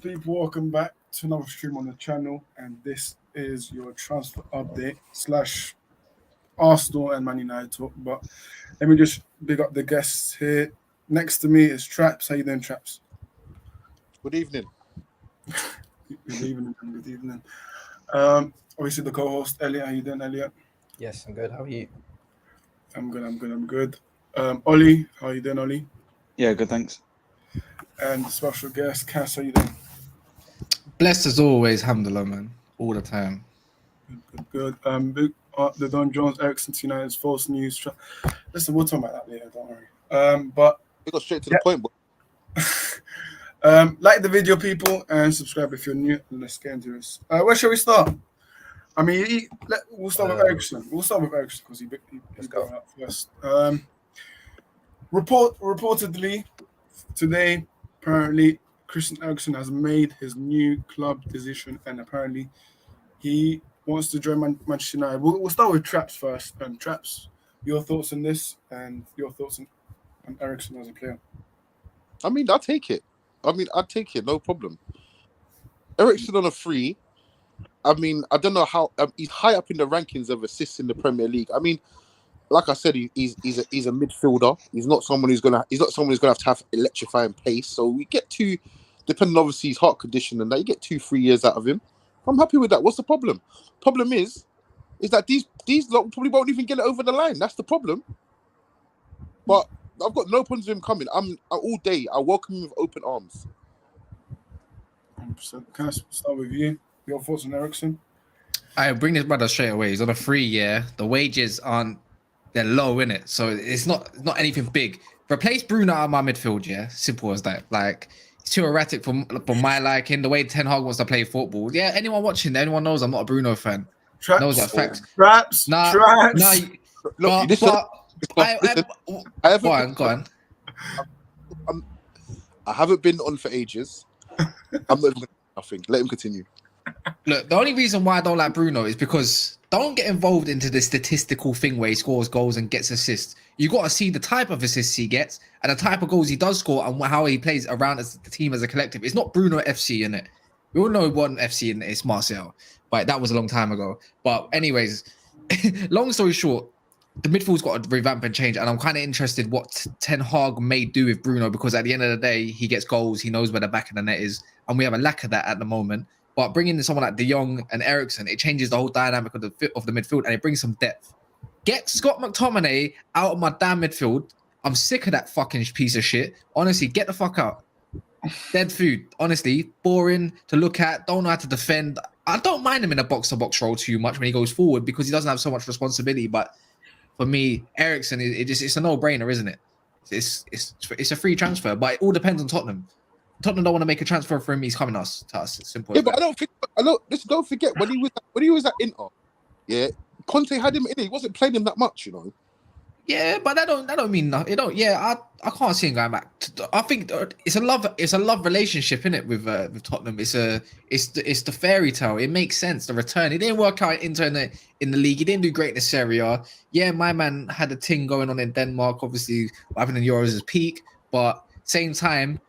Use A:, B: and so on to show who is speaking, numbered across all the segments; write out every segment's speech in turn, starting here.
A: people? Welcome back to another stream on the channel, and this is your transfer update slash Arsenal and Man United talk. But let me just big up the guests here. Next to me is Traps. How you doing, Traps?
B: Good evening.
A: Good evening. Good evening. Obviously the co-host Elliot. How you doing, Elliot?
C: Yes, I'm good. How are you?
A: I'm good. Ollie, how you doing, Ollie?
D: Yeah, good, thanks.
A: And special guest Cass. How you doing?
C: Blessed as always, alhamdulillah, man. All the time.
A: Good. The Don Jones Eriksen to United's false news. Listen, we'll talk about that later. Don't worry. But
B: We got straight to the point, but
A: like the video, people, and subscribe if you're new. Let's get into this. Where shall we start? I mean, we'll start with Eriksen. We'll start with Eriksen because he's going up first. Reportedly today, apparently, Christian Eriksen has made his new club decision, and apparently, he wants to join Manchester United. We'll start with Traps first. Traps, your thoughts on this, and your thoughts on Eriksen as a player.
B: I mean, I'd take it. No problem. Eriksen on a free. I mean, I don't know how he's high up in the rankings of assists in the Premier League. I mean, like I said, he's a midfielder. He's not someone who's gonna have to have electrifying pace. So we get two, depending obviously his heart condition and that, you get 2-3 years out of him. I'm happy with that. What's the problem? Problem is that these lot probably won't even get it over the line. That's the problem. But I've got no problems with him coming. I'm all day. I welcome him with open arms.
A: 100%. Can I start with you? Your thoughts on Eriksen?
C: I bring this brother straight away. He's on a 3-year. The wages they're low in it, so it's not anything big. Replace Bruno out of my midfield, yeah. Simple as that. Like, it's too erratic for my liking. The way Ten Hag wants to play football. Yeah, anyone watching, anyone knows I'm not a Bruno fan.
A: Traps,
C: Knows that fact.
A: Traps.
B: Look,
C: Go on.
B: I haven't been on for ages. I'm not even nothing. Let him continue.
C: Look, the only reason why I don't like Bruno is because don't get involved into the statistical thing where he scores goals and gets assists. You got to see the type of assists he gets and the type of goals he does score and how he plays around as the team as a collective. It's not Bruno FC in it. We all know what FC in it is Marcel, but that was a long time ago. But anyways, long story short, the midfield's got to revamp and change, and I'm kind of interested what Ten Hag may do with Bruno because at the end of the day, he gets goals, he knows where the back of the net is, and we have a lack of that at the moment. But bringing in someone like Jong and Eriksen, it changes the whole dynamic of the midfield, and it brings some depth. Get Scott McTominay out of my damn midfield. I'm sick of that fucking piece of shit. Honestly, get the fuck out. Dead food. Honestly, boring to look at. Don't know how to defend. I don't mind him in a box-to-box role too much when he goes forward because he doesn't have so much responsibility. But for me, Eriksen, it's a no-brainer, isn't it? It's a free transfer, but it all depends on Tottenham. Tottenham don't want to make a transfer for him. He's coming to us. It's simple.
B: Yeah, but don't forget when he was at Inter. Yeah, Conte had him in. He wasn't playing him that much, you know.
C: Yeah, but that don't mean nothing. Yeah, I can't see him going back. I think it's a love relationship, innit, with Tottenham. It's the fairy tale. It makes sense. The return. It didn't work out in the league. He didn't do great in the Serie A. Yeah, my man had a thing going on in Denmark. Obviously, what happened in Euros is peak, but same time.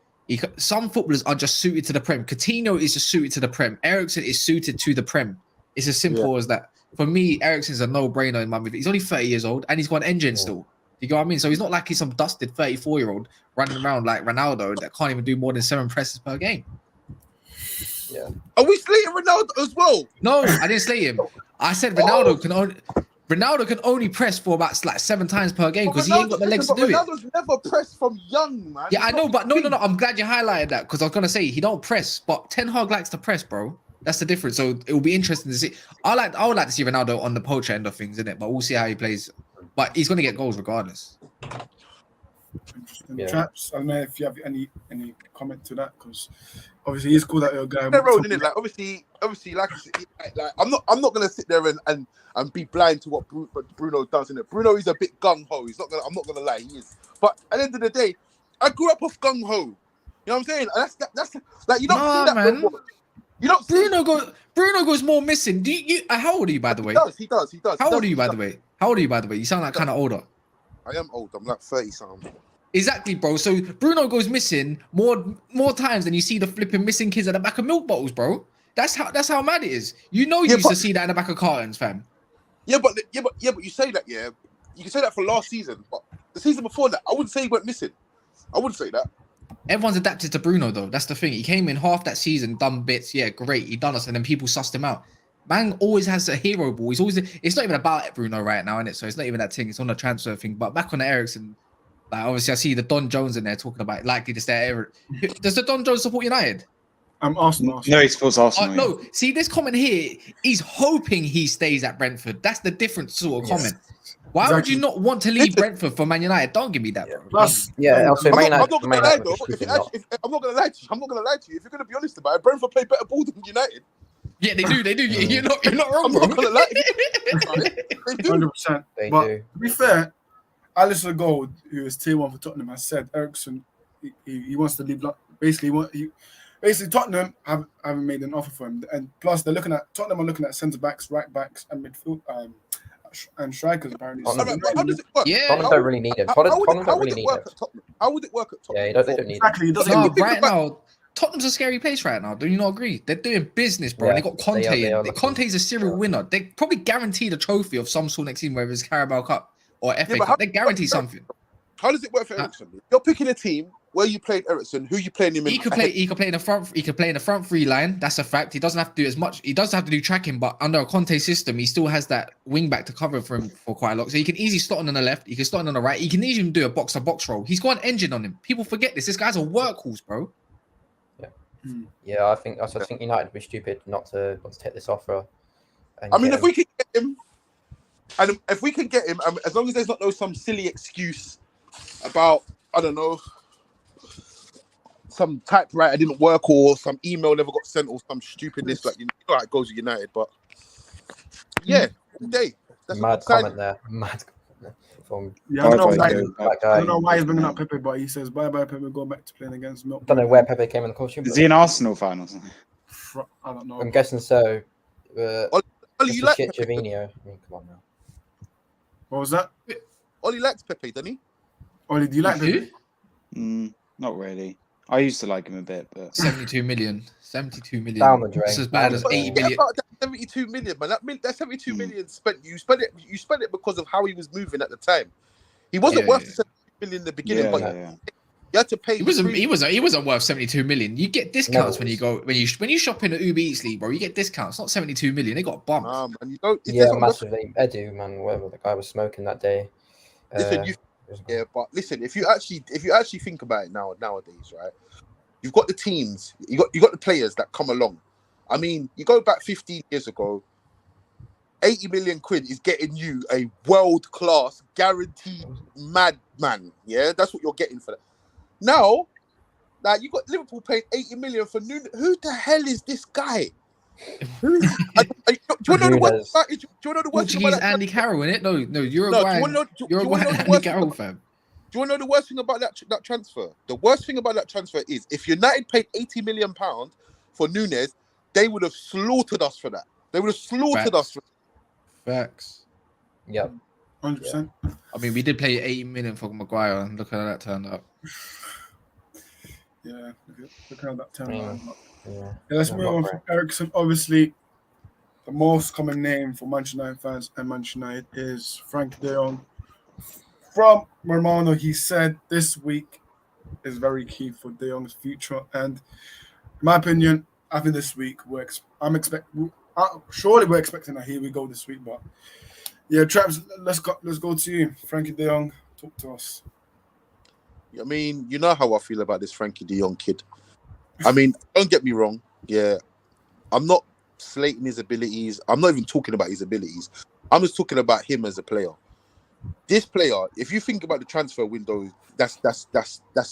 C: Some footballers are just suited to the Prem. Coutinho is just suited to the Prem. Eriksen is suited to the Prem. It's as simple as that. For me, Eriksen's a no-brainer in my midfield. He's only 30 years old and he's got an engine still. You get what I mean? So he's not like he's some dusted 34-year-old running around like Ronaldo that can't even do more than 7 presses per game.
B: Yeah. Are we slating Ronaldo as well?
C: No, I didn't slate him. I said Ronaldo can only press for about like 7 times per game because he ain't got the legs to do it.
B: Ronaldo's never pressed from young, man.
C: Yeah, I know, but no. I'm glad you highlighted that because I was gonna say he don't press, but Ten Hag likes to press, bro. That's the difference. So it will be interesting to see. I would like to see Ronaldo on the poacher end of things, innit? But we'll see how he plays. But he's gonna get goals regardless.
A: Interesting. Yeah. Traps, I don't know if you have any comment to that because obviously he's cool that you're going.
B: Road, innit? Like obviously, like I'm not gonna sit there and be blind to what Bruno does in it. Bruno is a bit gung ho. I'm not gonna lie, he is. But at the end of the day, I grew up off gung ho. You know what I'm saying? That's like you don't see that, man. You don't.
C: Bruno goes more missing. Do you? How old are you, by the way?
B: He does.
C: How old are you, by the way? You sound like kind of older.
B: I am old. I'm like 30 something.
C: Exactly, bro. So Bruno goes missing more times than you see the flipping missing kids at the back of milk bottles, bro. That's how mad it is. You know, you
B: Yeah,
C: used to
B: but-
C: see that in the back of cartons, fam.
B: but you say that, yeah. You can say that for last season, but the season before that, I wouldn't say he went missing. I wouldn't say that.
C: Everyone's adapted to Bruno though. That's the thing. He came in half that season, done bits. Yeah, great. He done us, and then people sussed him out. Man always has a hero ball. He's always. It's not even about it, Bruno right now, innit? So it's not even that thing. It's on the transfer thing. But back on the Eriksen, like obviously I see the Don Jones in there talking about likely to stay at Does the Don Jones support United?
A: I'm Arsenal.
D: No, he supports Arsenal.
C: No, see this comment here. He's hoping he stays at Brentford. That's the different sort of comment. Why would you not want to leave Brentford for Man United? Don't give me that, bro.
A: Plus,
E: Also,
B: I'm
E: Man
B: not
E: United.
B: gonna
E: Man
B: lie
E: United
B: though.
E: was
B: If
E: stupid
B: it
E: not.
B: actually, if, I'm not gonna lie to you. I'm not gonna lie to you. If you're gonna be honest about it, Brentford play better ball than United.
C: Yeah, they do. They do. You're not wrong,
B: I'm
C: bro.
B: not gonna lie to you. They do.
A: 100%.
E: They
A: But
E: do.
A: to be fair, Alistair Gold, who is tier 1 for Tottenham, has said Eriksen he wants to leave. Basically Tottenham haven't made an offer for him, and plus Tottenham are looking at centre backs, right backs, and midfield and strikers apparently.
E: Tottenham-
B: Alright, but how does it work?
C: Yeah.
E: Tottenham don't really need him. Tottenham don't really need him.
B: At Tottenham? How would it work at Tottenham?
E: Yeah, they don't need him.
A: Exactly. He doesn't.
C: No,
B: think
C: right
B: about-
C: now, Tottenham's a scary place right now. Do you not agree? They're doing business, bro.
E: Yeah,
C: and they got Conte.
E: they are
C: in.
E: looking-
C: Conte's a serial winner. They probably guaranteed a trophy of some sort next season, whether it's Carabao Cup or FA
B: but
C: Cup.
B: how-
C: They guarantee something.
B: How does it work for Eriksen? You're picking a team where you played Eriksen. Who you playing him in?
C: He could play. He could play in the front. He could play in the front three line. That's a fact. He doesn't have to do as much. He does have to do tracking, but under a Conte system, he still has that wing back to cover for him for quite a lot. So he can easily slot in on the left. He can slot in on the right. He can even do a box to box role. He's got an engine on him. People forget this. This guy's a workhorse, bro.
E: Yeah, I think United would be stupid not to take this offer.
B: I mean, if we can get him, and if we can get him, as long as there's not some silly excuse about, I don't know, some typewriter didn't work or some email never got sent or some stupidness, like, you know how it goes with United. But yeah, all day. That's
E: mad
B: a good sign.
E: comment there. Mad comment from.
A: Yeah, I don't know
D: Bye-bye,
A: why.
D: Joe.
E: That
A: I
E: guy.
A: don't know why he's bringing up Pepe, but he says bye Pepe. Go back to playing against Milk.
E: Don't know where Pepe came in the costume.
D: Is
E: But
D: he an Arsenal fan or something?
A: I don't know.
E: I'm guessing so.
B: Ollie, you like Pepe?
E: Jovino. I mean, come on now.
A: What was that?
B: Ollie likes Pepe, doesn't he?
A: Ollie, do you like
C: Who?
A: Pepe?
D: Not really. I used to like him a bit, but
C: 72 million. 72 million.
E: Down the drain.
C: It's as bad as
E: Down the
C: 80
E: drain.
C: million.
B: About that 72 million, man. That 72 million spent. You spent it because of how he was moving at the time. He wasn't
C: Yeah,
B: worth
C: yeah.
B: the 72 million in the beginning,
D: yeah,
B: but
D: yeah.
B: you had to pay.
C: He wasn't worth 72 million. You get discounts when
E: No.
C: you shop in the Uber Eats League, bro. You get discounts, not 72 million. They got bumped.
B: And you don't.
E: Yeah, massively. Edu, man, whatever the guy was smoking that day.
B: Listen, but listen, if you actually think about it nowadays, right? You've got the teams, you got the players that come along. I mean, you go back 15 years ago, 80 million quid is getting you a world class, guaranteed madman. Yeah, that's what you're getting for that. Now, you got Liverpool paying 80 million for Nunes. Who the hell is this guy? Do you want to know the worst? Do you want to know the worst thing
C: Portuguese
B: about that?
C: Andy Carroll in it? No, Uruguayan.
B: No, do you want to know the
C: Andy
B: worst
C: Carroll, fam.
B: Do you want to know the worst thing about that transfer? The worst thing about that transfer is if United paid £80 million for Nunes, they would have slaughtered us for that. They would have slaughtered us for that.
C: Facts.
E: Yep.
A: 100%.
C: I mean, we did pay 80 million for Maguire, and look how that turned out.
A: Yeah, look how that turned out.
E: Yeah.
A: Let's move on from Eriksen. Obviously, the most common name for Manchester United fans and Manchester United is Frank de Jong. From Romano, he said this week is very key for de Jong's future. And in my opinion, after this week, surely we're expecting that here we go this week. But yeah, Traps, let's go to you. Frankie de Jong, talk to us.
B: I mean, you know how I feel about this Frankie de Jong kid. I mean, don't get me wrong. Yeah, I'm not slating his abilities. I'm not even talking about his abilities. I'm just talking about him as a player. This player, if you think about the transfer window, that's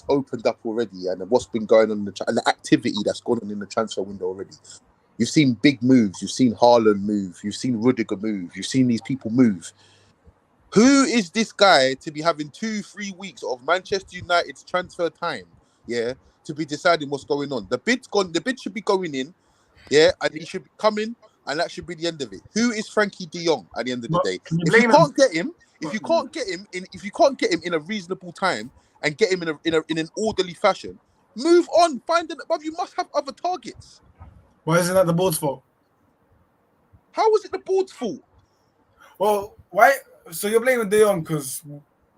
B: opened up already, and what's been going on and the activity that's gone on in the transfer window already. You've seen big moves. You've seen Haaland move. You've seen Rudiger move. You've seen these people move. Who is this guy to be having 2-3 weeks of Manchester United's transfer time? Yeah, to be deciding what's going on. The bid's gone. The bid should be going in. Yeah, and he should be coming, and that should be the end of it. Who is Frankie de Jong at the end of the day? If you can't get him in a reasonable time, and get him in an orderly fashion, move on. But you must have other targets.
A: Why isn't that the board's fault?
B: How was it the board's fault?
A: Well, why? So you're blaming De Jong because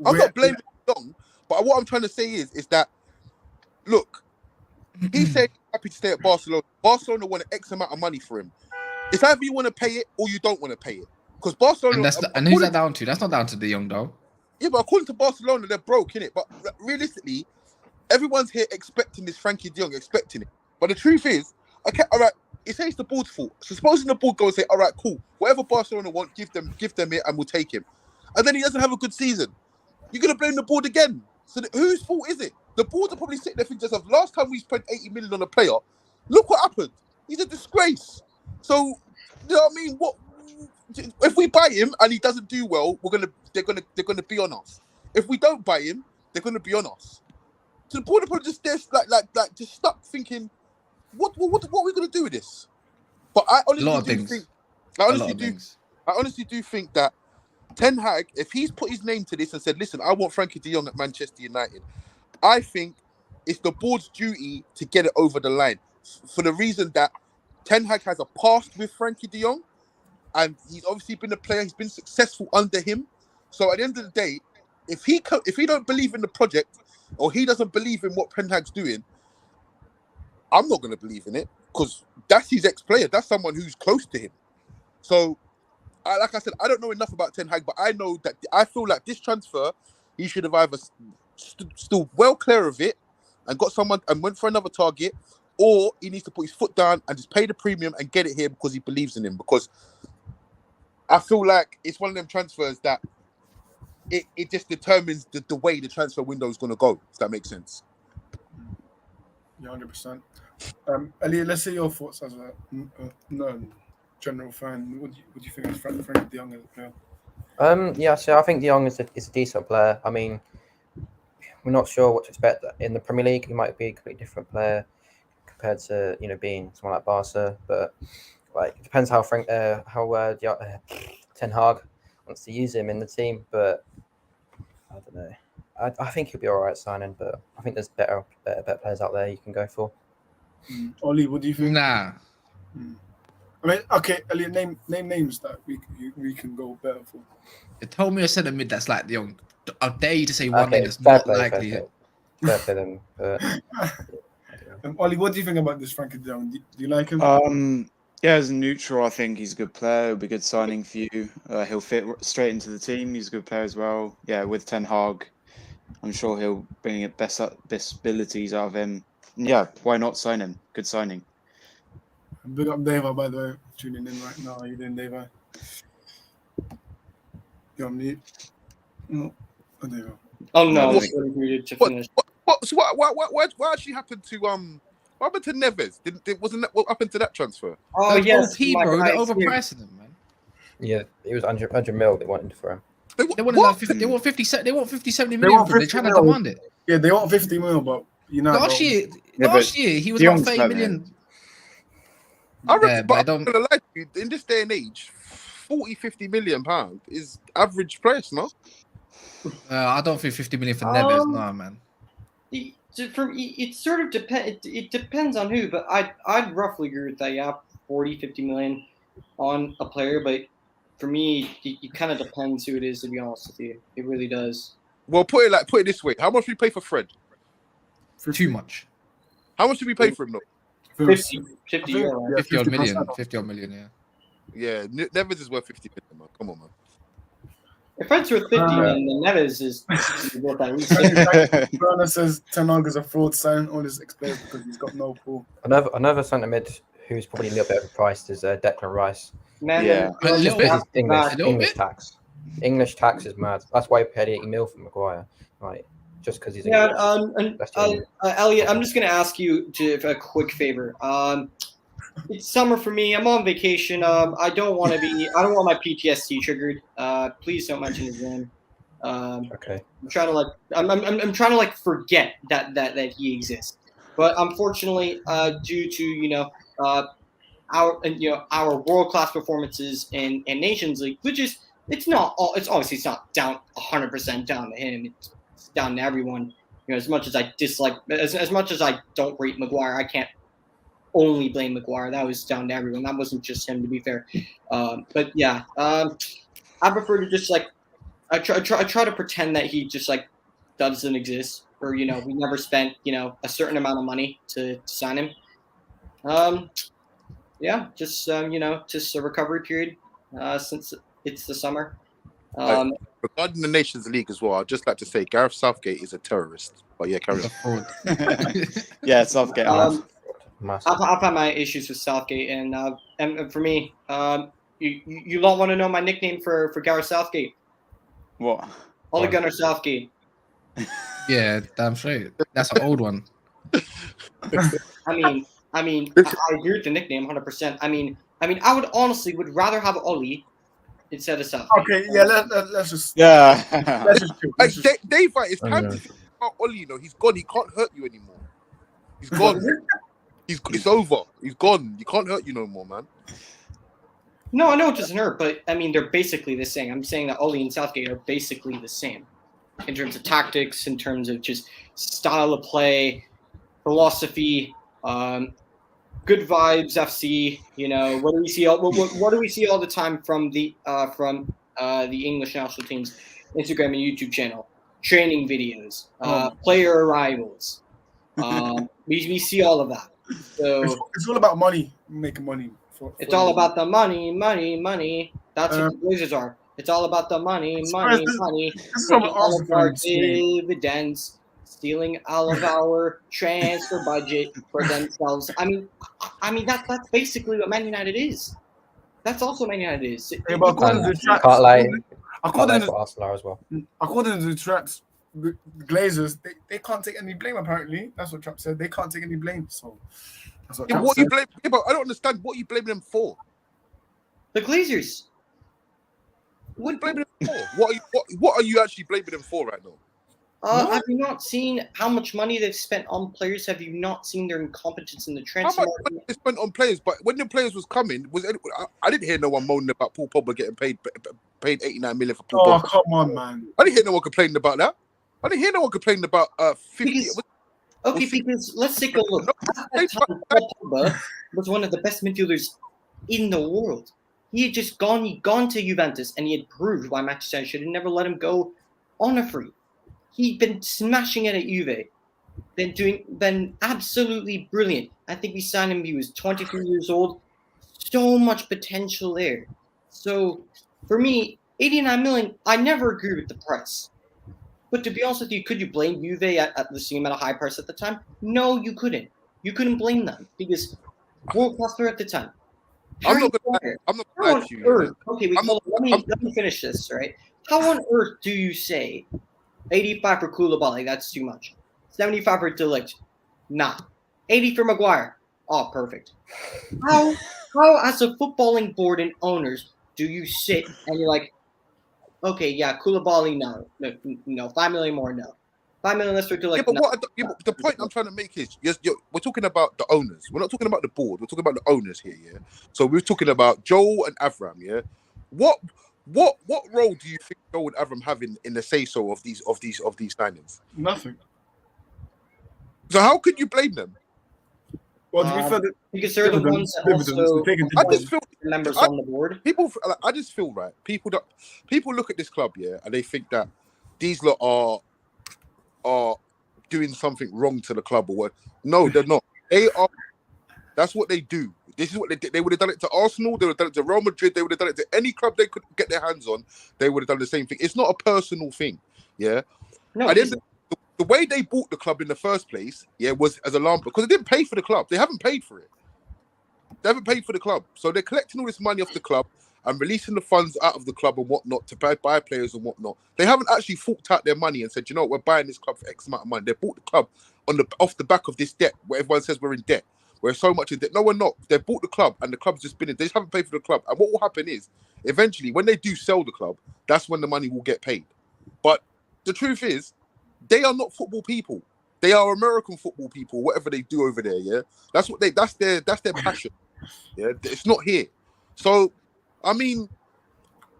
B: I'm not blaming Jong, but what I'm trying to say is that, look, he said he's happy to stay at Barcelona. Barcelona want X amount of money for him. It's either you want to pay it or you don't want to pay it. Because Barcelona...
C: And who's that down to? That's not down to De Jong, though.
B: Yeah, but according to Barcelona, they're broke, innit? But realistically, everyone's here expecting this Frankie de Jong, expecting it. But the truth is, okay, all right, it says the board's fault. So supposing the board goes and say, all right, cool, whatever Barcelona want, give them it and we'll take him. And then he doesn't have a good season. You're going to blame the board again. So whose fault is it? The board are probably sitting there thinking to themselves, last time we spent 80 million on a player, look what happened. He's a disgrace. So, you know what I mean? What if we buy him and he doesn't do well? They're gonna be on us. If we don't buy him, they're gonna be on us. So the board are probably just just stuck thinking, what are we gonna do with this? But I honestly do think that Ten Hag, if he's put his name to this and said, listen, I want Frankie de Jong at Manchester United, I think it's the board's duty to get it over the line for the reason that Ten Hag has a past with Frankie de Jong, and he's obviously been a player. He's been successful under him. So at the end of the day, if he don't believe in the project or he doesn't believe in what Ten Hag's doing, I'm not going to believe in it because that's his ex-player. That's someone who's close to him. So, like I said, I don't know enough about Ten Hag, but I know that I feel like this transfer, he should have either still well clear of it and got someone and went for another target, or he needs to put his foot down and just pay the premium and get it here because he believes in him. Because I feel like it's one of them transfers that it just determines the way the transfer window is going to go, if that makes sense.
A: Yeah, 100%. Elliot, let's see your thoughts as a general fan. What do you think of Frankie de Jong as a player?
E: Yeah, so I think De Jong is a decent player. I mean, we're not sure what to expect in the Premier League. He might be a completely different player compared to being someone like Barca, but it depends how Ten Hag wants to use him in the team. But I don't know. I think he'll be all right signing, but I think there's better players out there you can go for.
A: Ollie, what do you think?
C: Nah.
A: I mean, okay, Elliot, name names that we can go better for.
C: It told me a centre mid that's like De Jong. I dare you to say one name that's
E: fair
C: not
E: play,
C: likely.
E: Fair play them, but
A: Ollie, what do you think about this Frankie de Jong? Do you like him?
D: Yeah, as a neutral, I think he's a good player. It'll be a good signing for you. He'll fit straight into the team. He's a good player as well. Yeah, with Ten Hag, I'm sure he'll bring best abilities out of him. Yeah, why not sign him? Good signing.
A: Big up Deva, by the way, tuning in right now. How you doing, Deva? You're on mute. No, oh, Deva.
F: Oh no, I was muted to finish.
B: What actually happened to What happened to Neves? What happened to that transfer?
F: Oh yes,
C: OP, bro. They're overpricing him, man.
E: yeah, it was 100 mil they wanted for him.
C: They want like 50, they want 50, 70 million for him. They're trying to demand it.
A: Yeah, they want 50 mil, but
C: last year he was about 30 million.
B: I reckon,
C: Yeah,
B: but
C: but I
B: I'm
C: don't.
B: gonna lie to you, in this day and age, 40-50 million pound is average price, no?
C: I don't think 50 million for Neves, no, man.
F: It sort of depends. It depends on who, but I'd roughly agree with that. Yeah, 40-50 million on a player, but for me, it kind of depends who it is. To be honest with you, it really does.
B: Well, put it this way: how much do we pay for Fred?
C: Too much.
B: How much do we pay for him, though?
F: 50 euro.
A: Yeah,
C: 50 odd
A: 50%.
C: million. 50 odd million, yeah.
B: Yeah, Neves is worth 50 million, man. Come on, man.
F: If Fred's worth 50, then Neves is worth at least 50.
A: Brana says Ten Hag is a fraud sign. All his explains because he's got no pool.
E: Another centre mid who's probably a little bit overpriced is Declan Rice.
F: Man,
D: Yeah.
C: A little bit.
E: English
C: bit?
E: tax. English tax is mad. That's why we paid 80 mil for Maguire. Right. Just because he's
F: Yeah,
E: English.
F: Elliot, I'm just gonna ask you a quick favor. It's summer for me. I'm on vacation. I don't want my PTSD triggered. Please don't mention his name.
E: Okay.
F: I'm trying to forget that he exists. But unfortunately, due to our world class performances in Nations League, which is it's obviously not down 100% down to him. It's down to everyone. as much as I dislike, as much as I don't rate Maguire, I can't only blame Maguire. That was down to everyone. That wasn't just him, to be fair. But yeah, I prefer to just I try to pretend that he just doesn't exist, or we never spent a certain amount of money to sign him. Yeah, just just a recovery period since it's the summer.
B: Regarding the Nations League as well, I'd just like to say Gareth Southgate is a terrorist. But yeah, carry on.
D: Yeah, Southgate.
F: I've had my issues with Southgate, and for me, you lot want to know my nickname for Gareth Southgate?
D: What?
F: Ole Gunnar Southgate.
C: Yeah, damn straight. That's an old one.
F: I mean, I agree with the nickname 100%. I mean, I would honestly rather have Ollie instead of Southgate.
A: Okay, yeah, let's just
D: Yeah.
A: let's just
B: Dave, it's time to think about Ollie. He's gone. He can't hurt you anymore. He's gone. It's over. He's gone. He can't hurt you no more, man.
F: No, I know it doesn't hurt, but I mean they're basically the same. I'm saying that Ollie and Southgate are basically the same in terms of tactics, in terms of just style of play, philosophy, good vibes. FC, what do we see? What do we see all the time from the English national team's Instagram and YouTube channel? Training videos, player arrivals. We see all of that. So
A: it's all about money, making money.
F: It's all about the money. That's what the Blazers are. It's all about the money. Taking all of our dividends, stealing all of our transfer budget for themselves. I mean that's basically what Man United is. That's also what Man United is.
A: Yeah, but according to the tracks,
E: Can't lie.
A: according
E: For
A: to
E: Arsenal as well.
A: the tracks, the Glazers they can't take any blame. Apparently, that's what Trap said. They can't take any blame. So that's what Trap said.
B: But I don't understand what you blaming them for.
F: The Glazers.
B: What are you blaming them for? What are you actually blaming them for right now?
F: Have you not seen how much money they've spent on players? Have you not seen their incompetence in the transfer
B: How much money they spent on players? But when the players was coming, I didn't hear no one moaning about Paul Pogba getting paid 89 million for Paul Pogba.
A: Oh, come on, man!
B: I didn't hear no one complaining about that. I didn't hear no one complaining about 50.
F: Because let's take a look. At that time, Paul Pogba was one of the best midfielders in the world. He had just gone to Juventus, and he had proved why Manchester United should have never let him go on a free. He'd been smashing it at Juve, been absolutely brilliant. I think we signed him. He was 23 years old. So much potential there. So for me, 89 million. I never agree with the price. But to be honest with you, could you blame Juve at the same at a high price at the time? No, you couldn't. You couldn't blame them because world class player at the time.
B: I'm not gonna lie to you.
F: Okay, let me finish this. Right? How on earth do you say 85 for Koulibaly? That's too much. 75 for De Ligt? Nah. 80 for Maguire? Oh, perfect. How as a footballing board and owners do you sit and you're like, okay, yeah, Koulibaly, no, 5 million more, no. 5 million less for De Ligt.
B: Yeah, but the point I'm trying to make is, we're talking about the owners. We're not talking about the board. We're talking about the owners here, yeah. So we're talking about Joel and Avram, yeah. What role do you think Joel and Avram have in the say so of these signings?
A: Nothing.
B: So how could you blame them?
A: Well, to be fair,
F: because they're the ones that also
B: I just feel
F: members on the board.
B: I just feel right. People look at this club, yeah, and they think that these lot are doing something wrong to the club or what. No, they're not. They are. That's what they do. This is what they did. They would have done it to Arsenal. They would have done it to Real Madrid. They would have done it to any club they could get their hands on. They would have done the same thing. It's not a personal thing. Yeah.
F: No.
B: The way they bought the club in the first place, yeah, was as a alarm because they didn't pay for the club. They haven't paid for it. They haven't paid for the club. So they're collecting all this money off the club and releasing the funds out of the club and whatnot to buy players and whatnot. They haven't actually forked out their money and said, you know what, we're buying this club for X amount of money. They bought the club off the back of this debt where everyone says we're in debt. We're so much in debt. No, we're not. They bought the club and the club's just been in. They just haven't paid for the club. And what will happen is, eventually, when they do sell the club, that's when the money will get paid. But the truth is, they are not football people. They are American football people, whatever they do over there, yeah? That's their passion. Yeah, it's not here. So, I mean,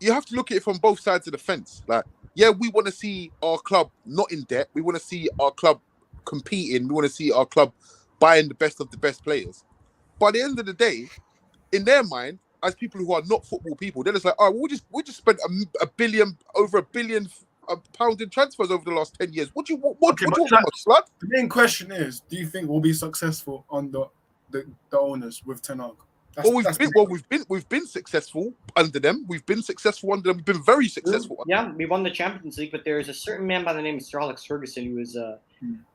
B: you have to look at it from both sides of the fence. Like, yeah, we want to see our club not in debt. We want to see our club competing. We want to see our club buying the best of the best players. But at the end of the day, in their mind, as people who are not football people, they're just like, oh, we just spent over a billion pounds in transfers over the last 10 years. What do you want from us, blood?
A: The main question is, do you think we'll be successful on the owners with Ten Hag?
B: We've been successful under them. We've been successful under them. We've been very successful.
F: Yeah, we won the Champions League, but there's a certain man by the name of Sir Alex Ferguson who was the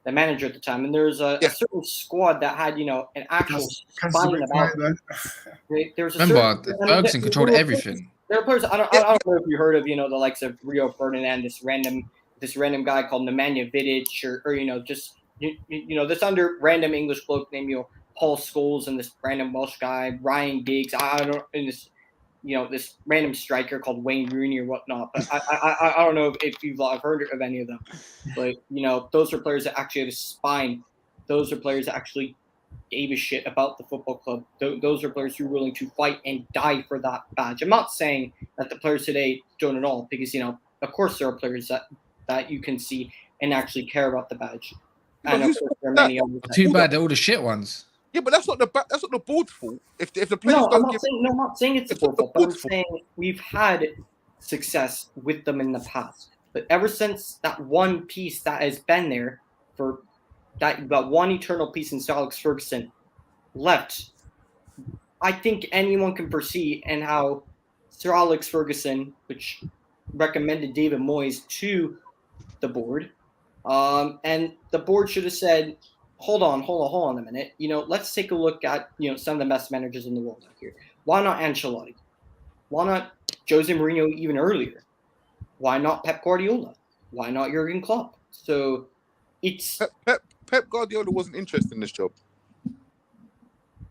F: manager at the time, and there's a certain squad that had an actual spine about.
C: Remember, Ferguson controlled everything.
F: There are players. I don't know if you heard of the likes of Rio Ferdinand, this random guy called Nemanja Vidic, or just this under random English bloke named Paul Scholes, and this random Welsh guy Ryan Giggs. This random striker called Wayne Rooney or whatnot. But I don't know if you've heard of any of them. But those are players that actually had a spine. Those are players that actually gave a shit about the football club. Those are players who are willing to fight and die for that badge. I'm not saying that the players today don't at all, because of course there are players that you can see and actually care about the badge. And of course there are many others.
C: Too bad they're all the shit ones.
B: Yeah, but that's not the board's fault. If the players
F: I'm not saying it's the board's fault, but I'm saying we've had success with them in the past. But ever since that one piece that has been there for that one eternal piece in Sir Alex Ferguson left, I think anyone can foresee and how Sir Alex Ferguson, which recommended David Moyes to the board, and the board should have said, hold on a minute. Let's take a look at some of the best managers in the world out here. Why not Ancelotti? Why not Jose Mourinho even earlier? Why not Pep Guardiola? Why not Jurgen Klopp? So it's
B: Pep Guardiola wasn't interested in this job.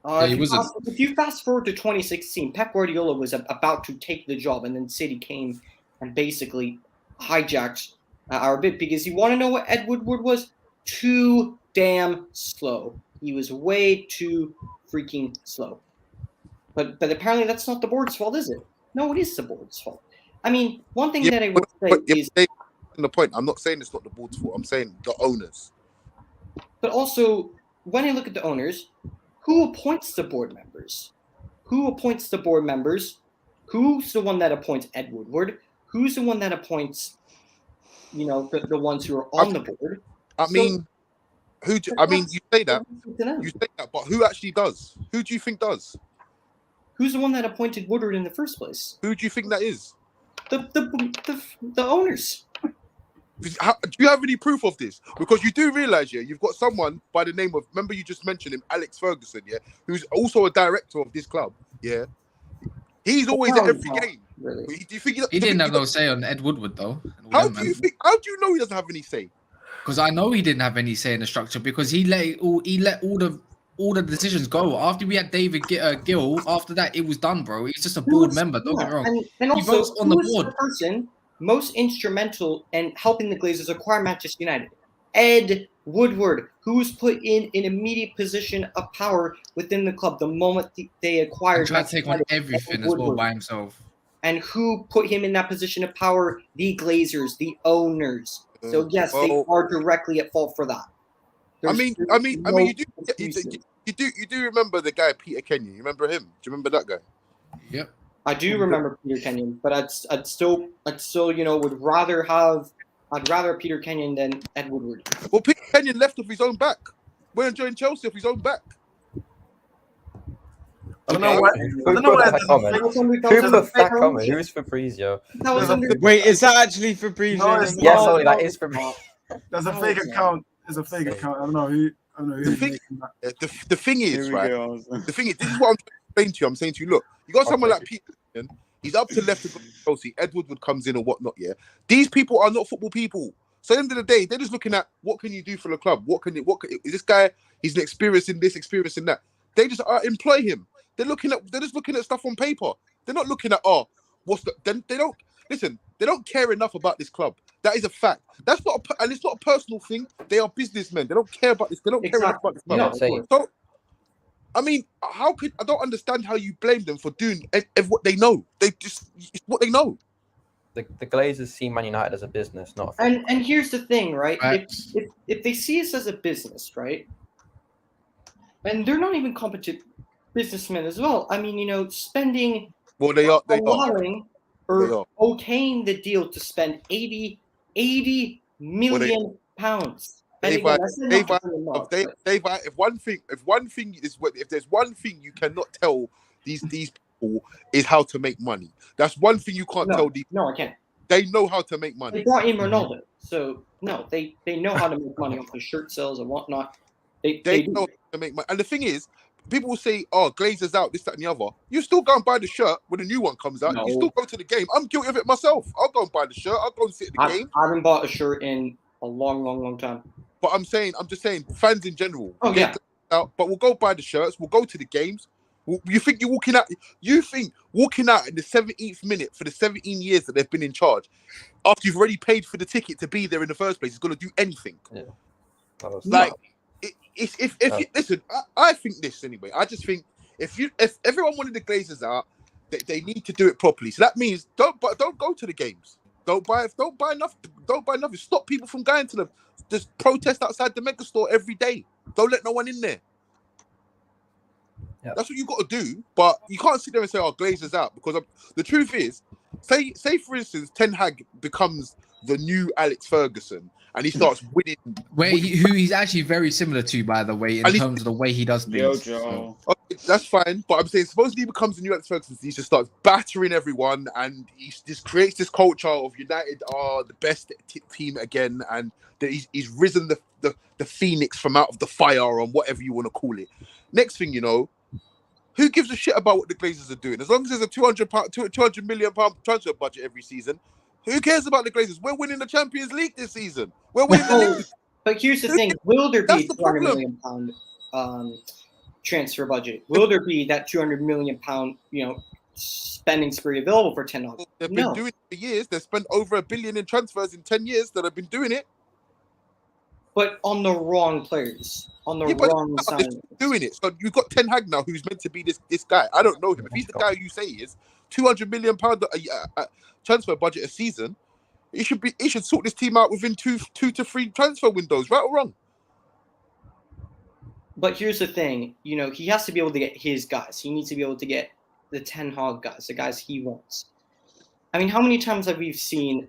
F: If you fast forward to 2016, Pep Guardiola was about to take the job, and then City came and basically hijacked our bid, because you want to know what Ed Woodward was? Too damn slow. He was way too freaking slow. But apparently that's not the board's fault, is it? No, it is the board's fault. I mean, one thing that I would say is
B: the point. I'm not saying it's not the board's fault. I'm saying the owners.
F: But also, when I look at the owners, who appoints the board members? Who appoints the board members? Who's the one that appoints Ed Woodward? Who's the one that appoints, the ones who are on the board? You say that, but who actually does? Who do you think does? Who's the one that appointed Woodward in the first place?
B: Who do you think that is?
F: The owners.
B: Do you have any proof of this? Because you do realize, you've got someone by the name of, remember you just mentioned him, Alex Ferguson, who's also a director of this club, He's always at every game.
F: Really?
B: Do you think
C: he didn't have no say on Ed Woodward, though?
B: How do you know he doesn't have any say?
C: Because I know he didn't have any say in the structure, because he let all the decisions go. After we had David Gill, after that it was done, bro. He's just a board member. Don't get me wrong.
F: And also,
C: he votes on the board.
F: The person most instrumental in helping the Glazers acquire Manchester United? Ed Woodward, who was put in an immediate position of power within the club the moment they acquired.
C: He tried to take on everything as well by himself.
F: And who put him in that position of power? The Glazers, the owners. So yes, they are directly at fault for that.
B: You do remember the guy Peter Kenyon? You remember him? Do you remember that guy?
C: Yep.
F: I do remember Peter Kenyon, but I'd still would rather Peter Kenyon than Ed Woodward.
B: Well, Peter Kenyon left off his own back. Went and joined Chelsea off his own back.
E: I don't know who put that comment. Who's Fabrizio?
G: Wait, is that actually Fabrizio?
A: No,
E: yes, sorry, that is Fabrizio.
A: There's a fake account. There's a fake account. I don't know who.
B: The thing is, right? The thing is, this is what I'm saying to you. I'm saying to you, look, you got someone like Peter Kenyon. He's up to left to Chelsea. Ed Woodward comes in or whatnot. Yeah, these people are not football people. So at the end of the day, they're just looking at what can you do for the club? What is this guy? He's an experience in this, experience in that. They just employ him. They're just looking at stuff on paper. They're not looking at they don't listen. They don't care enough about this club. That is a fact. That's not and it's not a personal thing. They are businessmen. They don't care about this. They don't care enough about this club. So, I mean, I don't understand how you blame them for doing what they know. It's what they know.
E: the Glazers see Man United as a business, not a
F: And here's the thing, right?
C: Facts.
F: If they see us as a business, right, and they're not even competent businessmen as well. I mean, spending,
B: Well, they are.
F: allowing,
B: They
F: or
B: are.
F: okaying the deal to spend 80 million pounds. And
B: Dave,
F: again, I said
B: Dave,
F: not to turn them off,
B: Dave,
F: but-
B: Dave, if one thing is if there's one thing you cannot tell these people is how to make money. That's one thing you can't tell these.
F: No, I can't.
B: They know how to make
F: They
B: money.
F: brought in Ronaldo, so no, they know how to make money off the shirt sales and whatnot. They do.
B: know how to make money. And the thing is, people will say, "Oh, Glazers out, this, that, and the other." You still go and buy the shirt when a new one comes out.
F: No.
B: You still go to the game. I'm guilty of it myself. I'll go and buy the shirt. I'll go and sit at the game.
F: I haven't bought a shirt in a long time.
B: But I'm just saying, fans in general.
F: Oh, yeah.
B: Out, but we'll go buy the shirts. We'll go to the games. You think you're walking out? You think walking out in the 17th minute for the 17 years that they've been in charge, after you've already paid for the ticket to be there in the first place, is going to do anything?
E: Yeah.
B: Like, if you listen, I think this anyway. I just think if everyone wanted the Glazers out, they need to do it properly. So that means don't go to the games. Don't buy enough. Stop people from going to them. Just protest outside the mega store every day. Don't let no one in there.
E: Yeah.
B: That's what you got to do. But you can't sit there and say, "Oh, Glazers out," because the truth is, say for instance, Ten Hag becomes the new Alex Ferguson and he starts winning.
C: Who he's actually very similar to, by the way, in terms of the way he does things.
G: Joe.
B: Okay, that's fine, but I'm saying supposedly he becomes the new Alex Ferguson. He just starts battering everyone, and he just creates this culture of United are the best team again, and that he's risen the phoenix from out of the fire, or whatever you want to call it. Next thing you know, who gives a shit about what the Glazers are doing? As long as there's a £200 million transfer budget every season, who cares about the Glazers? We're winning the Champions League this season. We're winning the league.
F: But here's the thing: will there be
B: That's
F: a
B: the
F: £200
B: problem.
F: million transfer budget? Will there be that £200 million spending spree available for Ten Hag?
B: They've been
F: No.
B: doing it for years. They've spent over $1 billion in transfers in 10 years that have been doing it.
F: But on the wrong players, on the
B: But
F: wrong
B: they're
F: signings.
B: doing it. So you've got Ten Hag now, who's meant to be this guy. I don't know him. If he's the guy you say he is, £200 million transfer budget a season, he should sort this team out within two to three transfer windows, right or wrong.
F: But here's the thing: he has to be able to get his guys. He needs to be able to get the Ten Hag guys, the guys he wants. I mean, how many times have we seen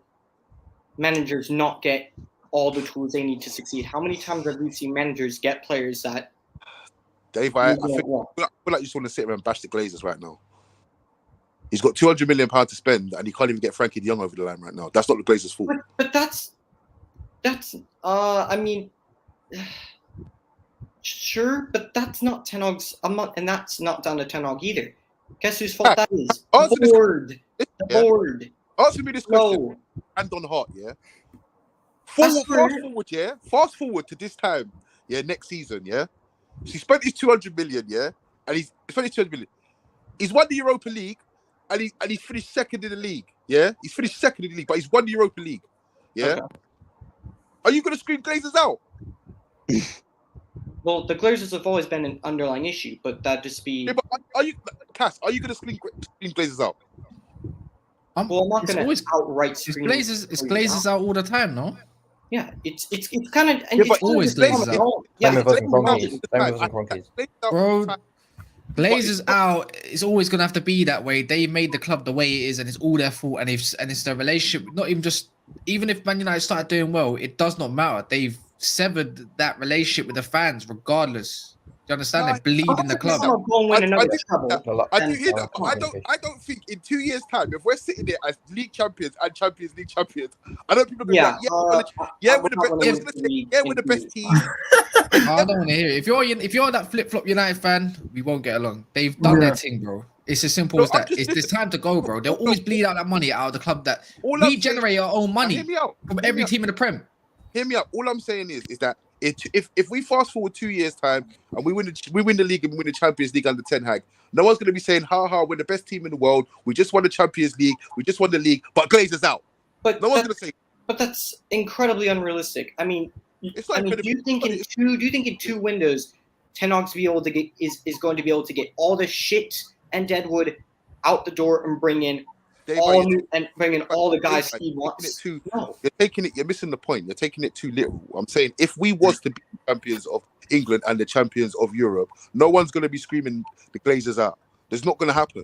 F: managers not get all the tools they need to succeed? How many times have we seen managers get players that
B: Dave, I feel like you just want to sit there and bash the Glazers right now. He's got £200 million to spend, and he can't even get Frankie de Jong over the line right now. That's not the Glazers' fault.
F: But that's I mean, sure, but that's not Ten Hag's. And that's not down to Ten Hag either. Guess whose fault that is? The board. The board.
B: Answer me this question.
F: No.
B: Hand on heart, yeah. Fast forward to this time, yeah, next season, yeah. So he spent his 200 million, yeah, and he's spent his 200 million. He's won the Europa League, and he's finished second in the league, yeah. He's finished second in the league, but he's won the Europa League, yeah. Okay. Are you gonna scream Glazers out?
F: Well, the Glazers have always been an underlying issue, but that just be.
B: Yeah, but are you, Cass? Are you gonna scream Glazers out?
F: Well, I'm not gonna outright scream.
C: It's Glazers out all the time, no?
F: Yeah, it's kind of.
C: Yeah, but always Glazers out.
F: Yeah,
C: bro. Glazers out. It's always gonna have to be that way. They made the club the way it is, and it's all their fault. And it's the relationship. Not even if Man United started doing well, it does not matter. They've severed that relationship with the fans, regardless. Do you understand? They bleed in the club.
B: I do hear that. I don't think in 2 years' time, if we're sitting there as league champions and Champions League champions, I don't think people are going to be like, we're the best team.
C: I don't want to hear it. If you're that flip-flop United fan, we won't get along. They've done their thing, bro. It's as simple as that. It's time to go, bro. They'll always bleed out that money out of the club that we generate our own money from every team in the Prem.
B: Hear me out. All I'm saying is that if we fast forward 2 years' time and we win the league and we win the Champions League under Ten Hag, no one's going to be saying, we're the best team in the world. We just won the Champions League. We just won the league, but Glazers out.
F: But
B: no one's going to say.
F: But that's incredibly unrealistic. I mean, do you think in 2 windows, Ten Hag's is going to be able to get all the shit and deadwood out the door and bring in
B: day by
F: all
B: day.
F: new and bringing all the guys he
B: You're
F: wants.
B: taking it
F: No.
B: you're missing the point. You're taking it too literal. I'm saying if we was to be champions of England and the champions of Europe, no one's going to be screaming the Glazers out. There's not going to happen.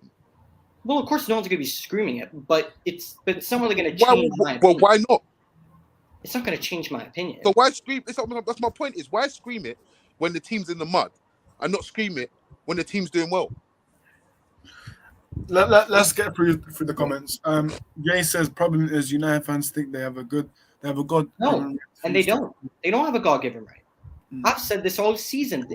F: Well, of course, no one's going to be screaming it, but it's not really going to
B: Why?
F: change my
B: Well,
F: opinion.
B: why not?
F: It's not going to change my opinion.
B: So why scream? That's my point. Is why scream it when the team's in the mud, and not scream it when the team's doing well?
A: Let's get through the comments. Jay says problem is United fans think they have a god.
F: No, and they don't. They don't have a God-given right.
A: Mm.
F: I've said this all season,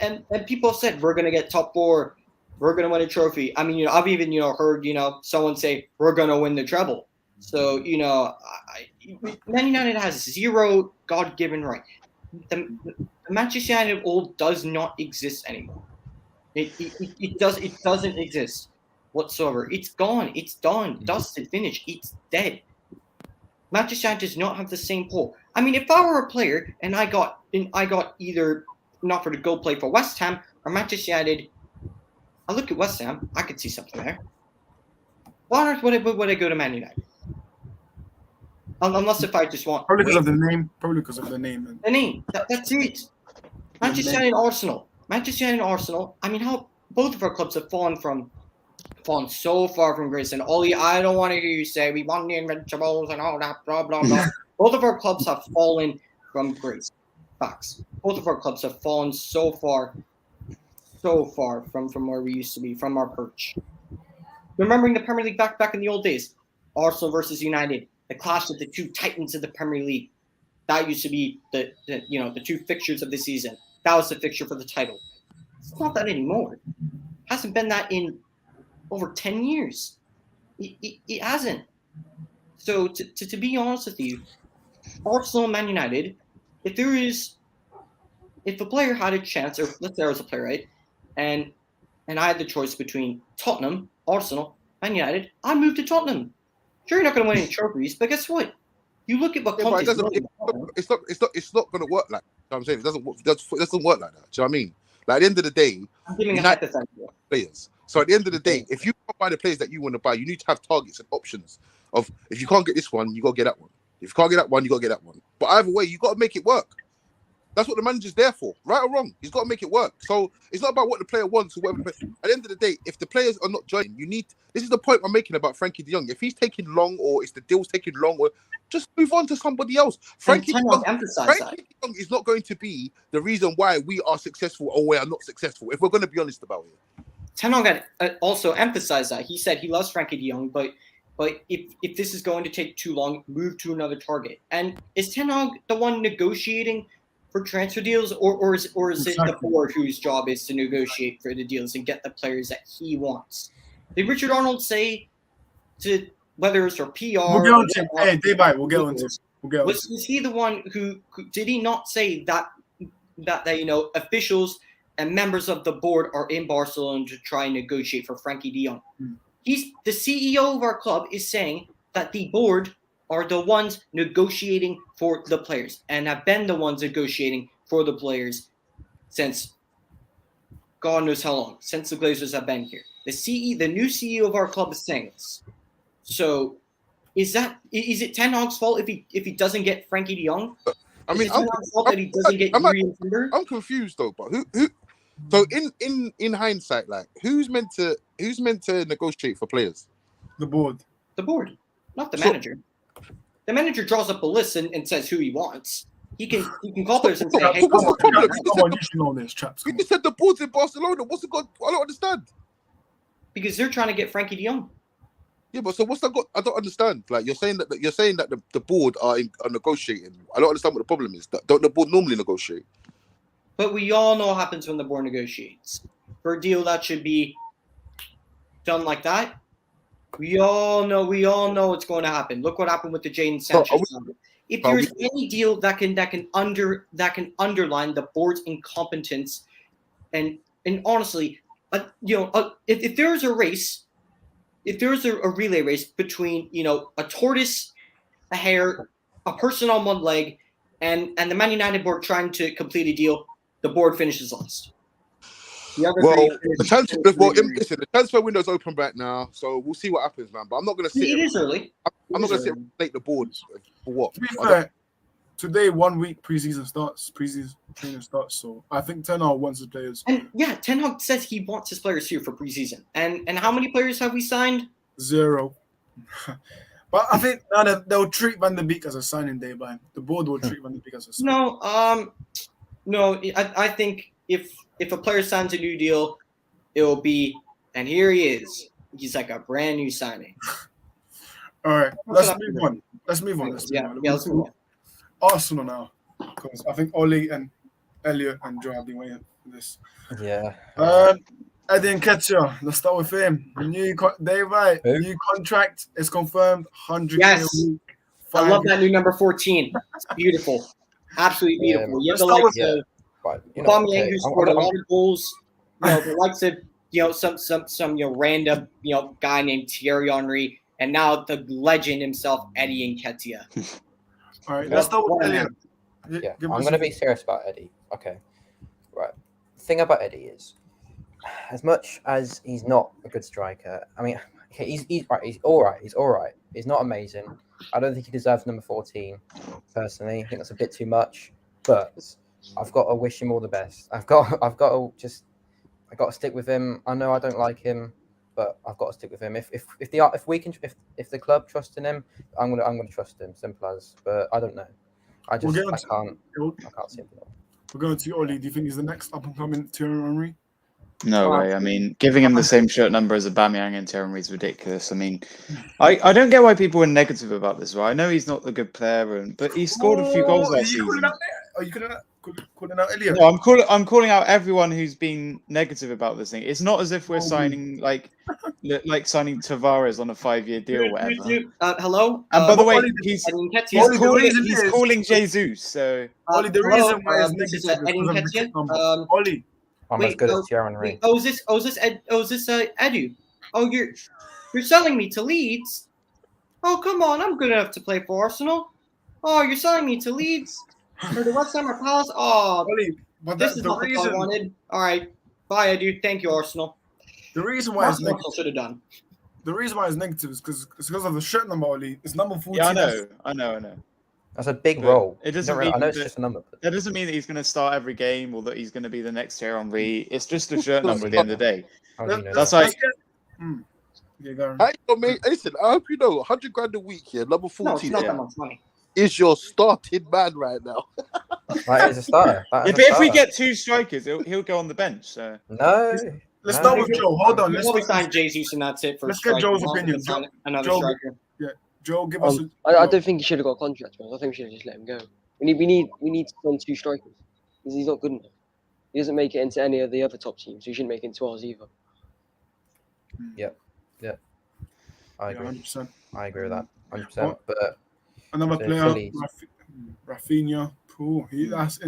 F: and people have said we're going to get top 4, we're going to win a trophy. I mean, I've even heard someone say we're going to win the treble. So Man United has zero God-given right. The Manchester United old does not exist anymore. It doesn't exist whatsoever. It's gone. It's done. Dusted. Finished. It's dead. Manchester United does not have the same pull. I mean, if I were a player and I got either an offer to go play for West Ham or Manchester United, I look at West Ham. I could see something there. Why on earth would I go to Man United? Unless if I just want
A: probably because of the name. Probably because of the name.
F: The name. That's it. Manchester United and Arsenal. Manchester United and Arsenal. I mean, how both of our clubs have fallen so far from grace. And Ollie, I don't want to hear you say we won the Invincibles and all that, blah, blah, blah. Both of our clubs have fallen from grace. Facts. Both of our clubs have fallen so far from where we used to be, from our perch. Remembering the Premier League back in the old days, Arsenal versus United, the clash of the two titans of the Premier League. That used to be the two fixtures of the season. That was the fixture for the title. It's not that anymore. Hasn't been that in over 10 years. It hasn't. So to be honest with you, Arsenal and Man United, if a player had a chance, or let's say I was a player, right, and I had the choice between Tottenham, Arsenal, Man United, I'd move to Tottenham. Sure, you're not going to win any trophies, but guess what? You look at what Conte's doing.
B: It's not going to work like that. You know what I'm saying? It doesn't work like that. Do you know what I mean? Like at the end of the day,
F: I'm giving a hypothetical.
B: Players. So at the end of the day, if you can't buy the players that you want to buy, you need to have targets and options of if you can't get this one, you got to get that one. If you can't get that one, you got to get that one. But either way, you got to make it work. That's what the manager's there for, right or wrong. He's got to make it work. So it's not about what the player wants or whatever. At the end of the day, if the players are not joining, this is the point I'm making about Frankie de Jong. If he's taking long or if the deal's taking long, or just move on to somebody else. Frankie de Jong is not going to be the reason why we are successful or we are not successful, if we're going to be honest about it.
F: Ten Hag also emphasized that. He said he loves Frankie de Jong, but if this is going to take too long, move to another target. And is Ten Hag the one negotiating for transfer deals, or is it the board whose job is to negotiate for the deals and get the players that he wants? Did Richard Arnold say to whether it's for PR?
A: We'll get on to him. Hey, Day-Bye, we'll get on to him.
F: Was he the one who did he not say that officials and members of the board are in Barcelona to try and negotiate for Frankie de Jong? He's the CEO of our club is saying that the board are the ones negotiating for the players and have been the ones negotiating for the players since God knows how long, since the Glazers have been here. The new CEO of our club is saying this. So is it Ten Hag's fault if he doesn't get Frankie de Jong?
B: I mean,
F: Ten Hag's fault that he doesn't get Yuri and Timber?
B: I'm confused though, but who so in hindsight, like who's meant to negotiate for players?
A: The board.
F: The board, not the manager. The manager draws up a list and says who he wants. He can call players and say, "Hey,
B: what's the problem?
A: Come on, you should know this, chaps.
B: You just said the board's in Barcelona. What's the god? I don't understand.
F: Because they're trying to get Frankie de Jong.
B: Yeah, but so what's the god? I don't understand. Like you're saying that the board are negotiating. I don't understand what the problem is. Don't the board normally negotiate?
F: But we all know what happens when the board negotiates. For a deal that should be done like that, we all know what's going to happen. Look what happened with the Jadon Sanchez. If there's any deal that can underline the board's incompetence, and honestly, if there's a race, if there's a relay race between a tortoise, a hare, a person on one leg, and the Man United board trying to complete a deal, the board finishes last. The other
B: Well,
F: three
B: the
F: finished
B: transfer,
F: with
B: well,
F: injury.
B: listen, the transfer window's open right now, so we'll see what happens, man. But I'm not gonna sit.
F: It is early.
B: I'm not gonna sit and plate the board for what.
A: To be fair, today 1 week preseason training starts. So I think Ten Hag wants his players.
F: And yeah, Ten Hag says he wants his players here for preseason. And how many players have we signed?
A: 0. But I think they'll treat Van der Beek as a signing day, man. The board will treat Van der Beek as a signing.
F: No. I think if a player signs a new deal, it will be, and here he is. He's like a brand new signing.
A: All right, let's move on. Let's move on.
F: Let's move on.
A: Arsenal now, because I think Oli and Elliot and Joe have been waiting for this.
E: Yeah.
A: Eddie Nketiah, let's start with him. New contract is confirmed. 100K
F: Yes.
A: a week.
F: I love that new number 14. It's beautiful. Absolutely beautiful. You have the likes of Aubameyang, who scored a lot of goals. The likes of some random guy named Thierry Henry, and now the legend himself, Eddie Nketiah.
A: All right, let's start with Elliot.
E: Yeah, I'm going to be serious about Eddie. Okay, right. The thing about Eddie is, as much as he's not a good striker, I mean, he's right. He's all right. He's all right. He's not amazing. I don't think he deserves number 14. Personally, I think that's a bit too much. But I've got to wish him all the best. I've got to stick with him. I know I don't like him, but I've got to stick with him. If the club trusts in him, I'm gonna trust him. Simple as. But I don't know. I can't see him.
A: We're going to Oli. Do you think he's the next up and coming Thierry Henry?
D: No way. I mean, giving him the same shirt number as Aubameyang and Thierry Henry is ridiculous. I mean, I don't get why people are negative about this. Right? I know he's not a good player, but he scored a few goals last season.
A: Are you calling out Elliot?
D: No, I'm calling out everyone who's been negative about this thing. It's not as if we're signing like signing Tavares on a 5-year deal or whatever.
F: Hello.
D: And by the way, he's calling Jesus. So
A: Oli, the reason why it's
F: this is
A: negative is because of the number. Oli.
E: I'm as good as Thierry Henry.
F: Is this Edu? Oh, you're selling me to Leeds? Oh, come on, I'm good enough to play for Arsenal. Oh, you're selling me to Leeds or the West Ham or Palace? Oh,
A: Oli, but
F: this is not what I wanted. All right, bye, Edu. Thank you, Arsenal.
A: The reason why it's negative.
F: Arsenal should have done.
A: The reason why it's negative is because of the shirt number, Oli. It's number 14.
D: Yeah, I know.
E: That's a big role.
D: It doesn't mean
E: I know it's just a number.
D: That doesn't mean that he's going to start every game or that he's going to be the next Thierry Henry. It's just a shirt number at the end of the day. That's like.
B: Mate, listen, I hope you know, 100 grand a week here, number 14.
F: No, it's not that much money.
B: Is your starting man right now?
E: That is a starter.
D: If we get 2 strikers, he'll go on the bench. So.
E: No.
A: Let's start with Joe. Hold on.
F: Let's sign Jesus and that's it for.
A: Let's get Joe's opinion.
F: Another
A: Joe,
F: striker.
A: Yeah, Joe, give us.
H: I don't think he should have got a contract, man. I think we should have just let him go. We need to sign 2 strikers because he's not good enough. He doesn't make it into any of the other top teams. So he shouldn't make it into ours either.
E: Yep. I agree.
A: 100%.
E: I agree with that. 100%. But
A: another player, Rafinha. That's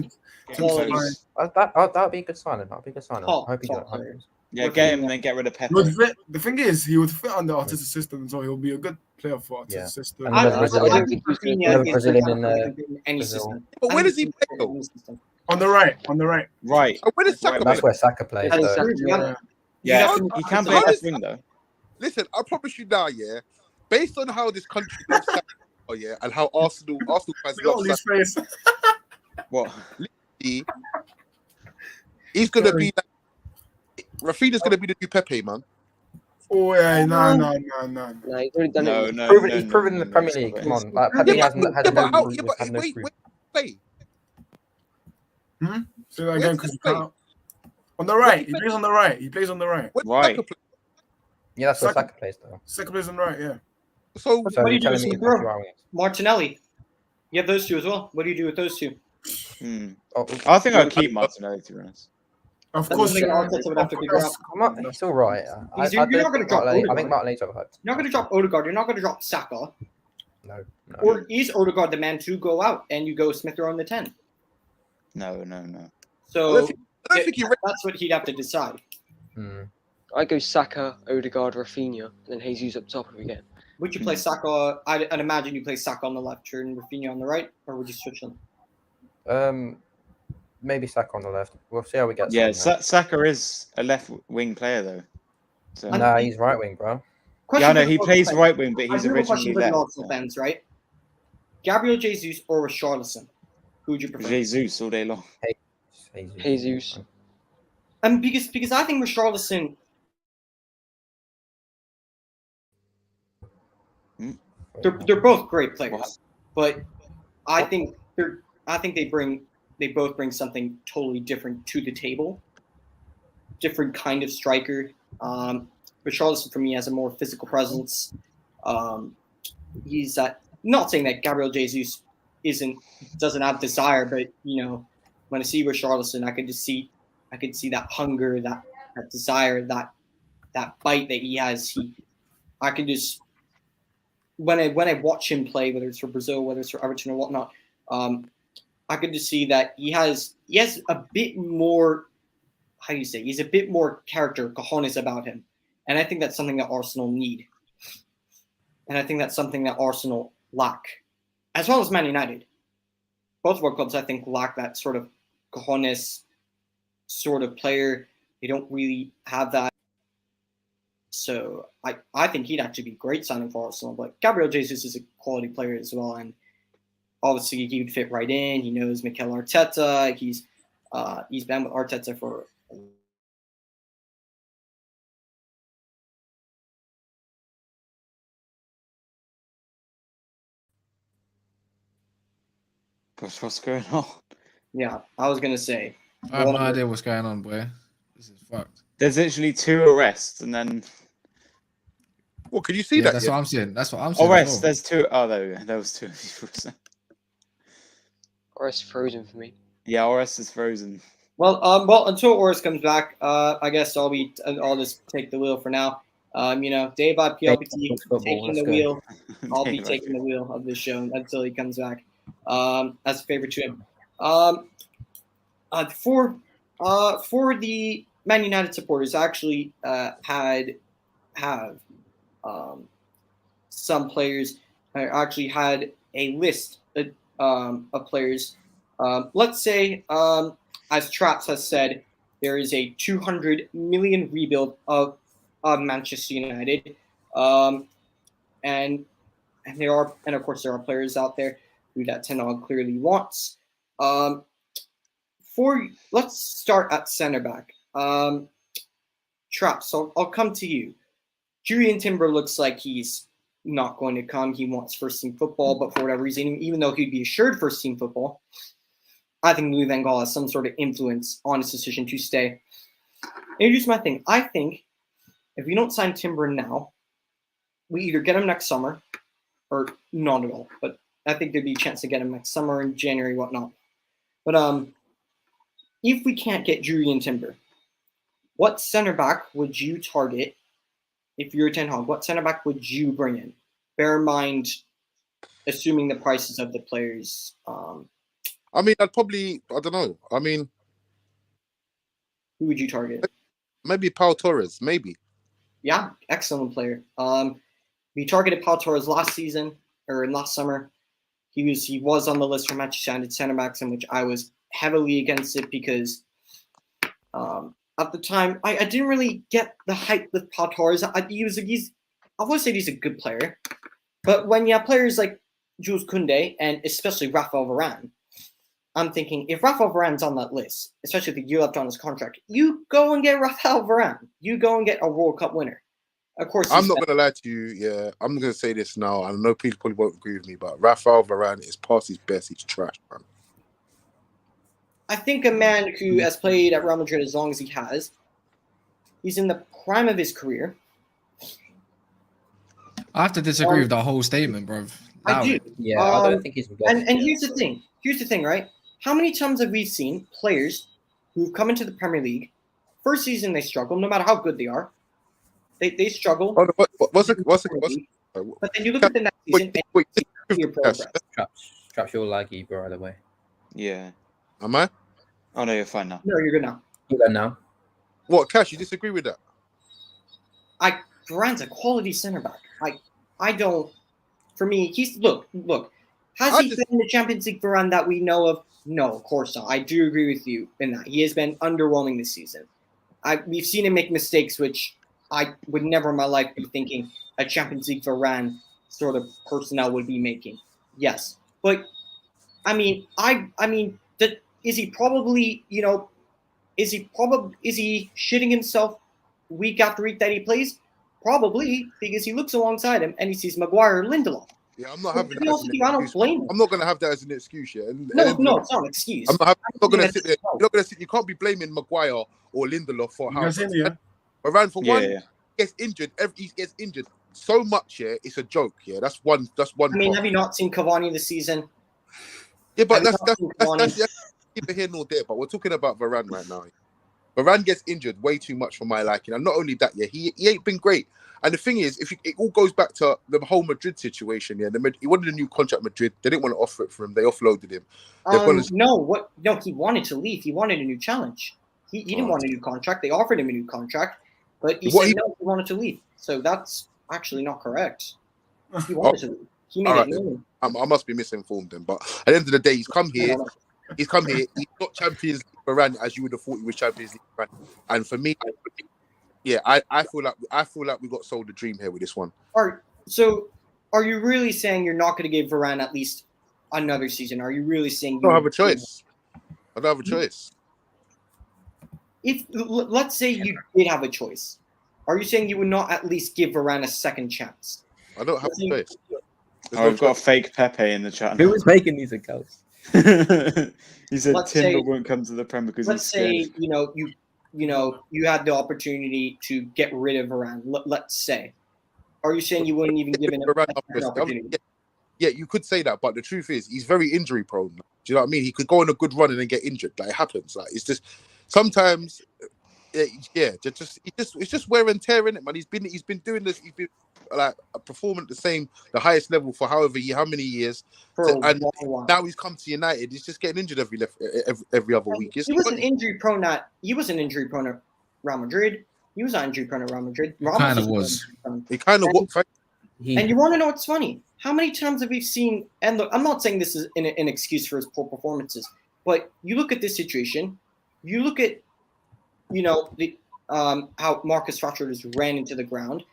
E: that'd be a good signing. That'd be a good signing. I hope he does.
D: Yeah, get him and then get rid of Pepe.
A: The thing is, he would fit under Arteta's system, so he'll be a good player for Arteta's system.
F: I don't think
E: Another Brazilian in
F: any
E: Brazil.
F: system.
B: But where does he play though?
A: On the right.
D: Right.
B: Where does Saka play?
E: That's where Saka plays.
D: Yeah, he can play left wing though.
B: Listen, I promise you now, yeah, based on how this country loves Saka, and how Arsenal fans love Saka,
D: what?
B: He's gonna be like, Rafinha's gonna be the new Pepe, man.
A: Oh yeah, no.
H: No, he's already done it.
E: He's proven in the Premier League. Come on, like Pepe had no proof.
B: Play.
A: Say that again, because you can't. On the right, he plays on the right.
D: Right.
E: Yeah, that's where Saka plays though.
A: Saka plays on the right, yeah.
B: So
F: What do you do
E: telling
F: with
E: me
F: Smith-Rowe?
E: that's wrong.
F: Martinelli. You have those 2 as well. What do you do with those 2?
D: I think I'd keep Martinelli, to be honest.
A: Of
F: That's
A: course,
F: something Arteta would have to figure out.
E: He's all right.
F: You're not going to drop Odegaard.
E: I think Martinelli's overhyped.
F: You're not going to drop Odegaard. You're not going to drop Saka.
E: No.
F: Or is Odegaard the man to go out and you go Smith-Rowe on the 10?
D: No.
F: So
B: I don't think he.
F: that's what he'd have to decide.
H: I go Saka, Odegaard, Rafinha, and then Jesus up top again.
F: Would you play Saka? I'd imagine you play Saka on the left and Rafinha on the right, or would you switch them?
E: maybe Saka on the left. We'll see how we get.
G: Yeah,
E: on there.
G: Saka is a left wing player though. So
F: And-
E: Nah, he's right wing, bro.
G: yeah, I know
F: for the
G: he
F: Arsenal
G: plays
F: fans.
G: right wing, but
F: I
G: he's
F: do have a question
G: originally
F: for the
G: left.
F: Arsenal fans, right? Gabriel Jesus or Richarlison? Who would you prefer?
G: Jesus all day long.
H: Jesus.
F: Because I think Richarlison. They're both great players, but I think they both bring something totally different to the table. Different kind of striker. Richarlison for me has a more physical presence. He's not saying that Gabriel Jesus doesn't have desire, but when I see Richarlison, I could see that hunger, that desire, that bite that he has. I can just when I watch him play, whether it's for Brazil, whether it's for Everton or whatnot, I could just see that he has a bit more. How do you say? He's a bit more character, cojones about him, and I think that's something that Arsenal need, and I think that's something that Arsenal lack, as well as Man United. Both of our clubs, I think, lack that sort of cojones sort of player. They don't really have that. So I think he'd actually be a great signing for Arsenal. But Gabriel Jesus is a quality player as well, and obviously he would fit right in. He knows Mikel Arteta. He's been with Arteta for.
G: Gosh, what's going on?
F: Yeah, I was gonna say.
C: I have no idea what's going on, boy. This is fucked.
G: There's literally 2 arrests and then
B: What can you see
C: Yeah,
B: that?
C: that's
B: yet?
C: what I'm saying. That's what I'm saying.
G: arrests.
C: as well.
G: There's 2. Oh, there we go. There was 2 people.
H: Or it's frozen for me.
G: Yeah, RS is frozen.
F: Well, until Oris comes back, I guess I'll just take the wheel for now. Dave at PLPT taking the wheel. I'll be taking the wheel of this show until he comes back. As a favor to him. For the Man United supporters, I actually have some players. I actually had a list of players. Let's say, as Traps has said, there is a 200 million rebuild of Manchester United, and of course there are players out there who that Ten Hag clearly wants. Let's start at center back. Traps, so I'll come to you. Julian Timber looks like he's not going to come. He wants first team football, but for whatever reason, even though he'd be assured first team football, I think Louis van Gaal has some sort of influence on his decision to stay. And here's my thing. I think if we don't sign Timber now, we either get him next summer or not at all. But I think there'd be a chance to get him next summer in January, whatnot. But if we can't get Julian Timber, what center back would you target if you're Ten Hag? What center back would you bring in? Bear in mind, assuming the prices of the players.
B: I mean, I don't know. I mean,
F: Who would you target?
B: maybe Pau Torres, maybe.
F: Yeah, excellent player. We targeted Pau Torres last summer. He was on the list for Manchester United center backs, in which I was heavily against it because at the time I didn't really get the hype with Pau Torres. I would say he's a good player, but when you have players like Jules Koundé and especially Raphael Varane, I'm thinking if Raphael Varane's on that list, especially if you left on his contract, you go and get Raphael Varane. You go and get a World Cup winner. Of course,
B: I'm not going to lie to you. Yeah, I'm going to say this now. I know people probably won't agree with me, but Raphael Varane is past his best. He's trash, man.
F: I think a man who has played at Real Madrid as long as he has, he's in the prime of his career.
C: I have to disagree with the whole statement, bro.
F: I do.
E: Yeah, I don't think he's.
F: And here's the thing. Here's the thing, right? How many times have we seen players who've come into the Premier League, first season they struggle, no matter how good they are. They struggle.
B: Oh, what's it?
F: But then you look at the next season and you see your progress.
E: Traps your laggy, by the way.
G: Yeah.
B: Am I?
G: Oh no, you're fine now.
F: No, you're good now.
E: You go now.
B: What, Cash? You disagree with that?
F: Varane's a quality center back. I don't. For me, look. Has he been in the Champions League Varane that we know of? No, of course not. I do agree with you in that. He has been underwhelming this season. We've seen him make mistakes, which I would never in my life be thinking a Champions League Varane sort of personnel would be making. Yes. But, I mean, is he probably, is he shitting himself week after week that he plays? Probably, because he looks alongside him and he sees Maguire and Lindelof.
B: Yeah, I'm not having that.
F: I don't blame him.
B: I'm not going to have that as an excuse. Yeah,
F: No, it's not an excuse.
B: I'm not going to sit there. You're not going to sit. You can't be blaming Maguire or Lindelof for how. Varane for one gets injured. He gets injured so much. Yeah, it's a joke. Yeah, that's one. I
F: mean, have you not seen Cavani this season?
B: Yeah, but that's neither here nor there. But we're talking about Varane right now. Varane gets injured way too much for my liking, and not only that, yeah, he ain't been great. And the thing is, it all goes back to the whole Madrid situation. Yeah, he wanted a new contract. Madrid, they didn't want to offer it for him. They offloaded him.
F: No, he wanted to leave. He wanted a new challenge. He didn't want a new contract. They offered him a new contract, but he said no. He wanted to leave. So that's actually not correct. He wanted to leave. He made it known.
B: I must be misinformed then. But at the end of the day, he's come here. He's come here. He's not Champions League Varane as you would have thought he was Champions League Varane. And for me, yeah, I feel like we got sold a dream here with this one.
F: All right. So, are you really saying you're not going to give Varane at least another season? Are you really saying
B: I don't have a choice? I don't have a choice.
F: Let's say you did have a choice, are you saying you would not at least give Varane a second chance?
B: I don't have a choice.
D: I've got a fake Pepe in the chat.
E: Who was making these accounts?
D: He said Timber won't come to the Prem because
F: let's say you had the opportunity to get rid of Varane. Let's say, are you saying you wouldn't even give him an opportunity?
B: Yeah, you could say that, but the truth is, he's very injury prone. Do you know what I mean? He could go on a good run and then get injured. Like, it happens. Like, it's just sometimes, it's just wear and tear in it, man. He's been doing this. He's been like performing at the highest level for how many years, and now he's come to United. He's just getting injured every other week.
F: He wasn't injury prone at Real Madrid. He was not injury prone at Real Madrid.
C: He kind of was.
B: He kind of was.
F: And you want to know what's funny? How many times have we seen? And look, I'm not saying this is an excuse for his poor performances, but you look at this situation. You look at, how Marcus Rashford has ran into the ground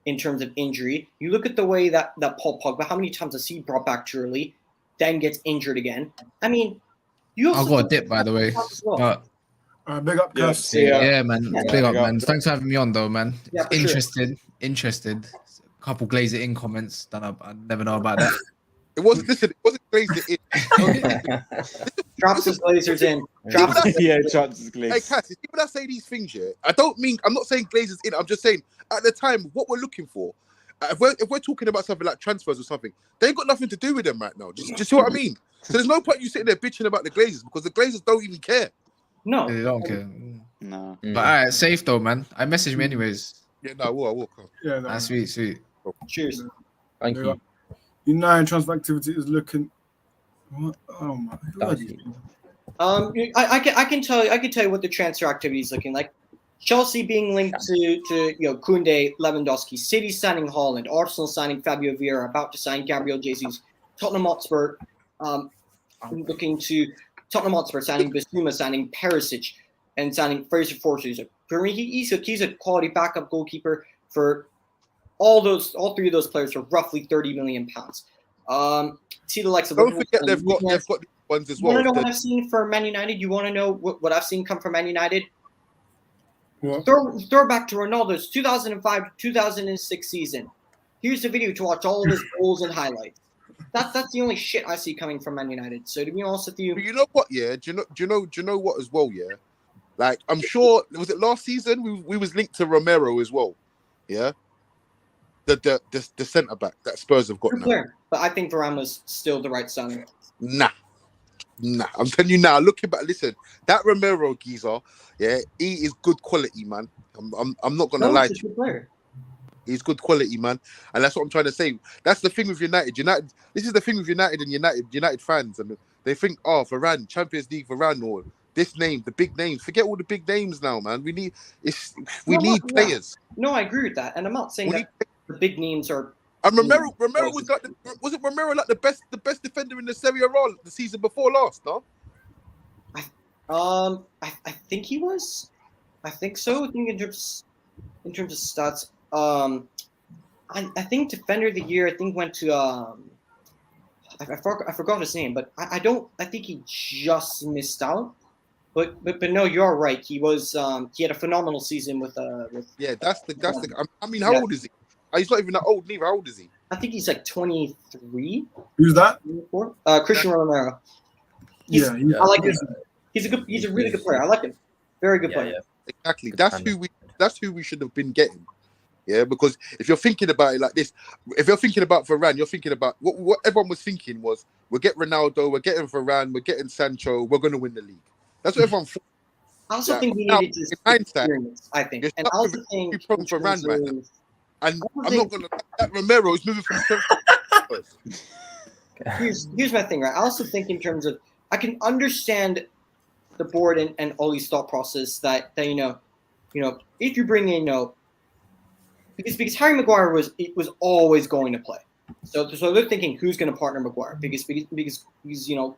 F: in terms of injury. You look at the way that Paul Pogba, how many times has he brought back too early, then gets injured again? I mean,
C: I've got a dip, by the way. But
A: big up, Gus.
C: Yeah, man. Big up, man. Thanks for having me on, though, man.
F: Yeah,
C: Interested. A couple Glazer in comments. I never know about that.
B: It wasn't Glazer in.
F: Drops his Glazers in.
D: Drops his Glazers.
B: Hey, Cass, when I say these things, yeah, I'm not saying Glazers in. I'm just saying at the time what we're looking for. If we're talking about something like transfers or something, they ain't got nothing to do with them right now. Just see what I mean. So there's no point you sitting there bitching about the Glazers because the Glazers don't even care.
F: No,
C: they don't care.
D: No.
C: But all right, safe though, man. I message me anyways.
B: Yeah, no, I will.
A: Yeah, no.
C: Sweet.
F: Cheers.
E: Thank you.
A: United transfer activity is looking. What? Oh my God.
F: I can tell you what the transfer activity is looking like. Chelsea being linked to Koundé, Lewandowski, City signing Haaland, Arsenal signing Fabio Vieira, about to sign Gabriel Jesus, Tottenham Hotspur looking to Tottenham Hotspur signing Bissouma, signing Perisic, and signing Fraser Forster. For me, he's a quality backup goalkeeper for all three of those players for roughly £30 million. See the likes of.
B: Don't forget they've got ones as well.
F: You want to know what I've seen for Man United? You want to know what I've seen come from Man United?
A: What?
F: Throw back to Ronaldo's 2005-2006 season. Here's the video to watch all of his goals and highlights. That's the only shit I see coming from Man United. So to be honest with you,
B: but you know what? Yeah, do you know what as well? Yeah, like I'm sure was it last season we was linked to Romero as well. Yeah, the centre back that Spurs have got now.
F: Clear. But I think Varane was still the right signing.
B: Nah. I'm telling you now. Looking back, listen, that Romero geezer, yeah, he is good quality, man. I'm not gonna lie to you. He's good quality, man, and that's what I'm trying to say. That's the thing with United. This is the thing with United and United fans, and they think, oh, Varane, Champions League Varane, or this name, the big names. Forget all the big names now, man. We need players.
F: No, I agree with that, and I'm not saying that the big names are
B: And Romero was like, wasn't Romero like the best defender in the Serie A the season before last? No.
F: I think he was. I think so. I think in terms of stats, I think defender of the year. I think went to I forgot his name, but I don't. I think he just missed out. But no, you're right. He was he had a phenomenal season with.
B: Yeah, that's the. I mean, how old is he? He's not even that old neither. How old is he?
F: I think he's like 23.
A: Who's that?
F: 24? Christian Romero.
A: Yeah,
F: I like him. He's a really good player. I like him. Very good player.
E: Yeah.
B: Exactly. That's who we should have been getting. Yeah, because if you're thinking about it like this, if you're thinking about Varane, you're thinking about what everyone was thinking was we'll get Ronaldo, we're getting Varane, we're getting Sancho, we're going to win the league. That's what everyone thought.
F: I also think we needed this experience. I think, and I also think
B: Varane right now. And I'm not going to that Romero is moving from strength to strength.
F: Here's my thing, right? I also think in terms of I can understand the board and Ollie's thought process that you know if you bring in because Harry Maguire was always going to play, so they're thinking who's going to partner Maguire because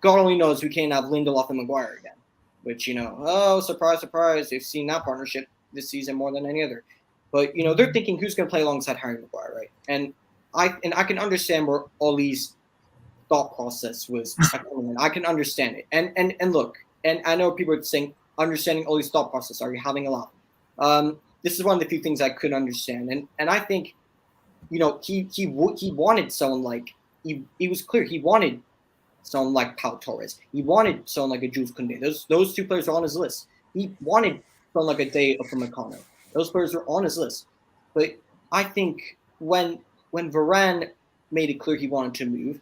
F: God only knows we can't have Lindelof and Maguire again, which oh surprise we've seen that partnership this season more than any other, but they're thinking who's going to play alongside Harry Maguire, right? And I can understand where Ollie's thought process was. I can understand it, and look. And I know people are saying, understanding Ollie's thought process, are you having a lot? This is one of the few things I could understand. And I think, he wanted someone like, he was clear, he wanted someone like Pau Torres. He wanted someone like a Jules Koundé. Those two players are on his list. He wanted someone like a Day Upamecano. Those players are on his list. But I think when Varane made it clear he wanted to move,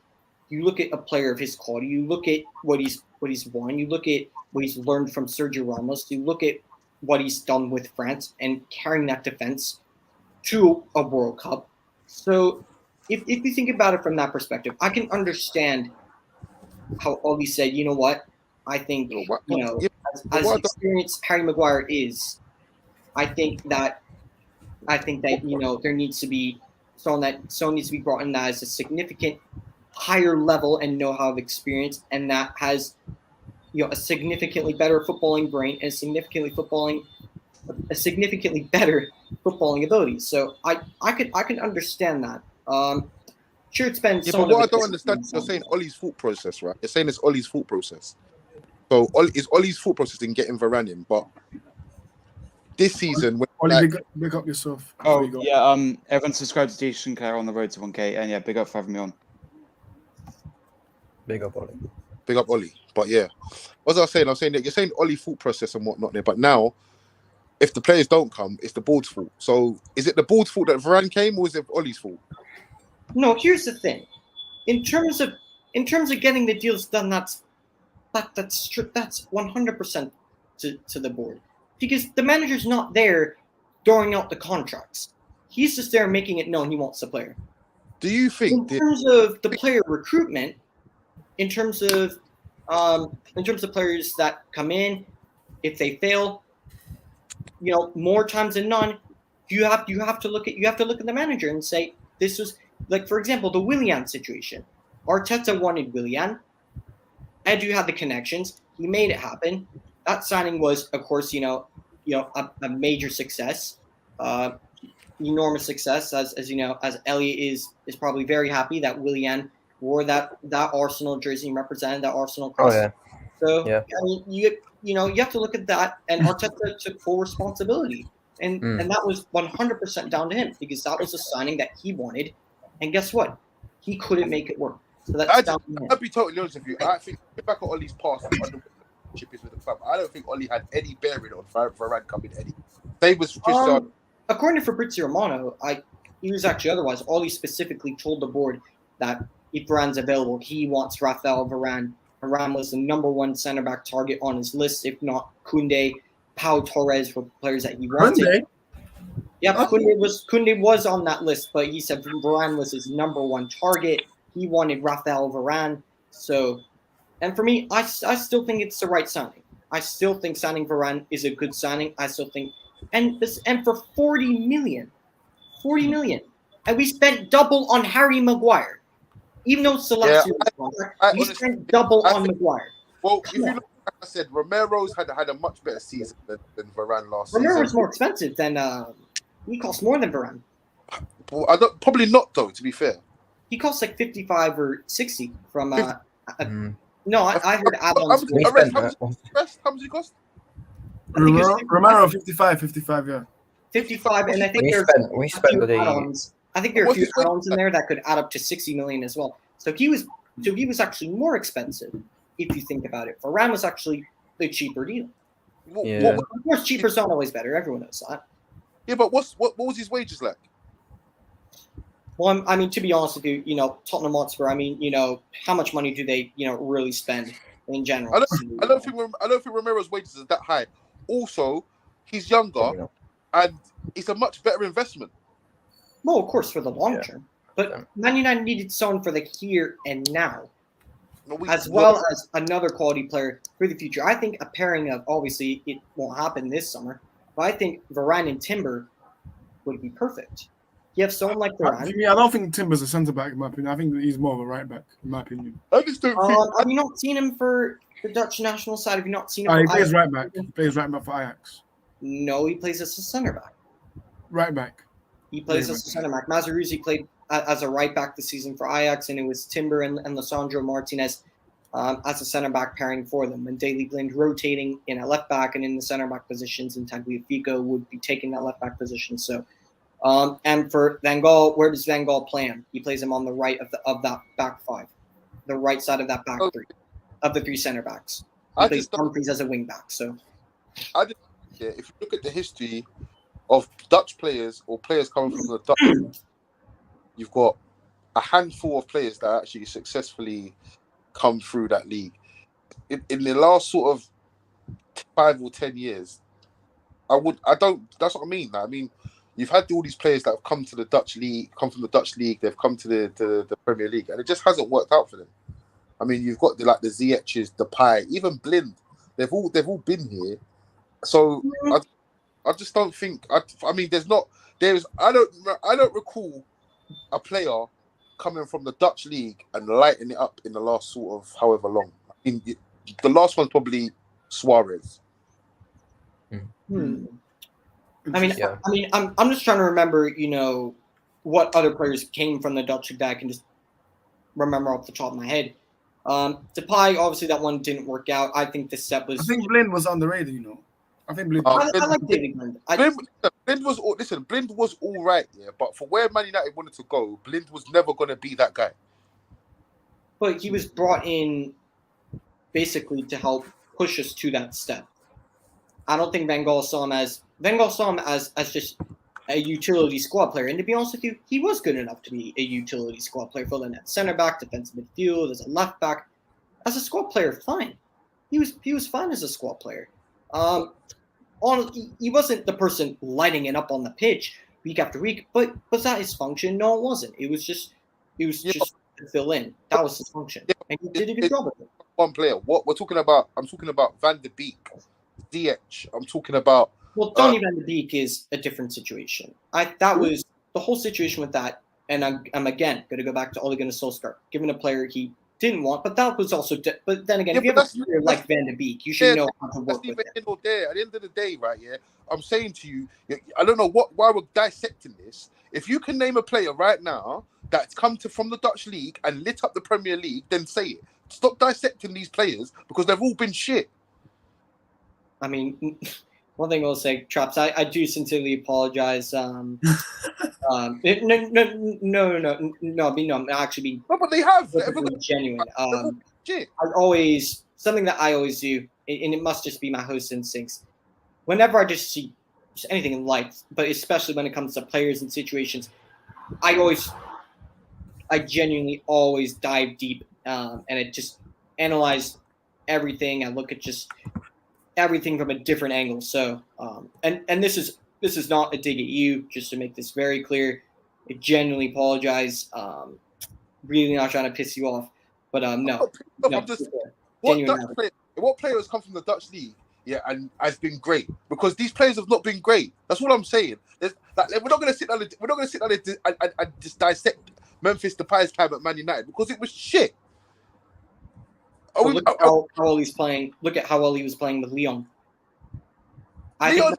F: you look at a player of his quality, you look at what he's won, you look at what he's learned from Sergio Ramos, you look at what he's done with France and carrying that defense to a World Cup. So if you think about it from that perspective, I can understand how Ollie said, you know what, I think, as experienced Harry Maguire is, I think that there needs to be someone needs to be brought in that has a significant higher level and know-how of experience, and that has a significantly better footballing brain and significantly better footballing abilities. So I can understand that. Sure, it's been.
B: Yeah, but what I don't understand, you're saying Ollie's thought process, right? You're saying it's Ollie's thought process. So is Ollie's thought process in getting Varane in, but this season,
A: Ollie, big up yourself.
D: Oh yeah, everyone subscribe to Decent Care on the road to 1K, and yeah, big up for having me on.
E: Big up Ollie.
B: Big up Ollie. But yeah, what was I saying? I was saying that you're saying Ollie thought process and whatnot there, but now, if the players don't come, it's the board's fault. So is it the board's fault that Varane came, or is it Ollie's fault?
F: No, here's the thing. In terms of getting the deals done, that's 100% to the board, because the manager's not there throwing out the contracts. He's just there making it known he wants the player.
B: Do you think
F: in terms of the player recruitment? In terms of players that come in, if they fail, more times than none, you have to look at the manager and say, this was like, for example, the Willian situation. Arteta wanted Willian. Edu had the connections. He made it happen. That signing was, of course, a major success, enormous success. As Elliot is probably very happy that Willian wore that Arsenal jersey and represented that Arsenal cross.
E: Oh, yeah.
F: So
E: yeah.
F: I mean, you have to look at that, and Arteta took full responsibility, and that was 100% down to him, because that was a signing that he wanted, and guess what? He couldn't make it work. So that's down to him.
B: I'll be totally honest with you. I think back at Ollie's past on the chip is with the club, I don't think Ollie had any bearing on Varane coming any. They was
F: according to Fabrizio Romano, he was actually otherwise. Ollie specifically told the board that if Varane's available, he wants Raphael Varane. Varane was the number one center back target on his list, if not Koundé, Pau Torres were players that he wanted.
A: Koundé?
F: Yeah, Koundé was on that list, but he said Varane was his number one target. He wanted Raphael Varane. So, and for me, I still think it's the right signing. I still think signing Varane is a good signing. I still think, and for 40 million, and we spent double on Harry Maguire. Even though it's the last year's contract, we
B: honestly,
F: spent double
B: I
F: on
B: think-
F: Maguire.
B: Well, if you look, like I said, Romero's had a much better season than Varane last
F: Romero was
B: season.
F: more expensive than he costs more than Varane.
B: Well, probably not though. To be fair,
F: He costs like 55 or 60 from. No, I heard
B: How
F: add-ons.
B: much-
E: We
B: Arrest,
E: spent
B: how much how much he cost?
F: I think it's
A: Romero 55, yeah.
F: 55, and I think
E: we
F: there's
E: spent
F: a
E: the
F: few add-ons. I think there are a
B: What's
F: few
B: his weight?
F: add-ons in there that could add up to 60 million as well. So he was actually more expensive if you think about it. Varane was actually the cheaper deal.
E: Yeah.
F: Of course, cheaper is not always better. Everyone knows that.
B: Yeah, but what was his wages like?
F: Well, I mean, to be honest with you, Tottenham Hotspur. I mean, how much money do they, really spend in general?
B: I don't think Romero's wages is that high. Also, he's younger and it's a much better investment.
F: Well, of course, for the long
E: Yeah.
F: term. But Man United needed someone for the here and now,
B: No,
F: as well as another quality player for the future. I think a pairing of, obviously, it won't happen this summer, but I think Varane and Timber would be perfect. You have someone like Varane.
A: I don't think Timber's a centre back in my opinion. I think he's more of a right back in my opinion.
B: I just don't think.
F: Have you not seen him for the Dutch national side? Have you not seen him?
A: He
F: for
A: plays
F: Ajax?
A: right back. He plays right back for Ajax.
F: No, he plays as a center back.
A: Right back.
F: He plays as a center back. Mazaruzzi played as a right back this season for Ajax, and it was Timber and Lisandro Martinez as a center back pairing for them. And Daley Blind rotating in a left back and in the center back positions, and Tagliafico would be taking that left back position. So, and for Van Gaal, where does Van Gaal play him? He plays him on the right of that back five, the right side of that back three, of the three center backs. He plays Humphries as a wing back. So,
B: if you look at the history of Dutch players or players coming from the Dutch, you've got a handful of players that actually successfully come through that league. In the last sort of 5 or 10 years, that's what I mean. I mean, you've had all these players that have come to the Dutch league, come from the Dutch league, they've come to the Premier League, and it just hasn't worked out for them. I mean, you've got the Ziyech's, the Pai, even Blind. They've all been here. So I just don't think. I mean, I don't recall a player coming from the Dutch league and lighting it up in the last sort of however long. I mean, the last one's probably Suarez.
F: I mean, I'm just trying to remember, what other players came from the Dutch league that I can just remember off the top of my head. Depay, obviously that one didn't work out. I think this step was.
A: I think Blind was underrated. I think Blind.
F: I like David Blind.
B: Blind was all right, yeah. But for where Man United wanted to go, Blind was never going to be that guy.
F: But he was brought in basically to help push us to that step. I don't think Van Gaal saw him as just a utility squad player. And to be honest with you, he was good enough to be a utility squad player, filling at center back, defensive midfield, as a left back. As a squad player, fine. He was fine as a squad player. He wasn't the person lighting it up on the pitch week after week, but was that his function? No, it wasn't. It was just to fill in. That was his function, and he did a good job of it.
B: One player. What we're talking about? I'm talking about Van der Beek, Ziyech. I'm talking about.
F: Well, Donny Van de Beek is a different situation. That was the whole situation with that, and I'm again going to go back to Ole Gunnar Solskjaer, giving a player he didn't want, but that was also. But then again, if you have a player like Van de Beek, you should know how to work with him.
B: At the end of the day, right? Yeah, I'm saying to you, I don't know why we're dissecting this. If you can name a player right now that's come from the Dutch league and lit up the Premier League, then say it. Stop dissecting these players because they've all been shit.
F: I mean, one thing I'll say, Traps, I do sincerely apologize. No, I'm actually being.
B: No, but they have.
F: Genuine.
B: Shit.
F: Something that I always do, and it must just be my host instincts. Whenever I just see anything in life, but especially when it comes to players and situations, I genuinely always dive deep, and it just analyze everything. I look at just everything from a different angle. So, and this is not a dig at you, just to make this very clear. I genuinely apologize. Really not trying to piss you off, but no.
B: I'm just what player has come from the Dutch league yeah, and has been great because these players have not been great. That's all I'm saying. We're not going to sit down. We're not going to sit down and just dissect Memphis Depay's time at Man United because it was shit.
F: Look at how well he's playing. Look at how well he was playing with Lyon.
B: Lyon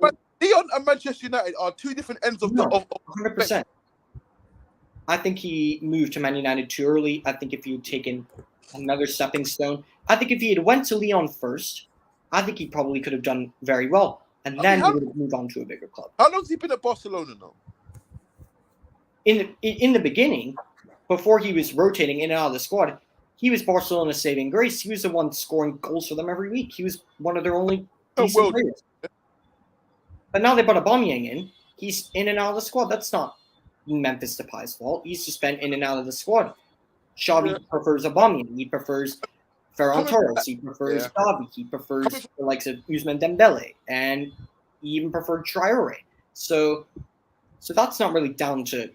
B: and Manchester United are two different ends of
F: 100%. I think he moved to Man United too early. I think if he had taken another stepping stone, I think if he had went to Lyon first, I think he probably could have done very well, and then he would have moved on to a bigger club.
B: How long has he been at Barcelona now?
F: In the beginning, before he was rotating in and out of the squad, he was Barcelona's saving grace. He was the one scoring goals for them every week. He was one of their only decent players. But now they brought Aubameyang in. He's in and out of the squad. That's not Memphis Depay's fault. He's just been in and out of the squad. Xavi prefers Aubameyang. He prefers Ferran Torres. He prefers Gavi. He prefers the likes of Ousmane Dembele. And he even preferred Traore. So that's not really down to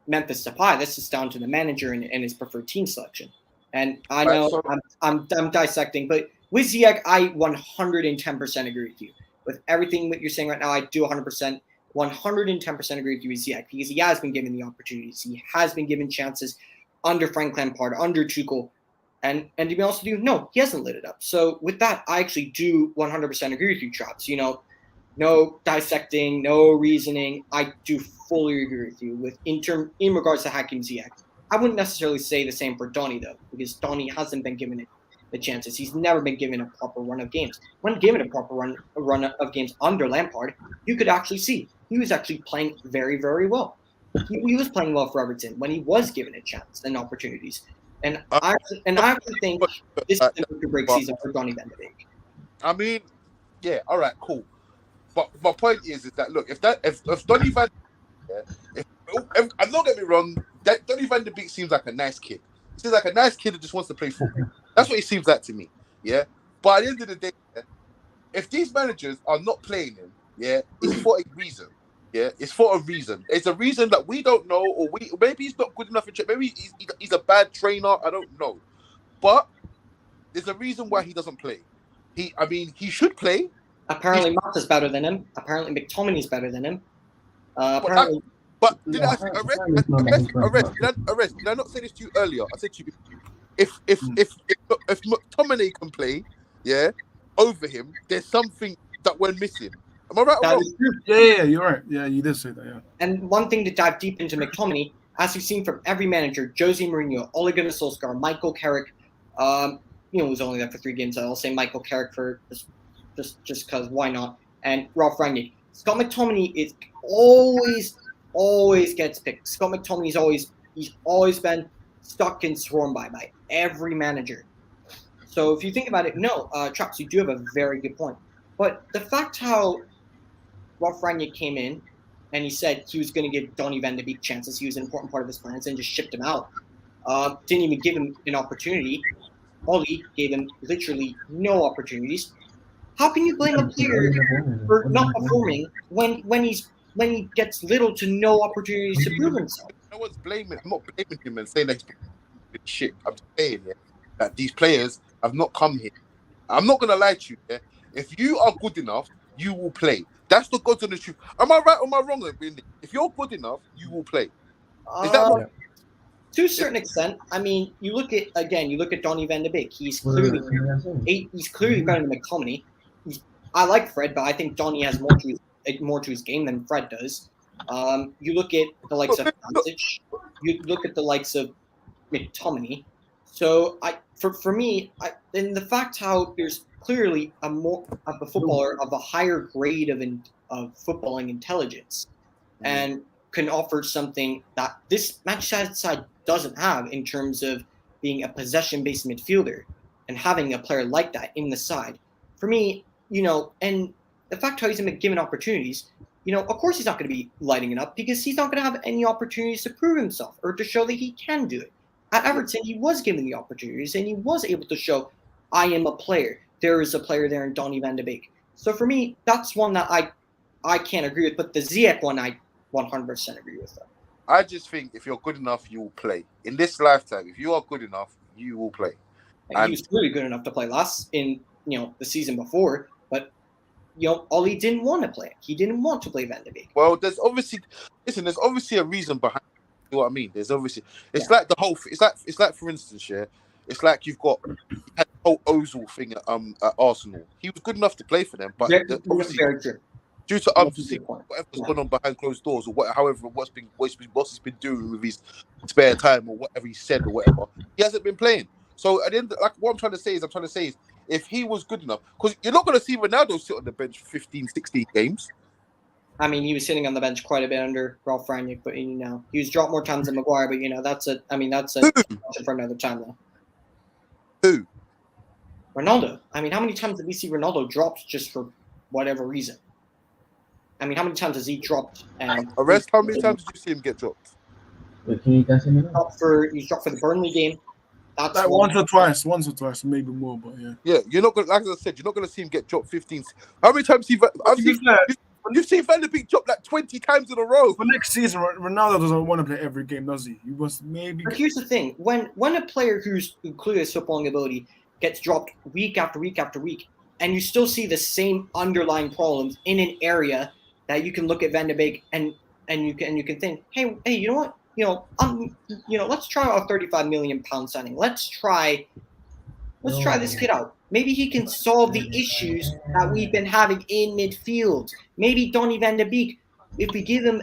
F: Memphis Depay. That's just down to the manager and his preferred team selection. And I know I'm dissecting, but with Ziyech, I 110% agree with you. With everything that you're saying right now, I do 110% agree with you with Ziyech because he has been given the opportunities. He has been given chances under Frank Lampard, under Tuchel. And to be honest with you, no, he hasn't lit it up. So with that, I actually do 100% agree with you, Traps. You know, no dissecting, no reasoning. I do fully agree with you in regards to Hakim Ziyech. I wouldn't necessarily say the same for Donny, though, because Donny hasn't been given the chances. He's never been given a proper run of games. When given a proper run of games under Lampard, you could actually see he was actually playing very, very well. He was playing well for Everton when he was given a chance and opportunities. And I actually think this is a make or break season for Donny van de Beek.
B: I mean, yeah, all right, cool. But my point is that look, if Donny van, and don't get me wrong, that Donny van de Beek seems like a nice kid. He seems like a nice kid that just wants to play football. That's what he seems like to me. Yeah, but at the end of the day, if these managers are not playing him, yeah, it's for a reason. Yeah, it's for a reason. It's a reason that we don't know, or maybe he's not good enough. Maybe he's a bad trainer. I don't know, but there's a reason why he doesn't play. He should play.
F: Apparently, Mata's better than him. Apparently, McTominay's better than him.
B: But did I say arrest? Did I not say this to you earlier? I said to you, if McTominay can play, yeah, over him, there's something that we're missing. Am I right or wrong?
A: Yeah, you're right. Yeah, you did say that, yeah.
F: And one thing to dive deep into McTominay, as we've seen from every manager, Jose Mourinho, Ole Gunnar Solskjaer, Michael Carrick, who's only there for 3 games. I'll say Michael Carrick for just because why not? And Ralph Rangnick. Scott McTominay is always gets picked. Scott McTominay's he's always been stuck and sworn by every manager. So if you think about it, no, Traps, you do have a very good point. But the fact how Ralph Rangnick came in and he said he was going to give Donny van de Beek chances, he was an important part of his plans, and just shipped him out. Didn't even give him an opportunity. Ollie gave him literally no opportunities. How can you blame a player for not performing when he gets little to no opportunities to prove himself?
B: No one's blaming. I'm not blaming him and saying that he's been shit. I'm saying that these players have not come here. I'm not gonna lie to you. Yeah? If you are good enough, you will play. That's the God's honest truth. Am I right or am I wrong? If you're good enough, you will play. Is that not?
F: To a certain extent, I mean, you look at Donny van de Beek. He's clearly better than McTominay. I like Fred, but I think Donny has more to his game than Fred does. You look at the likes of Pulisic, you look at the likes of McTominay. So for me, in the fact how there's clearly a footballer of a higher grade of footballing intelligence, and can offer something that this Manchester United side doesn't have in terms of being a possession-based midfielder and having a player like that in the side. For me, and the fact how he's been given opportunities, of course he's not going to be lighting it up because he's not going to have any opportunities to prove himself or to show that he can do it. At Everton, he was given the opportunities and he was able to show, I am a player. There is a player there in Donny van de Beek. So for me, that's one that I can't agree with. But the Ziyech one, I 100% agree with that.
B: I just think if you're good enough, you will play. In this lifetime, if you are good enough, you will play.
F: And he was really good enough to play in the season before. But Ollie didn't want to play. He didn't want to play Van de Beek.
B: Well, there's obviously a reason behind. You know what I mean? There's obviously like the whole. It's like for instance, it's like you've got the whole Ozil thing at Arsenal. He was good enough to play for them, but obviously
F: Very true.
B: due to unforeseen whatever's gone on behind closed doors, or what's he's been doing with his spare time, or whatever he said, or whatever, he hasn't been playing. So at the end, like what I'm trying to say is, if he was good enough, because you're not going to see Ronaldo sit on the bench for 15, 16 games.
F: I mean, he was sitting on the bench quite a bit under Ralph Rangnick, but he was dropped more times than Maguire. But that's a for another time though.
B: Who?
F: Ronaldo. I mean, how many times did we see Ronaldo dropped just for whatever reason? I mean, how many times has he dropped? And
B: Arrest? How many times did you see him get dropped?
F: He's dropped for the Burnley game. That's
A: like once or twice, maybe more. But
B: yeah, you're not gonna, like I said, you're not gonna see him get dropped 15. How many times you've seen Van de Beek drop like 20 times in a row?
A: For next season, Ronaldo doesn't want to play every game, does he? He wants maybe.
F: But here's the thing: when a player who clearly has footballing ability gets dropped week after week after week, and you still see the same underlying problems in an area that you can look at Van de Beek and you can think, hey, you know what? Let's try our £35 million signing. Let's try this kid out. Maybe he can solve the issues that we've been having in midfield. Maybe Donny Van de Beek, if we give him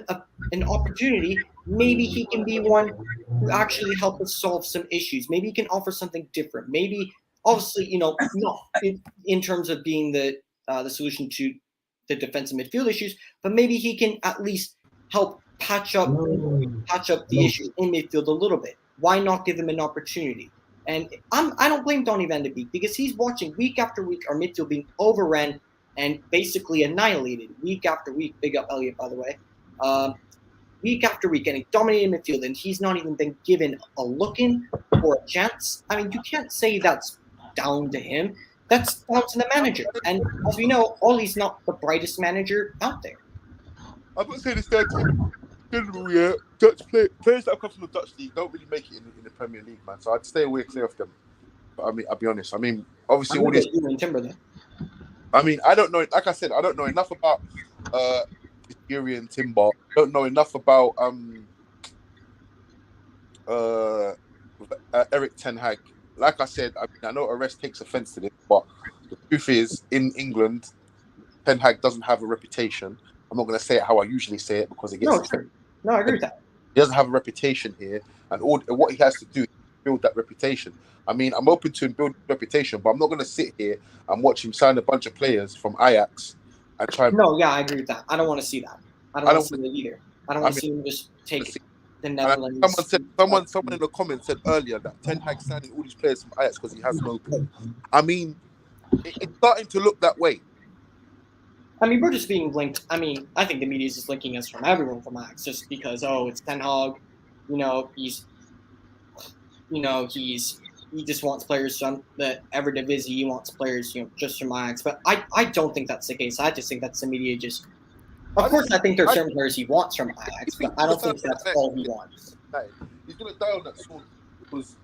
F: an opportunity, maybe he can be one who actually help us solve some issues. Maybe he can offer something different. Maybe, obviously, not in terms of being the solution to the defensive midfield issues, but maybe he can at least help patch up the issues in midfield a little bit. Why not give him an opportunity? And I don't blame Donny Van de Beek because he's watching week after week our midfield being overrun and basically annihilated week after week. Big up Elliot, by the way. Week after week, getting dominated midfield, and he's not even been given a look in or a chance. I mean, you can't say that's down to him. That's down to the manager. And as we know, Ollie's not the brightest manager out there.
B: I'm not saying it's their team. Generally, Dutch players that come from the Dutch league don't really make it in the Premier League, man. So I'd stay away clear of them. But I mean, I'll be honest. I mean, obviously, all this. I mean, I don't know. Like I said, I don't know enough about Yuri and Timber. I don't know enough about Erik ten Hag. Like I said, I know Arrest takes offense to this, but the truth is, in England, Ten Hag doesn't have a reputation. I'm not going to say it how I usually say it because it gets.
F: No, I agree with that.
B: He doesn't have a reputation here, and what he has to do is build that reputation. I mean, I'm open to him building a reputation, but I'm not going to sit here and watch him sign a bunch of players from Ajax and try.
F: No, yeah, I agree with that. I don't want to see that. I don't want to see that either. I don't want to see him just take the Netherlands.
B: Someone in the comments said earlier that Ten Hag signing all these players from Ajax because he has no pool. I mean, it's starting to look that way.
F: I mean, we're just being linked. I mean, I think the media is just linking us from everyone from Ajax just because, it's Ten Hag. He just wants players from the Eredivisie. He wants players, just from Ajax. But I don't think that's the case. I just think that's the media just. Of course, I think there are certain players he wants from Ajax, but I don't think that's all he wants.
B: He's going to die on that sword because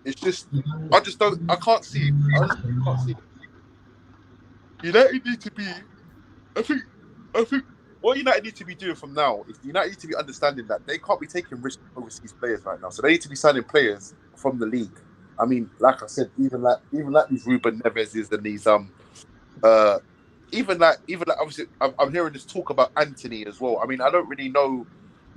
B: it's just. I can't see it. I can't see it. United need to be. I think what United need to be doing from now is United need to be understanding that they can't be taking risks with overseas players right now. So they need to be signing players from the league. I mean, like I said, even like these Ruben Neveses and these even like obviously I'm hearing this talk about Anthony as well. I mean, I don't really know.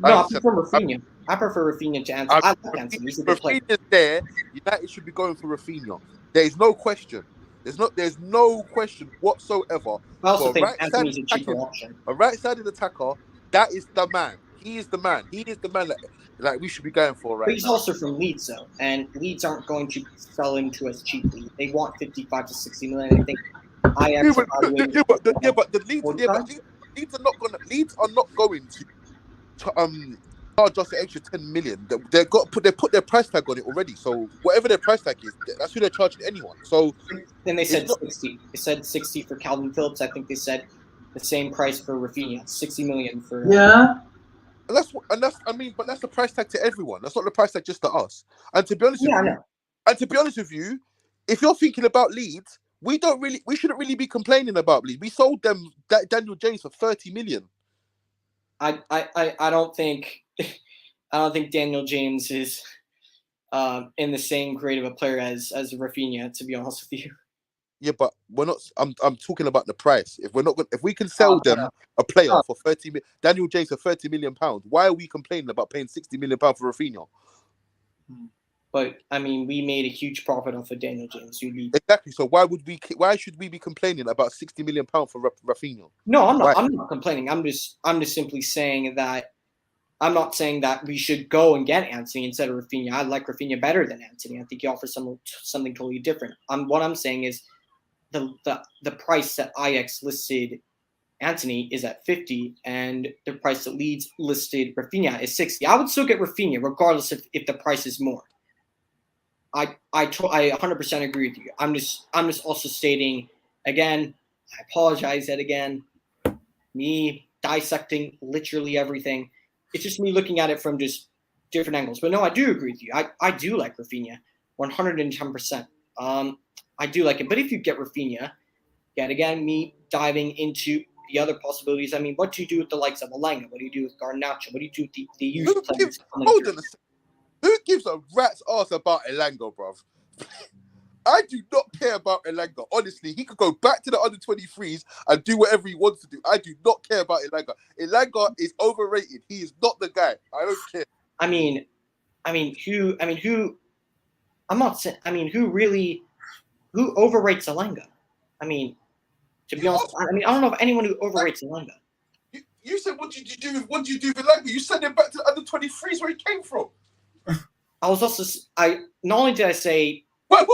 F: No, I prefer Rafinha. I prefer Rafinha to Anthony. I like Anthony. He's a good player.
B: Rafinha's there. United should be going for Rafinha. There is no question. There's no question whatsoever.
F: I also think Anthony's a cheaper option.
B: A right-sided attacker, that is the man. He is the man. He is the man that we should be going for right now.
F: But he's also from Leeds, though, and Leeds aren't going to sell him to us cheaply. They want 55 to 60 million. I think Ajax.
B: But the Leeds are not going to charge us an extra 10 million. They put their price tag on it already. So whatever their price tag is, that's who they're charging anyone. So
F: then they said 60. They said 60 for Calvin Phillips. I think they said the same price for Rafinha, 60 million for.
B: Yeah. And that's the price tag to everyone. That's not the price tag just to us. And to be honest with you, if you're thinking about Leeds, we shouldn't really be complaining about Leeds. We sold them that Daniel James for 30 million.
F: I don't think Daniel James is in the same grade of a player as Rafinha, to be honest with you.
B: Yeah, but we're not. I'm talking about the price. If we can sell them a player for 30 million, Daniel James for 30 million pounds, why are we complaining about paying 60 million pounds for Rafinha?
F: But I mean, we made a huge profit off of Daniel James.
B: Exactly. So why should we be complaining about 60 million pounds for Rafinha?
F: No, I'm not.
B: Why?
F: I'm not complaining. I'm just simply saying that. I'm not saying that we should go and get Antony instead of Rafinha. I like Rafinha better than Antony. I think he offers something totally different. What I'm saying is the price that Ajax listed Antony is at 50, and the price that Leeds listed Rafinha is 60. I would still get Rafinha regardless if the price is more. I 100% agree with you. I'm just also stating again. I apologize yet again. Me dissecting literally everything. It's just me looking at it from just different angles. But no, I do agree with you. I do like Rafinha 110%. I do like it. But if you get Rafinha, yet again, me diving into the other possibilities. I mean, what do you do with the likes of Elanga? What do you do with Garnacho? What do you do with the usual players?
B: Hold on a second. Who gives a rat's ass about Elanga, bruv? I do not care about Elanga. Honestly, he could go back to the under 23s and do whatever he wants to do. I do not care about Elanga. Elanga is overrated. He is not the guy. I don't care.
F: Who? I'm not saying. Who overrates Elanga? I mean, to be honest, I don't know of anyone who overrates Elanga.
B: You said, what did you do with Elanga? You sent him back to the under 23s where he came from.
F: Not only did I say. I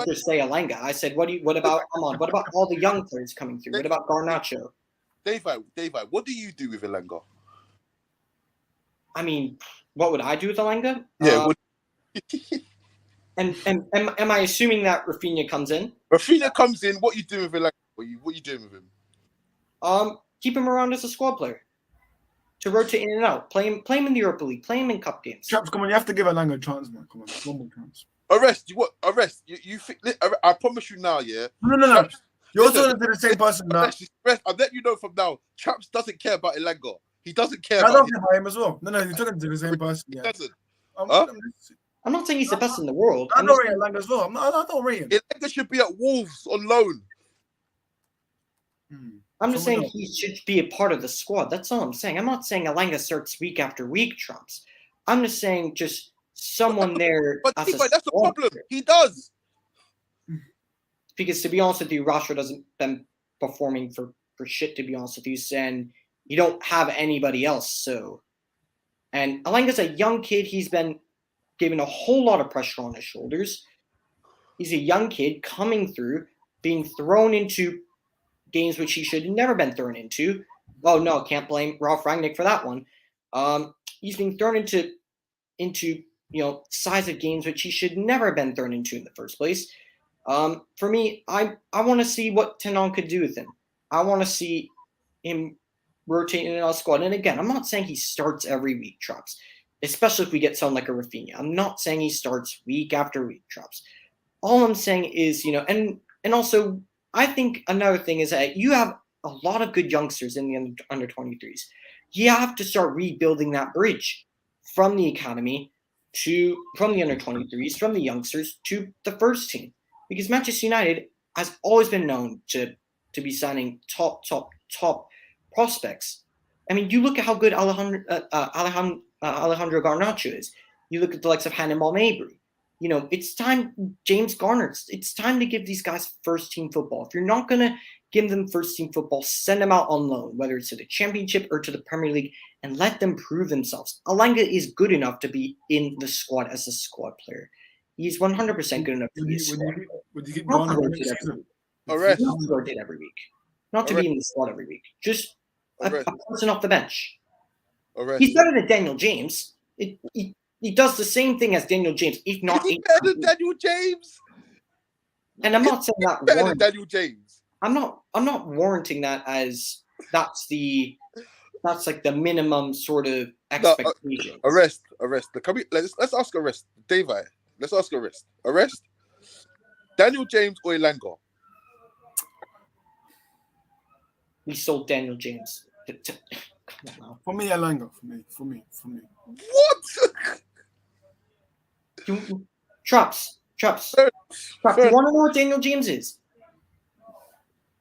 F: just say Elanga. I said, what about Arnold? What about all the young players coming through? What about Garnacho?
B: Dave, what do you do with Elanga?
F: I mean, what would I do with Elanga?
B: Yeah.
F: And am I assuming that Rafinha comes in?
B: Rafinha comes in. What you doing with Elanga? What you doing with him?
F: Keep him around as a squad player to rotate in and out. Play him in the Europa League. Play him in cup games.
A: Chaps, come on, you have to give Elanga a chance, man. Come on, one more chance.
B: Arrest you think? I promise you now, yeah.
A: No.
B: Chaps,
A: You're talking to the same person now.
B: I'll let you know from now. Chaps doesn't care about Elanga. He doesn't care
A: I
B: about
A: don't care about him as well. No, you're talking to the same person.
B: He
A: Yeah.
B: doesn't.
F: I'm not saying he's the best in the world.
A: I don't rate Elanga as well. I don't rate him.
B: Elanga should be at Wolves on loan.
F: I'm just saying he should be a part of the squad. That's all I'm saying. I'm not saying Elanga starts week after week, Trumps. I'm just saying just someone there.
B: But that's the problem. He does.
F: Because to be honest with you, Rashford hasn't been performing for shit, to be honest with you, and you don't have anybody else. So, and Elanga's a young kid. He's been given a whole lot of pressure on his shoulders. He's a young kid coming through, being thrown into games which he should have never been thrown into. Oh no, can't blame Ralph Rangnick for that one. He's being thrown into size of games which he should never have been thrown into in the first place. For me, I want to see what Tenon could do with him. I want to see him rotating in our squad. And again, I'm not saying he starts every week, Trops, especially if we get someone like a Rafinha. I'm not saying he starts week after week, Trops. All I'm saying is, and also I think another thing is that you have a lot of good youngsters in the under 23s. You have to start rebuilding that bridge from the academy from the under 23s, from the youngsters to the first team. Because Manchester United has always been known to be signing top prospects. I mean, you look at how good Alejandro Garnacho is. You look at the likes of Hannibal Mabry. It's time, James Garner. It's time to give these guys first team football. If you're not going to give them first team football, send them out on loan, whether it's to the Championship or to the Premier League, and let them prove themselves. Elanga is good enough to be in the squad as a squad player. He's 100% good enough to be a squad player.
A: Would you keep
F: Not
A: going
F: to
A: on
F: rotate
A: next season?
F: rotate every week. Not to be in the squad every week. Just a person off the bench. He's better than Daniel James. He does the same thing as Daniel James, if not.
B: He's better than Daniel James.
F: And I'm not saying that.
B: Better than Daniel James.
F: I'm not warranting that as that's like the minimum sort of expectation.
B: Arrest. Let's ask Arrest. Davi. Let's ask Arrest. Daniel James or Elanga?
F: we sold Daniel James. Come on now.
A: For me, Elanga. For me.
B: What?
F: Traps.
B: Fair
F: You want to know what Daniel James is?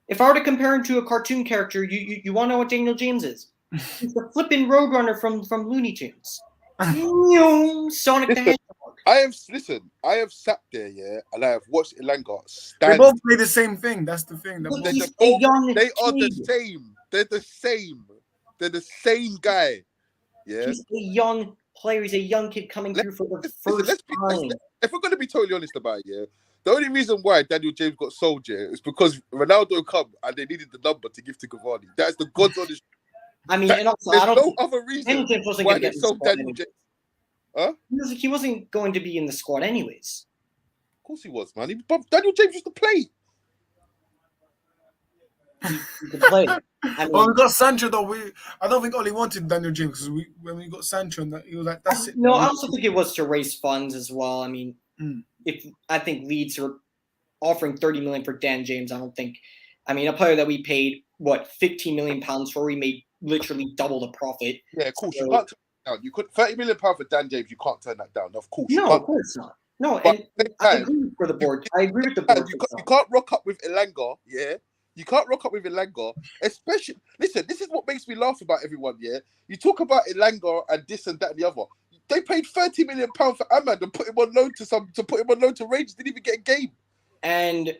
F: If I were to compare him to a cartoon character, you want to know what Daniel James is? He's the flippin' Roadrunner from Looney Tunes. Sonic the Hedgehog.
B: I have sat there, yeah, and I have watched Elanga
A: They
B: stand.
A: both play the same thing. That's the thing.
F: Look,
B: They
F: he's
B: are
F: a young
B: the
F: kid.
B: same. They're the same. They're the same guy. Yeah.
F: He's a young player. He's a young kid coming through for the first time.
B: If we're going to be totally honest about it, yeah, the only reason why Daniel James got sold, yeah, is because Ronaldo come and they needed the number to give to Cavani. That's the God's honest.
F: I mean, and also,
B: There's
F: I don't
B: no
F: think
B: other reason
F: Daniel James wasn't
B: why
F: going to
B: they
F: get in the
B: sold
F: squad
B: Daniel
F: anyway.
B: James. Huh?
F: He wasn't going to be in the squad anyways.
B: Of course he was, man. But Daniel James used to play.
F: He could play. I
A: Well,
F: mean,
A: we got Sancho though. I don't think Oli wanted Daniel James because when we got Sancho, and he was like, "That's it."
F: no, I also think it was to raise funds as well. I mean, if I think Leeds are offering 30 million for Dan James, I don't think. I mean, a player that we paid what 15 million pounds for, we made literally double the profit.
B: Yeah, of course.
F: So-
B: You can't turn that down. You could £30 million for Dan James. You can't turn that down. Of course. You
F: No,
B: can't.
F: of course not. No,
B: But
F: and
B: at the
F: I
B: same
F: agree for the board. I agree with the
B: time,
F: board.
B: you can't rock up with Elanga, yeah. You can't rock up with Elanga, especially. Listen, this is what makes me laugh about everyone, yeah. You talk about Elanga and this and that and the other. They paid £30 million for Ahmad and put him on loan to Rangers. Didn't even get a game.
F: And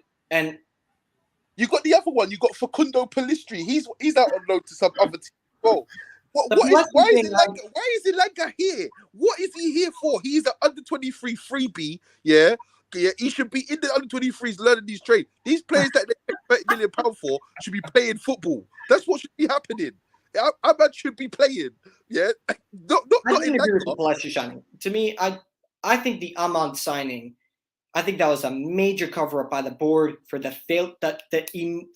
B: You got the other one. You got Facundo Pellistri. He's out on loan to some other team. Well, why is Elanga here? What is he here for? He's an under 23 freebie. Yeah, he should be in the under 23s learning these trades. These players that they pay £30 million for should be playing football. That's what should be happening. Ahmad should be playing. Yeah, not
F: I didn't agree with
B: Elanga.
F: Palacio signing. To me, I think the Ahmad signing, I think that was a major cover up by the board for the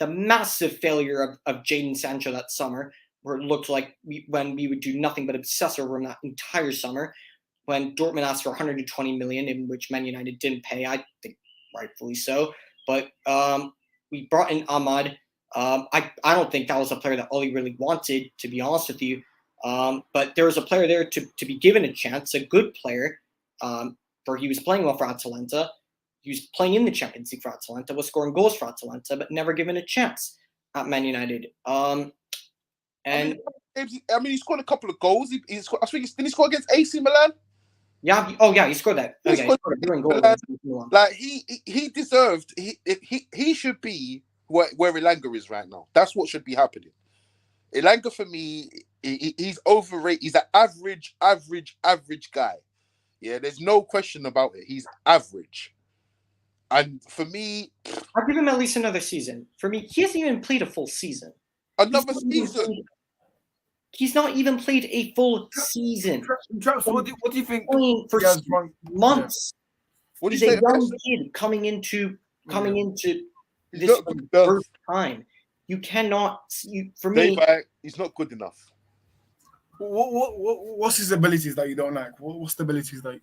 F: massive failure of Jadon Sancho that summer, where it looked like when we would do nothing but obsess over him that entire summer. When Dortmund asked for 120 million, in which Man United didn't pay, I think rightfully so. But we brought in Ahmad. I don't think that was a player that Oli really wanted, to be honest with you. But there was a player there to be given a chance, a good player. For he was playing well for Atalanta. He was playing in the Champions League for Atalanta, was scoring goals for Atalanta, but never given a chance at Man United.
B: I mean, he scored a couple of goals. Did he score against AC Milan?
F: Yeah. He scored that.
B: He scored
F: a goal.
B: Like he deserved. He should be where Elanga is right now. That's what should be happening. Elanga for me, he's overrated. He's an average guy. Yeah, there's no question about it. He's average. And for me,
F: I'll give him at least another season. For me, he hasn't even played a full season.
B: Another season.
F: He's not even played a full season.
A: Traps, what do you think?
F: Playing for months.
B: What do
F: He's
B: you
F: a
B: say?
F: young kid coming into this for the first time. You cannot. For me,
B: he's not good enough.
A: What's his abilities that you don't like? What's the abilities that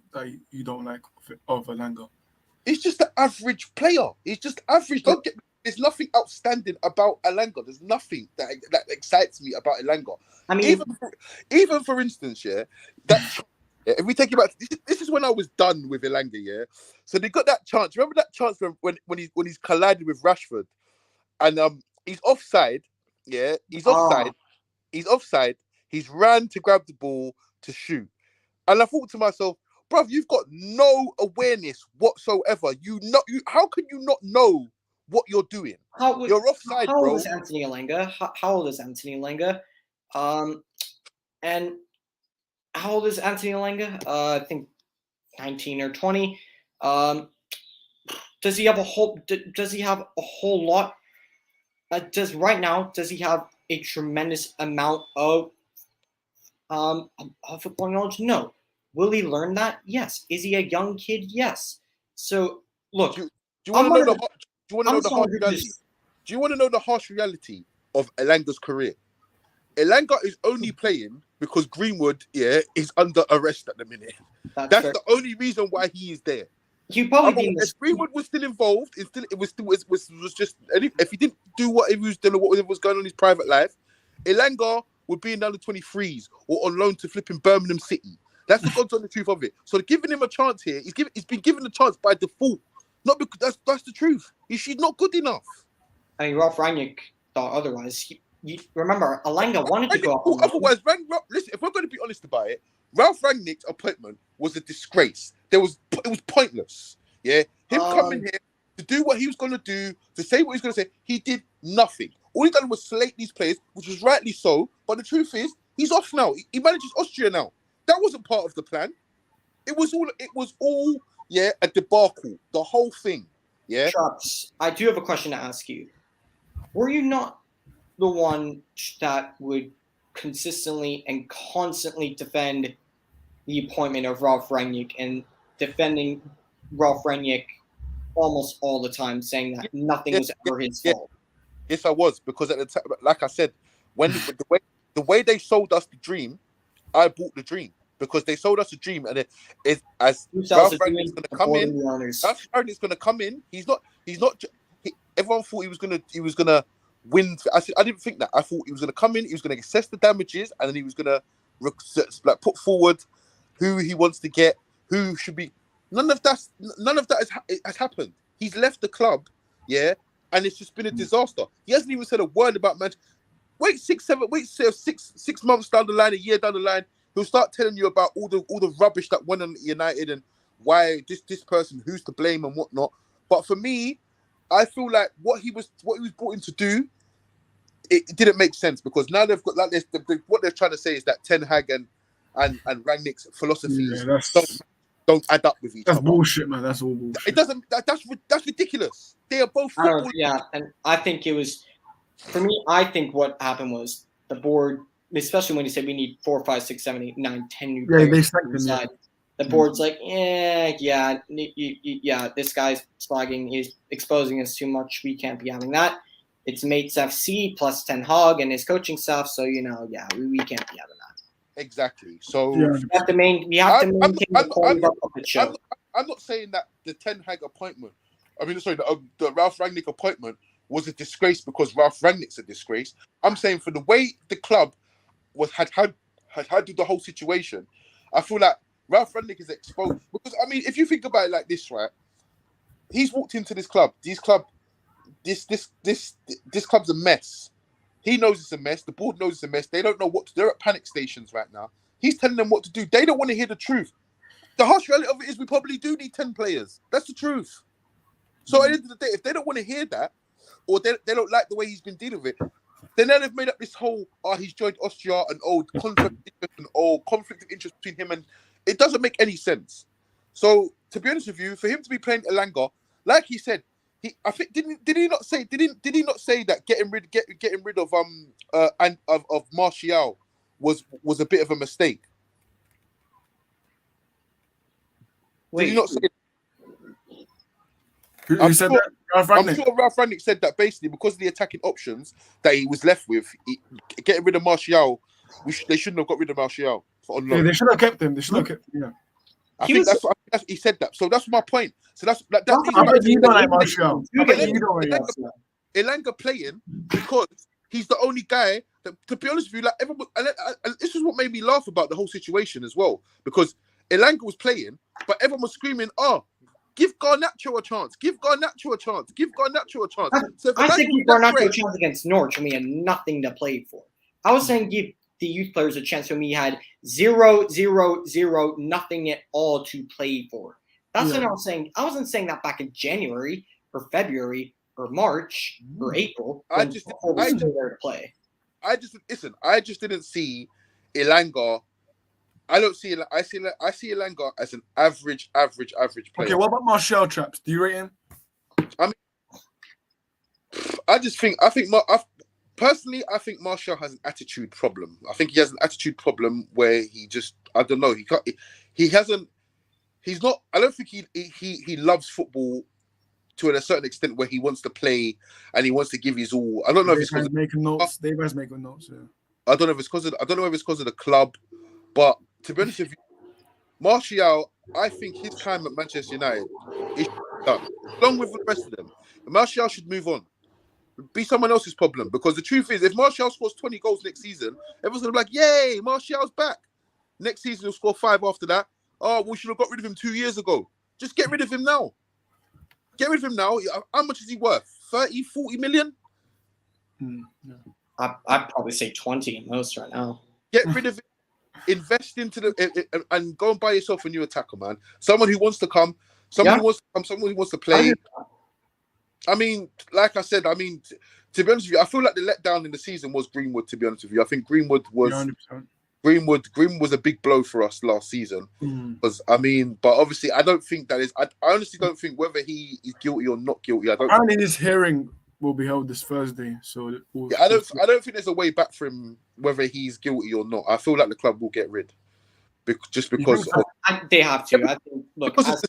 A: you don't like of Elanga?
B: He's just an average player. He's just average. Don't get me. There's nothing outstanding about Elanga. There's nothing that excites me about Elanga.
F: I mean,
B: even for instance, yeah, if we take about this is when I was done with Elanga, yeah. So they got that chance. Remember that chance when he's collided with Rashford, and he's offside. Yeah, he's offside. He's offside. He's ran to grab the ball to shoot, and I thought to myself, bruv, you've got no awareness whatsoever. How can you not know what you're doing? You're offside,
F: how
B: bro.
F: How old is Anthony Elanga? And how old is Anthony Elanga? I think 19 or 20. Does he have a whole lot? Does he have a tremendous amount of football knowledge? No. Will he learn that? Yes. Is he a young kid? Yes. So look,
B: do you want to know the harsh reality? Do you want to know the harsh reality of Elanga's career? Elanga is only playing because Greenwood, is under arrest at the minute. That's the only reason why he is there.
F: He'd probably be in
B: If
F: the
B: Greenwood was still involved, it was just if he didn't do what he was doing, what was going on in his private life, Elanga would be in the under 23s or on loan to flipping Birmingham City. That's the God's honest truth of it. So giving him a chance here, he's been given a chance by default. Not because that's the truth. He's not good enough.
F: I mean, Ralph Rangnick thought otherwise. You remember, Elanga wanted to go up on loan.
B: Otherwise, listen, if we're going to be honest about it, Ralph Rangnick's appointment was a disgrace. It was pointless. Yeah, him coming here to do what he was going to do, to say what he was going to say, he did nothing. All he done was slate these players, which was rightly so. But the truth is, he's off now. He manages Austria now. That wasn't part of the plan. It was all a debacle. The whole thing. Yeah.
F: Traps, I do have a question to ask you. Were you not the one that would consistently and constantly defend the appointment of Ralph Rangnick and defending Ralph Rangnick almost all the time, saying that nothing was ever his fault?
B: Yes, I was, because at the time, like I said, when the way they sold us the dream, I bought the dream because they sold us a dream, and as Ralph Rangnick's going to come in, Ralph Rangnick's going to come in. Everyone thought he was going to win. I didn't think that. I thought he was going to come in. He was going to assess the damages, and then he was going to put forward who he wants to get, who should be. None of that has happened. He's left the club, and it's just been a disaster. He hasn't even said a word about Manchester. Wait 6 months down the line, a year down the line, he'll start telling you about all the rubbish that went on at United and why this person, who's to blame and whatnot. But for me, I feel like what he was brought in to do, it didn't make sense, because now they've got like this. What they're trying to say is that Ten Hag and Rangnick's philosophies don't add up with each other.
A: That's bullshit, man. That's all bullshit.
B: It doesn't. That's ridiculous. They are both football.
F: And I think it was, for me, I think what happened was the board, especially when he said we need 4, 5, 6, 7, 8, 9, 10 new players.
A: They sacked him.
F: The board's like, this guy's slagging, he's exposing us too much. We can't be having that. It's Mates FC plus Ten Hag and his coaching staff. So, we can't be having that.
B: Exactly. So
F: we have to maintain the quality of the show.
B: I'm not saying that the Ten Hag appointment, the Ralph Rangnick appointment was a disgrace because Ralph Rangnick's a disgrace. I'm saying for the way the club had handled the whole situation, I feel like Ralph Rangnick is exposed. Because, if you think about it like this, right? He's walked into this club. This club's a mess. He knows it's a mess. The board knows it's a mess. They don't know what to do. They're at panic stations right now. He's telling them what to do. They don't want to hear the truth. The harsh reality of it is we probably do need 10 players. That's the truth. So at the end of the day, if they don't want to hear that, or they don't like the way he's been dealing with it, then they've made up this whole, he's joined Austria, an old conflict of interest between him, and it doesn't make any sense. So to be honest with you, for him to be playing Elanga, like he said, I think did he not say that getting rid of Martial was a bit of a mistake? Did he not say?
A: Who said that? Ralph Rangnick?
B: I'm sure Ralph Rangnick said that basically because of the attacking options that he was left with, getting rid of Martial, they shouldn't have got rid of Martial on loan.
A: They should have kept him. They should have kept him. Yeah.
B: I think he said that. So that's my point. So that's
A: I bet you don't like Martial.
B: Elanga playing because he's the only guy that, to be honest with you, like everyone. And this is what made me laugh about the whole situation as well, because Elanga was playing, but everyone was screaming, give Garnacho a chance. Give Garnacho a chance. Give Garnacho a chance. So
F: I said give Garnacho a chance against Norwich when we had nothing to play for. I was saying give the youth players a chance when we had 0, 0, 0, nothing at all to play for. That's what I was saying. I wasn't saying that back in January or February or March or April. I just there to play.
B: I just didn't see Elanga. I see Elanga as an average player.
A: Okay, what about Martial, Traps? Do you rate him?
B: Personally, I think Martial has an attitude problem. I think he has an attitude problem where he just, I don't know, I don't think he loves football to a certain extent where he wants to play and he wants to give his all. I don't know if it's because
A: making notes. Dave is making notes. Yeah.
B: I don't know if it's because of the club, but to be honest with you, Martial, I think his time at Manchester United is done, along with the rest of them. Martial should move on. Be someone else's problem, because the truth is, if Martial scores 20 goals next season, everyone's gonna be like, "Yay, Martial's back." Next season he'll score 5 after that. Oh, we should have got rid of him 2 years ago. Just get rid of him now. Get rid of him now. How much is he worth? 30, 40 million?
F: I'd probably say 20 at most right now.
B: Get rid of him. Invest into and go and buy yourself a new attacker, man. Someone who wants to come. Someone who wants to come. Someone who wants to play. I mean, like I said, to be honest with you, I feel like the letdown in the season was Greenwood. To be honest with you, I think Greenwood was 100%. Greenwood was a big blow for us last season. Because but obviously, I don't think that is. I honestly don't think whether he is guilty or not guilty.
A: Apparently, this hearing will be held this Thursday. So
B: I don't think there's a way back for him whether he's guilty or not. I feel like the club will get rid, just because
F: they have to. I think. Look, if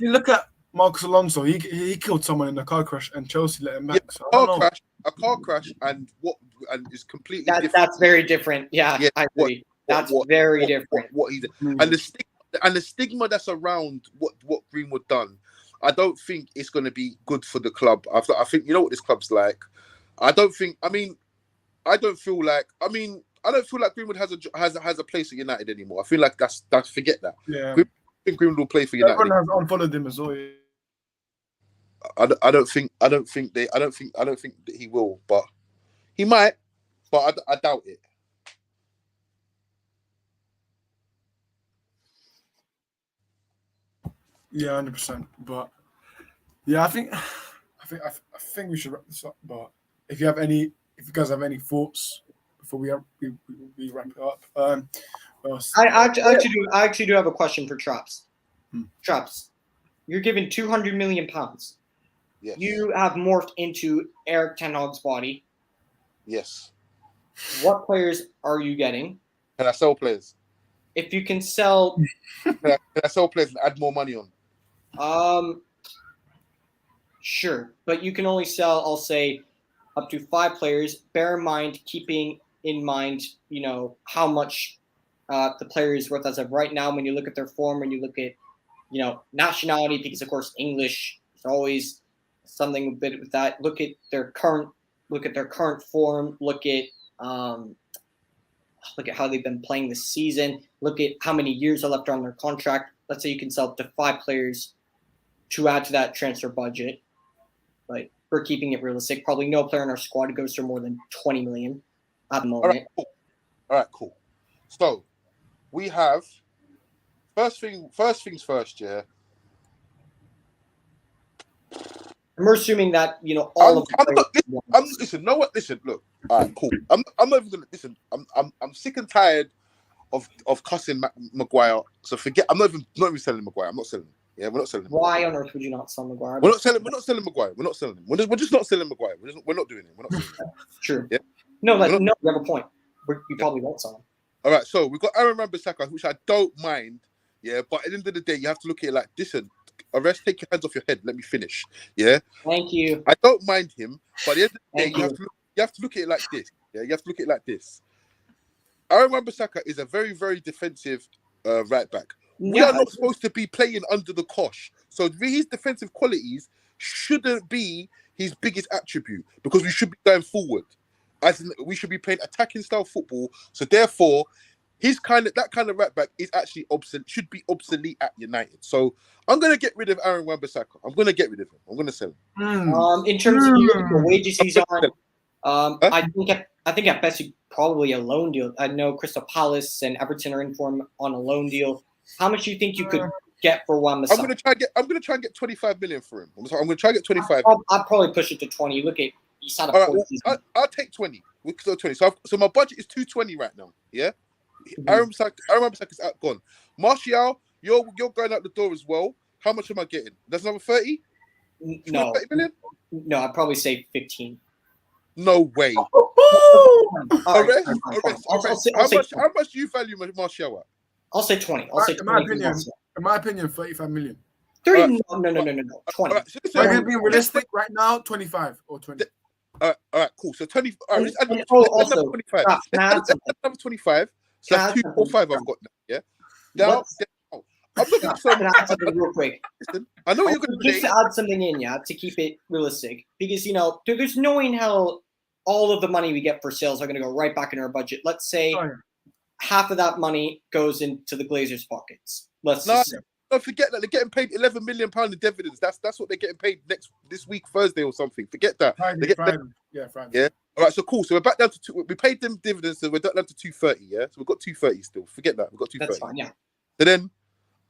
A: you look at Marcus Alonso, he killed someone in a car crash, and Chelsea let him back.
B: Yeah, a car crash, and is completely different.
F: That's very different. Yeah, I agree. That's very different.
B: What he did, and the stigma that's around what Greenwood done, I don't think it's going to be good for the club. I think you know what this club's like. I don't feel like Greenwood has a place at United anymore. I feel like that's forget that.
A: Yeah.
B: I think Greenwood will play for United.
A: Everyone has unfollowed him as well.
B: I don't think that he will, but he might, but I doubt it.
A: Yeah, 100%. But yeah, I think we should wrap this up. But if you guys have any thoughts before we wrap it up,
F: I actually do have a question for Traps. Traps, you're given £200 million.
B: Yes.
F: You have morphed into Erik ten Hag's body.
B: Yes.
F: What players are you getting?
B: Can I sell players?
F: If you can sell,
B: can I sell players and add more money on?
F: Sure, but you can only sell, I'll say, up to 5 players. Bear in mind, keeping in mind, how much the player is worth as of right now. When you look at their form, when you look at, nationality, because of course English is always something a bit with that. Look at their current form. Look at how they've been playing this season. Look at how many years are left on their contract. Let's say you can sell up to 5 players to add to that transfer budget. But we're keeping it realistic. Probably no player in our squad goes for more than 20 million at the moment.
B: All right, cool. So we have first things first, yeah.
F: And we're assuming that all of the players.
B: Listen, know what? Listen, look. All right, cool. I'm not even gonna listen. I'm sick and tired of cussing Maguire. So forget. I'm not even selling Maguire. I'm not selling him. Yeah, we're not selling him.
F: Why on earth would you not sell Maguire?
B: We're not selling Maguire. We're not selling him. We're just not selling Maguire. We're not doing it. We're not selling him.
F: True.
B: Yeah.
F: No, you have a point. We probably won't sell him.
B: All right, so we've got Aaron Wan-Bissaka, which I don't mind. Yeah, but at the end of the day, you have to look at it like, listen, Arrest, take your hands off your head. Let me finish. Yeah.
F: Thank you.
B: I don't mind him, but at the end of the day, you have to look at it like this. Yeah, you have to look at it like this. Aaron Wan-Bissaka is a very, very defensive right back. We are not supposed to be playing under the cosh. So his defensive qualities shouldn't be his biggest attribute, because we should be going forward. As in, we should be playing attacking style football. So therefore, that kind of right back is actually should be obsolete at United. So I'm gonna get rid of Aaron Wan-Bissaka. I'm gonna get rid of him. I'm gonna sell him.
F: In terms of the wages he's on, I think at best probably a loan deal. I know Crystal Palace and Everton are in for him on a loan deal. How much do you think you could get for Wan-Bissaka?
B: I'm gonna try and get 25 million for him. I'm gonna try and get 25.
F: I'll probably push it to 20. Look at he's had a poor season.
B: I'll take 20. We'll go 20. So my budget is 220 right now. Yeah. Aaron Wan-Bissaka is gone. Martial, you're going out the door as well. How much am I getting? That's another 30?
F: No.
B: 30 million?
F: No, I'd probably say 15.
B: No way. How much do you value Martial at?
F: I'll say 20. I'll say 20.
A: In my opinion, 35 million.
F: 30? No. 20.
A: Right, so I'm being realistic right now, 25 or 20.
B: All right, cool. So 20. All right,
F: also,
B: 25. Another 25. So that's 2 or 5 I've got now. Yeah. I'm not going to sell.
F: I'm gonna add something real quick.
B: I know you're going to
F: Just
B: say.
F: to add something in, yeah, to keep it realistic, because there's no way in hell all of the money we get for sales are gonna go right back in our budget. Let's say
A: Oh, yeah.
F: half of that money goes into the Glazers' pockets. Let's
B: No,
F: just say.
B: don't forget that they're getting paid £11 million in dividends. That's what they're getting paid this week, Thursday or something. Forget that.
A: Friday. Yeah, Friday.
B: Yeah. All right. So cool. So we're back down to we paid them dividends, so we're down to 230. Yeah. So we've got 230 still. Forget that. We've got 230.
F: That's fine. Yeah.
B: So then,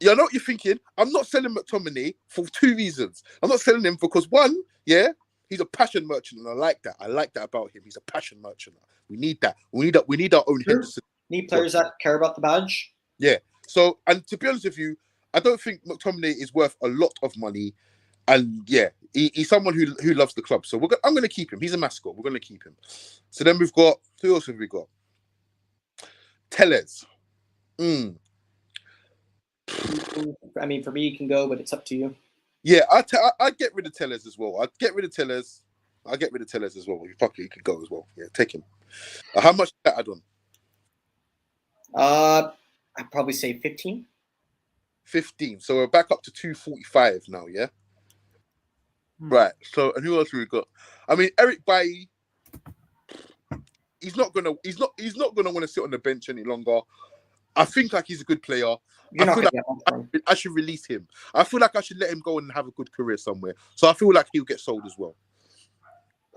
B: I know what you're thinking. I'm not selling McTominay for 2 reasons. I'm not selling him because one, yeah, he's a passion merchant, and I like that. I like that about him. He's a passion merchant. We need that. We need our own
F: Sure.
B: Henderson.
F: Need players that care about the badge.
B: Yeah. So, and to be honest with you, I don't think McTominay is worth a lot of money. And yeah, he's someone who loves the club. So I'm going to keep him. He's a mascot. We're going to keep him. So then we've got, who else have we got? Tellez.
F: I mean, for me, you can go, but it's up to you.
B: Yeah, I'd get rid of Tellez as well. I'd get rid of Tellez. I'll get rid of Tellez as well. Fuck it, he could go as well. Yeah, take him. How much did that add on?
F: I'd probably say 15.
B: 15. So we're back up to 245 now, yeah? Right. So, and who else have we got? I mean, Eric Bailly, he's not gonna want to sit on the bench any longer. I think like he's a good player. I should release him. I feel like I should let him go and have a good career somewhere. So I feel like he'll get sold as well.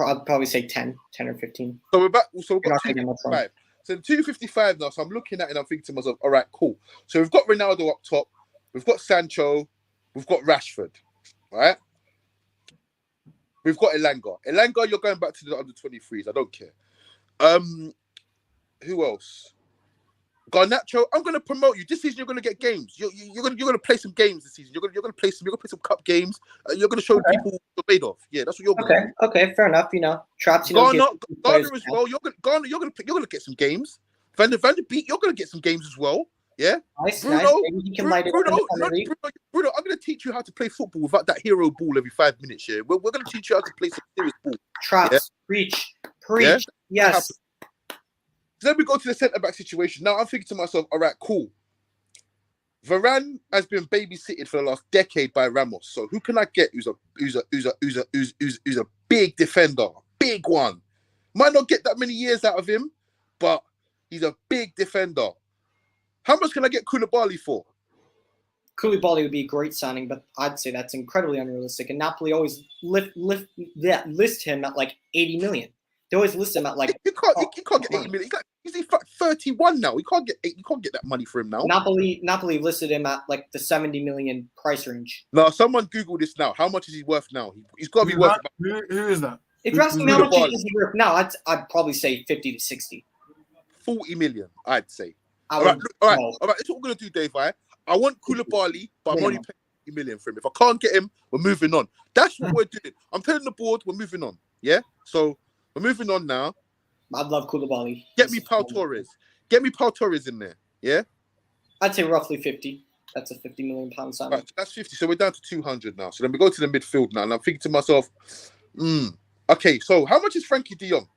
F: I'd probably say 10 or 15.
B: So we're back. So we've
F: You're
B: got
F: not taking much
B: 255. So 255 now. So I'm looking at it and I'm thinking to myself, all right, cool. So we've got Ronaldo up top. We've got Sancho. We've got Rashford. Right? We've got Elanga. Elanga, you're going back to the under 23s. I don't care. Who else? Garnacho, I'm going to promote you. This season, you're going to get games. You're going to play some games this season. You're going to play some cup games. You're going to show people what you're made of. Yeah, that's what you're going to do.
F: Okay, fair enough. Traps.
B: Garner as well. You're going to get some games. Van der Beek, you're going to get some games as well. Yeah.
F: Nice.
B: Bruno,
F: Maybe he can light it up in the Premier League.
B: Bruno, I'm going to teach you how to play football without that hero ball every 5 minutes. Yeah, we're going to teach you how to play some serious ball.
F: Traps. Preach. Yes.
B: So then we go to the centre-back situation. Now I'm thinking to myself, all right, cool. Varane has been babysitted for the last decade by Ramos. So who can I get who's a big defender, big one? Might not get that many years out of him, but he's a big defender. How much can I get Koulibaly for?
F: Koulibaly would be a great signing, but I'd say that's incredibly unrealistic. And Napoli always list him at like 80 million. They always list him at like
B: you can't get 80 million. He's 31 now. You can't get that money for him now.
F: Napoli listed him at like the 70 million price range.
B: No, someone Google this now. How much is he worth now? He's got to be worth.
A: Who is that?
F: If you're asking me how much is he worth now, I'd probably say 50 to 60.
B: 40 million, I'd say.
F: All
B: right. This is what we're gonna do, Dave. I want Koulibaly, but I'm only paying 50 million for him. If I can't get him, we're moving on. That's what we're doing. I'm telling the board we're moving on. Yeah. So we're moving on now.
F: I'd love Koulibaly.
B: Get me Pau Torres. Get me Pau Torres in there. Yeah.
F: I'd say roughly 50. That's a £50 million signing.
B: Right, so that's 50. So we're down to 200 now. So then we go to the midfield now, and I'm thinking to myself, okay. So how much is Frankie De Jong?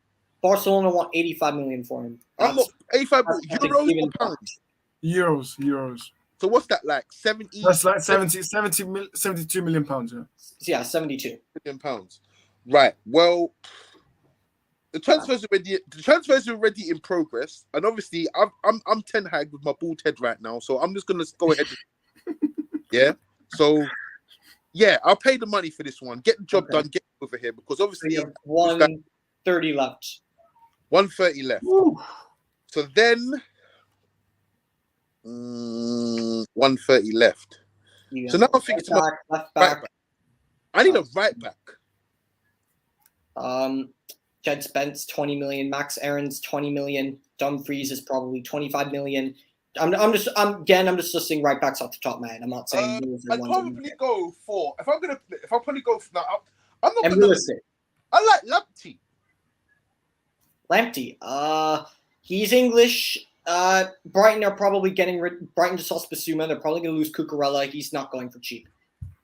F: Barcelona want 85 million for him.
B: I'm not 85 euros or pounds.
A: Euros.
B: So what's that like? 70.
A: That's like 72 million pounds.
F: Yeah, 72
B: million pounds. Right. Well, the transfers are already in progress, and obviously I'm Ten Hag with my bald head right now, so I'm just gonna go ahead. Yeah. So yeah, I'll pay the money for this one. Get the job done. Get over here because obviously
F: you have 130 left.
B: 130 left. Woo. So then 130 left.
F: Yeah.
B: So now I'm thinking to
F: left back.
B: I need a right back.
F: Jed Spence 20 million, Max Aarons 20 million, Dumfries is probably 25 million. I'm just listing right backs off the top, man. I'm not saying
B: I'd probably go for if I'm probably go for now. I'm not
F: gonna.
B: I like
F: Lamptey. He's English. Brighton are probably getting Brighton to sauce Basuma. They're probably going to lose Cucurella. He's not going for cheap.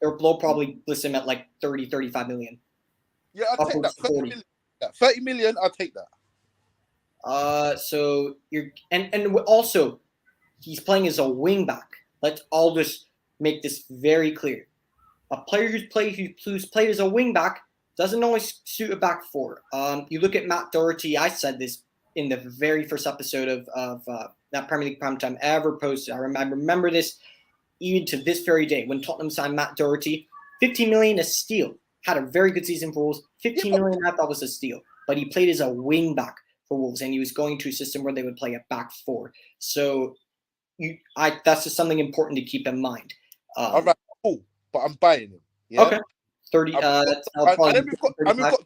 F: They'll probably list him at like 35 million.
B: Yeah, I'll take that. 30 million. 30 million, I'll take that.
F: So you're and also he's playing as a wing back. Let's all just make this very clear. A player who's played as a wing back doesn't always suit a back four. You look at Matt Doherty. I said this in the very first episode of that Premier League Primetime ever posted. I remember this even to this very day when Tottenham signed Matt Doherty. 15 million a steal. Had a very good season for Wolves. 15 million I thought was a steal. But he played as a wing back for Wolves, and he was going to a system where they would play a back four. So that's just something important to keep in mind.
B: All right, cool. But I'm buying him. Yeah?
F: Okay. 30.
B: And then we've got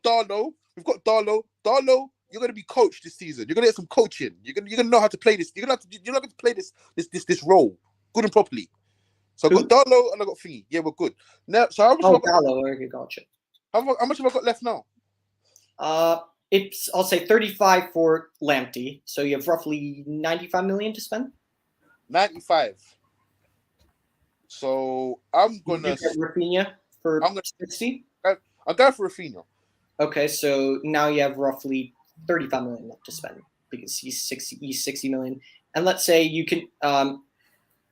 B: Darlow. We've got Darlow. Darlow, you're gonna be coached this season. You're gonna get some coaching. You're gonna know how to play this. You're not gonna play this role good and properly. So I've got Darlow and I got Thingy. Yeah, we're good. Now, so how much have I got?
F: Darlow, okay, gotcha.
B: How much have I got left now?
F: I'll say 35 for Lamptey. So you have roughly 95 million to spend.
B: 95. So I'm gonna
F: get Rafinha for 60.
B: I'm going for Rafinha.
F: Okay, so now you have roughly 35 million left to spend because he's 60 million. And let's say you can,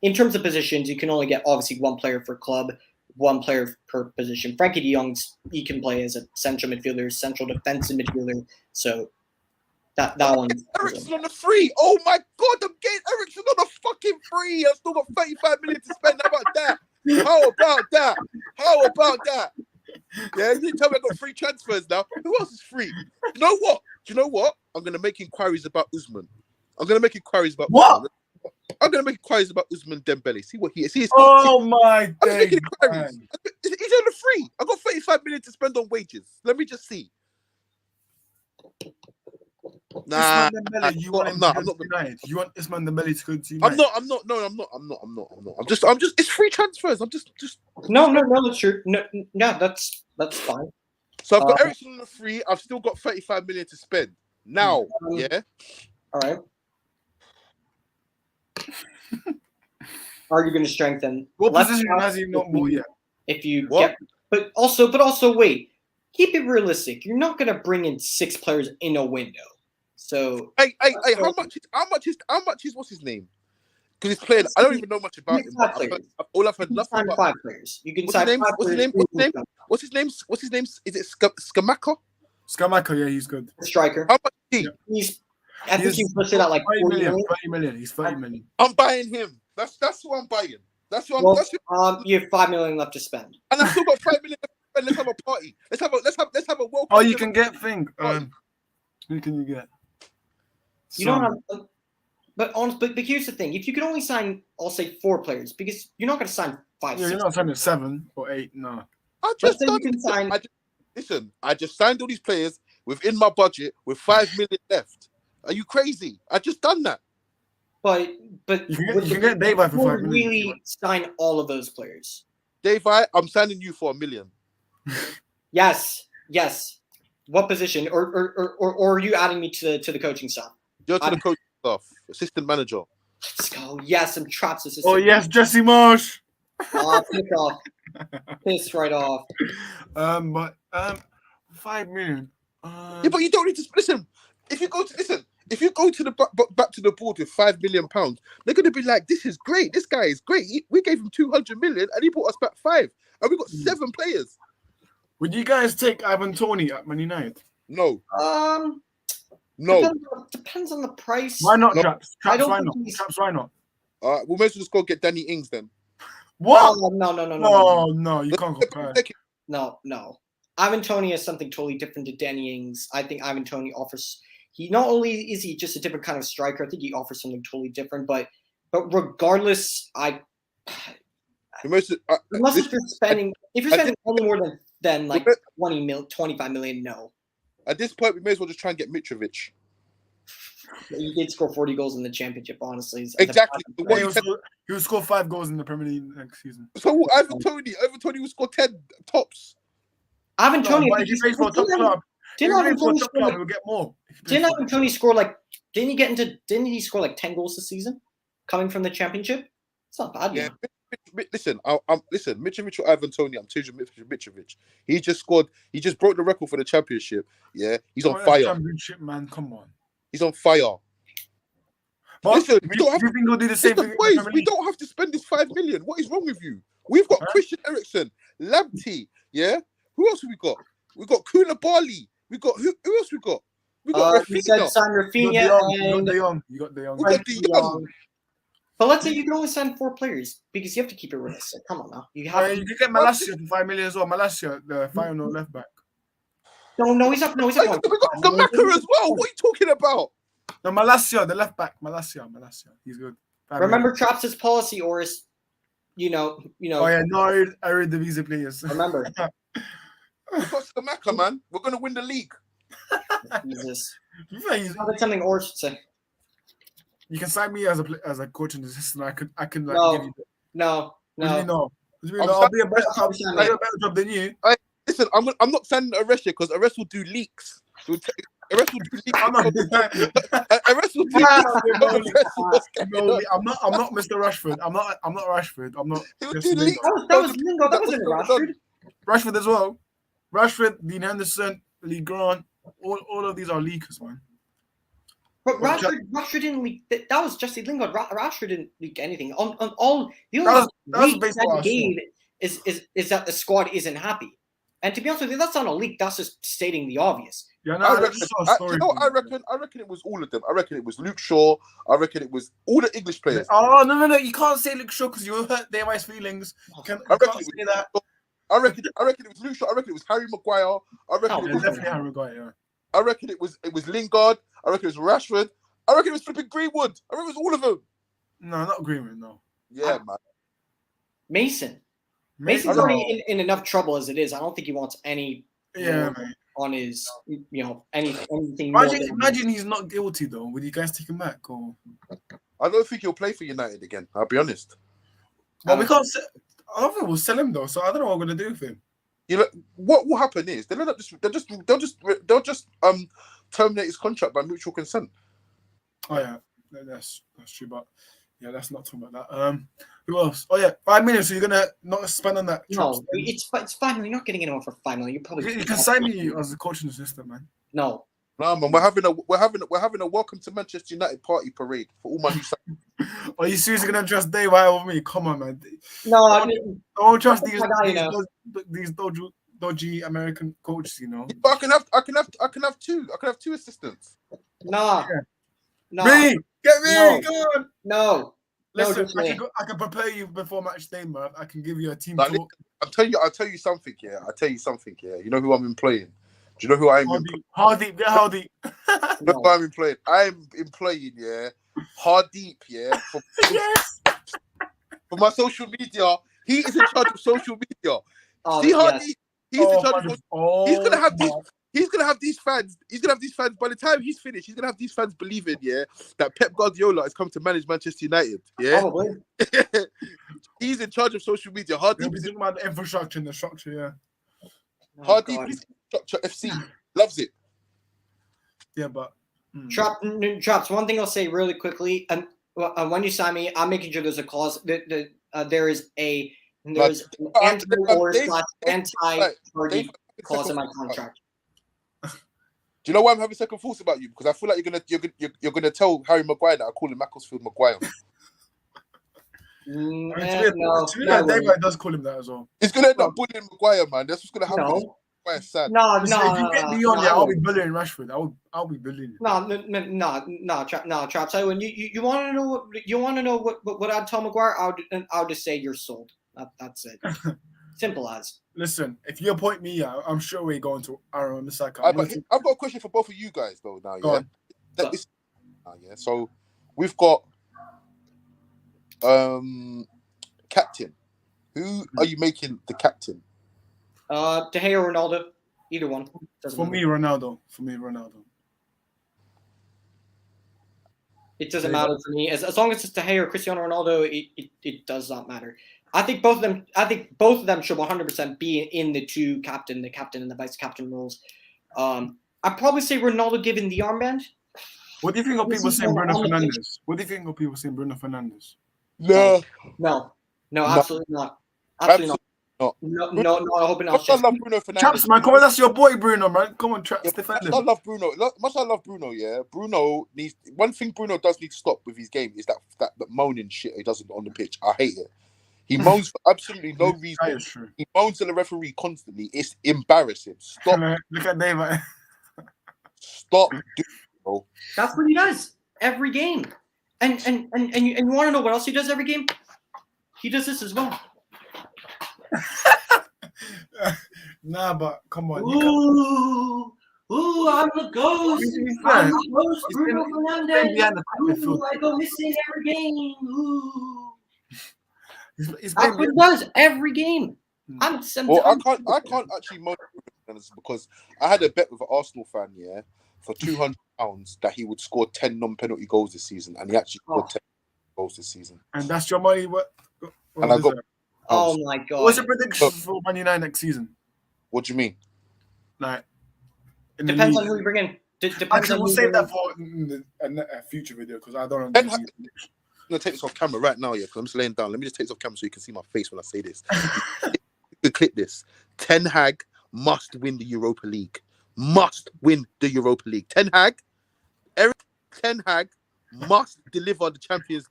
F: in terms of positions, you can only get obviously one player per club, one player per position. Frankie de Jong's, he can play as a central midfielder, central defensive midfielder. So that one.
B: Eriksen on the free. Oh my God, I'm getting Eriksen on the fucking free. I've still got 35 million to spend. How about that? How about that? How about that? Yeah, you tell me I got free transfers now. Who else is free? You know what? Do you know what? I'm gonna make inquiries about Usman. I'm gonna make inquiries about
A: what?
B: I'm gonna make inquiries about Usman Dembele. See what he is.
A: My
B: I'm making inquiries. He's on the free. I got 35 million to spend on wages. Let me just see. Nah,
A: I'm not. You want Usman Dembele to go to United?
B: I'm not. I'm just. It's free transfers. I'm just.
F: No, that's true. No, that's fine.
B: So I've got Eriksen on the free. I've still got 35 million to spend now. Yeah.
F: All right. Are you going to strengthen?
A: What position has he not bought yet?
F: If you get, but also wait. Keep it realistic. You're not going to bring in 6 players in a window. So
B: hey, how much is what's his name? Because he's playing. I don't even know much about him. All I've heard nothing about
F: 5 players. You can
B: what's his name? What's his name? Is it Skamaka?
A: Skamaka, yeah, he's good.
F: Striker.
B: How much is he?
F: I think you push it at like
A: 30 million. He's 30 million.
B: I'm buying him. That's what I'm buying.
F: You have 5 million left to spend.
B: And I've still got 5 million left to spend. Let's have a party. Let's have a World Cup.
A: Oh, you can get thing. Who can you get?
F: You don't have, but here's the thing: if you can only sign, I'll say 4 players, because you're not going to sign 5.
A: Yeah, you're not signing 7 or 8. No.
B: I just signed all these players within my budget with 5 million left. Are you crazy? I just done that.
F: But
A: you can get Dave for 5 million.
F: Really sign all of those players.
B: Dave, I'm signing you for $1 million.
F: Yes. What position, or are you adding me to the coaching staff?
B: You're to the coaching staff, assistant manager.
F: Let's go. Yes, I'm Trapp's assistant.
A: Oh yes, Jesse Marsh.
F: Piss off. Piss right off.
A: But 5 million.
B: Yeah, but you don't need to listen. If you go to the back to the board with £5 million, they're going to be like, "This is great. This guy is great. We gave him 200 million, and he brought us back 5, and we got 7 players."
A: Would you guys take Ivan Toney at Man United?
B: No.
F: No. Depends on the price.
A: Why not,
B: No.
A: Traps? Traps, why not? Traps, why not?
B: We may as well just go get Danny Ings then.
A: What?
F: No,
A: you can't compare.
F: No. Ivan Toney is something totally different to Danny Ings. I think Ivan Toney offers. He not only is he just a different kind of striker. I think he offers something totally different. But regardless, unless if you're spending any more than like 25 million, no.
B: At this point, we may as well just try and get Mitrovic.
F: He did score 40 goals in the championship, honestly.
B: Exactly.
A: He will score 5 goals in the Premier League next season.
B: So Ivan Toney will score 10 tops.
F: Ivan Toney,
A: if he plays for a top club, he will get more.
F: Didn't Ivan Toney score didn't he score like 10 goals this season coming from the championship? It's not bad.
B: Yeah. Listen, Mitrovic or Ivan Toney, I'm choosing Mitrovic. He just broke the record for the championship. Yeah, he's on fire.
A: Championship, man, come on.
B: He's on fire.
A: But
B: listen,
A: we don't have to do the same thing.
B: We don't have to spend this 5 million. What is wrong with you? We've got Christian Eriksen, Lamptey, yeah? Who else have we got? We got Koulibaly. We got who else we got? We got
F: You said
B: Rafinha.
F: sign
A: You
F: Rafinha
A: got
F: and
A: De Jong. You got De Jong.
B: We got De Jong.
F: But let's say you can only sign 4 players because you have to keep it realistic. Come on now, you have.
A: You can get Malacia for 5 million as well. Malacia, the final left back.
F: No, he's up. No, he's
B: We
F: up.
B: got Gamaka as well. What are you talking about?
A: No, Malacia, the left back. Malacia. He's good. 5
F: Remember Traps' policy, or is you know.
A: Oh yeah, no Eredivisie players.
F: Remember.
B: We got Gamaka, man. We're gonna win the league.
F: Jesus.
A: He's-
F: That's something Or should say.
A: You can sign me as a coaching assistant. I can like
F: No.
A: give you.
F: No.
A: Really, no.
B: I'm
A: I'll be a better. I'll
F: I'm
A: do a better job than you.
B: Listen, I'm not signing Arrest because Arrest will do leaks. Arrest will do leaks.
A: I'm not.
B: Arrest will do leaks.
A: No, I'm not Mr. Rashford. I'm not Rashford. I'm not.
B: He will
A: Jesse
B: do
A: Lingard.
B: leaks.
F: That was Lingard. That wasn't Rashford.
A: Rashford as well. Rashford, Dean Henderson, Lee Grant. All of these are leakers, man.
F: But Rashford didn't leak. That was Jesse Lingard. Rashford didn't leak anything. On all the only
A: That was
F: leak
A: based on
F: that
A: what I
F: he gave is that the squad isn't happy. And to be honest with you, that's not a leak. That's just stating the obvious.
A: Yeah, no,
B: I
A: I
B: reckon,
A: just saw a story.
B: you know what I reckon? I reckon it was all of them. I reckon it was Luke Shaw. I reckon it was all the English players.
A: Oh no! You can't say Luke Shaw because you hurt Davies' feelings. You can't say that.
B: I reckon it was Luke Shaw. I reckon it was Harry Maguire. I reckon it was
A: Definitely Harry Maguire. Yeah.
B: I reckon it was Lingard. I reckon it was Rashford. I reckon it was flipping Greenwood. I reckon it was all of them.
A: No, not Greenwood. No.
B: Yeah, man.
F: Mason's already in enough trouble as it is. I don't think he wants any.
A: Yeah, man.
F: On his, anything.
A: Imagine he's not guilty though. Would you guys take him back or?
B: I don't think he'll play for United again. I'll be honest.
A: Well, we can't. I don't think we'll sell him though. So I don't know what we're gonna do with him.
B: You know what will happen is they'll just terminate his contract by mutual consent.
A: Oh yeah, that's true. But yeah, let's not talk about that. Who else? Oh yeah, 5 million. So you're gonna not spend on that?
F: No, it's 5 million. You're not getting anyone for 5 million. You probably
A: You can sign me as a coaching assistant, man.
F: No,
B: man, we're having a welcome to Manchester United party parade for all my new signings.
A: Are you seriously gonna trust Dave with me? Come on, man.
F: no.
A: Don't trust these dodgy American coaches. You know.
B: But I can have two. I can have two assistants.
F: No.
A: Me, get me.
F: No.
A: Come on.
F: No.
A: Listen,
F: No,
A: I can prepare you before match day, man. I can give you a team
B: Like,
A: talk.
B: I'll tell you something. Yeah, You know who I'm employing? Do you know who I'm employing?
A: Hardeep, get Hardeep.
B: You know who I'm employing? I'm employing, Hardeep,
A: Yes.
B: for my social media. He is in charge of social media.
F: Oh,
B: See
F: yes.
B: Hardeep? He's in charge of. He's gonna have these. He's gonna have these fans. By the time he's finished, he's gonna have these fans believing, that Pep Guardiola has come to manage Manchester United. Yeah,
F: Probably.
B: he's in charge of social media.
A: We'll
B: Hardeep
A: be
B: is
A: talking about the infrastructure and the structure, yeah.
B: Hardeep is structure FC. Loves it.
A: Yeah, but
F: Traps. One thing I'll say really quickly, and when you sign me, I'm making sure there's a clause. There is an anti-war / anti-party clause in my contract.
B: Do you know why I'm having second thoughts about you? Because I feel like you're gonna tell Harry Maguire that I call him Macclesfield Maguire.
A: David does call him that as well.
B: He's gonna end up bullying Maguire, man. That's what's gonna happen.
F: No.
B: Maguire's sad.
F: No.
A: If you get me on, I'll be bullying Rashford. I'll be bullying.
F: No, Traps. You want to know what I'd tell Maguire? I'll just say you're sold. That's it. Simple as.
A: Listen, if you appoint me, I'm sure we're going to Aaron Misaka.
B: I've got a question for both of you guys though. Now,
A: Go
B: yeah. So we've got captain. Who are you making the captain?
F: De Gea or Ronaldo, either one.
A: For me, Ronaldo.
F: It doesn't matter for me. As long as it's De Gea or Cristiano Ronaldo, it does not matter. I think both of them should 100% be in the the captain and the vice captain roles. I'd probably say Ronaldo given the armband.
A: What do you think of people saying Bruno Fernandes?
F: No, absolutely not. Absolutely not. No, I hope not.
B: I love Bruno Fernandes.
A: Traps, man, come on, that's your boy, Bruno, man. Come on, Traps, defend him.
B: I love Bruno. Much I love Bruno, Bruno needs one thing. Bruno does need to stop with his game is that moaning shit he does on the pitch. I hate it. He moans for absolutely no
A: That
B: reason.
A: is true.
B: He moans at the referee constantly. It's embarrassing. Stop.
A: Look at Neymar.
B: Stop doing it, bro.
F: That's what he does every game. And you want to know what else he does every game? He does this as well.
A: Nah, but come on.
F: Ooh, I'm the ghost. I'm the ghost, Bruno Fernandes.
A: Behind the midfield.
F: Ooh, I go missing every game. Ooh.
A: He's
F: That's what he does every game. I'm
B: Well, I can't actually moan because I had a bet with an Arsenal fan, for £200 that he would score 10 non-penalty goals this season, and he actually scored 10 goals this season.
A: And that's your money. What
B: And I got.
F: Oh my god.
A: What's your prediction for Man United next season?
B: What do you mean?
A: Like,
F: Depends on who you bring in. Depends
A: Actually,
F: on
A: we'll
F: who
A: save
F: you
A: that for a future video because I don't know.
B: I'm going to take this off camera right now, because I'm just laying down. Let me just take this off camera so you can see my face when I say this. You can clip this. Ten Hag must win the Europa League. Must win the Europa League. Ten Hag must deliver the Champions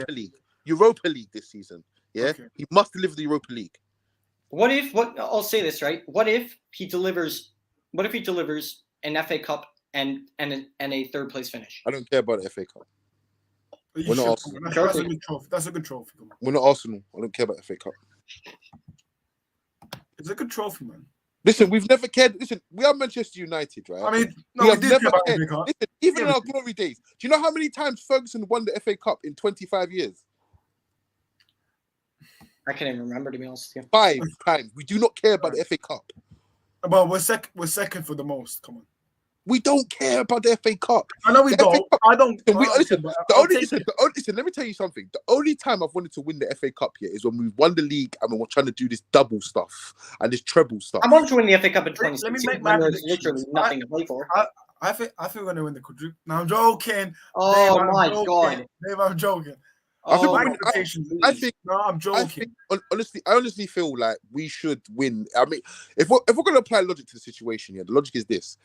B: League. Europa League this season. Yeah,
A: Okay.
B: He must deliver the Europa League.
F: I'll say this, right? What if he delivers an FA Cup and a third place finish?
B: I don't care about the FA Cup. We're not Arsenal.
A: That's a good trophy. That's a good trophy. Come on.
B: We're not Arsenal. I don't care about the FA Cup.
A: It's a good trophy, man.
B: Listen, we've never cared. Listen, we are Manchester United, right?
A: I mean,
B: we have
A: did
B: never
A: care about
B: cared.
A: the FA Cup.
B: Listen, even in our glory days, do you know how many times Ferguson won the FA Cup in 25 years?
F: I can't even remember, to be honest with you.
B: 5 times. We do not care about the FA Cup.
A: Well, we're second for the most. Come on.
B: We don't care about the FA Cup.
A: I know we
B: The FA
A: don't.
B: Cup-
A: I don't.
B: Listen, let me tell you something. The only time I've wanted to win the FA Cup here is when we won the league and we were trying to do this double stuff and this treble stuff.
F: I want to win the FA Cup in
A: Let me
F: 2016
A: make my
F: when there's
A: predictions.
F: literally nothing to play for.
A: I think we're gonna win the quadruple. No, I'm joking.
F: Oh
A: Dave,
F: my
A: joking.
F: god.
A: Dave, I'm joking.
B: I think
F: Oh
B: we're
F: my
B: gonna-
F: god.
B: I think
A: No, I'm
B: I
A: joking.
B: think I honestly feel like we should win. I mean, if we're going to apply logic to the situation, the logic is this: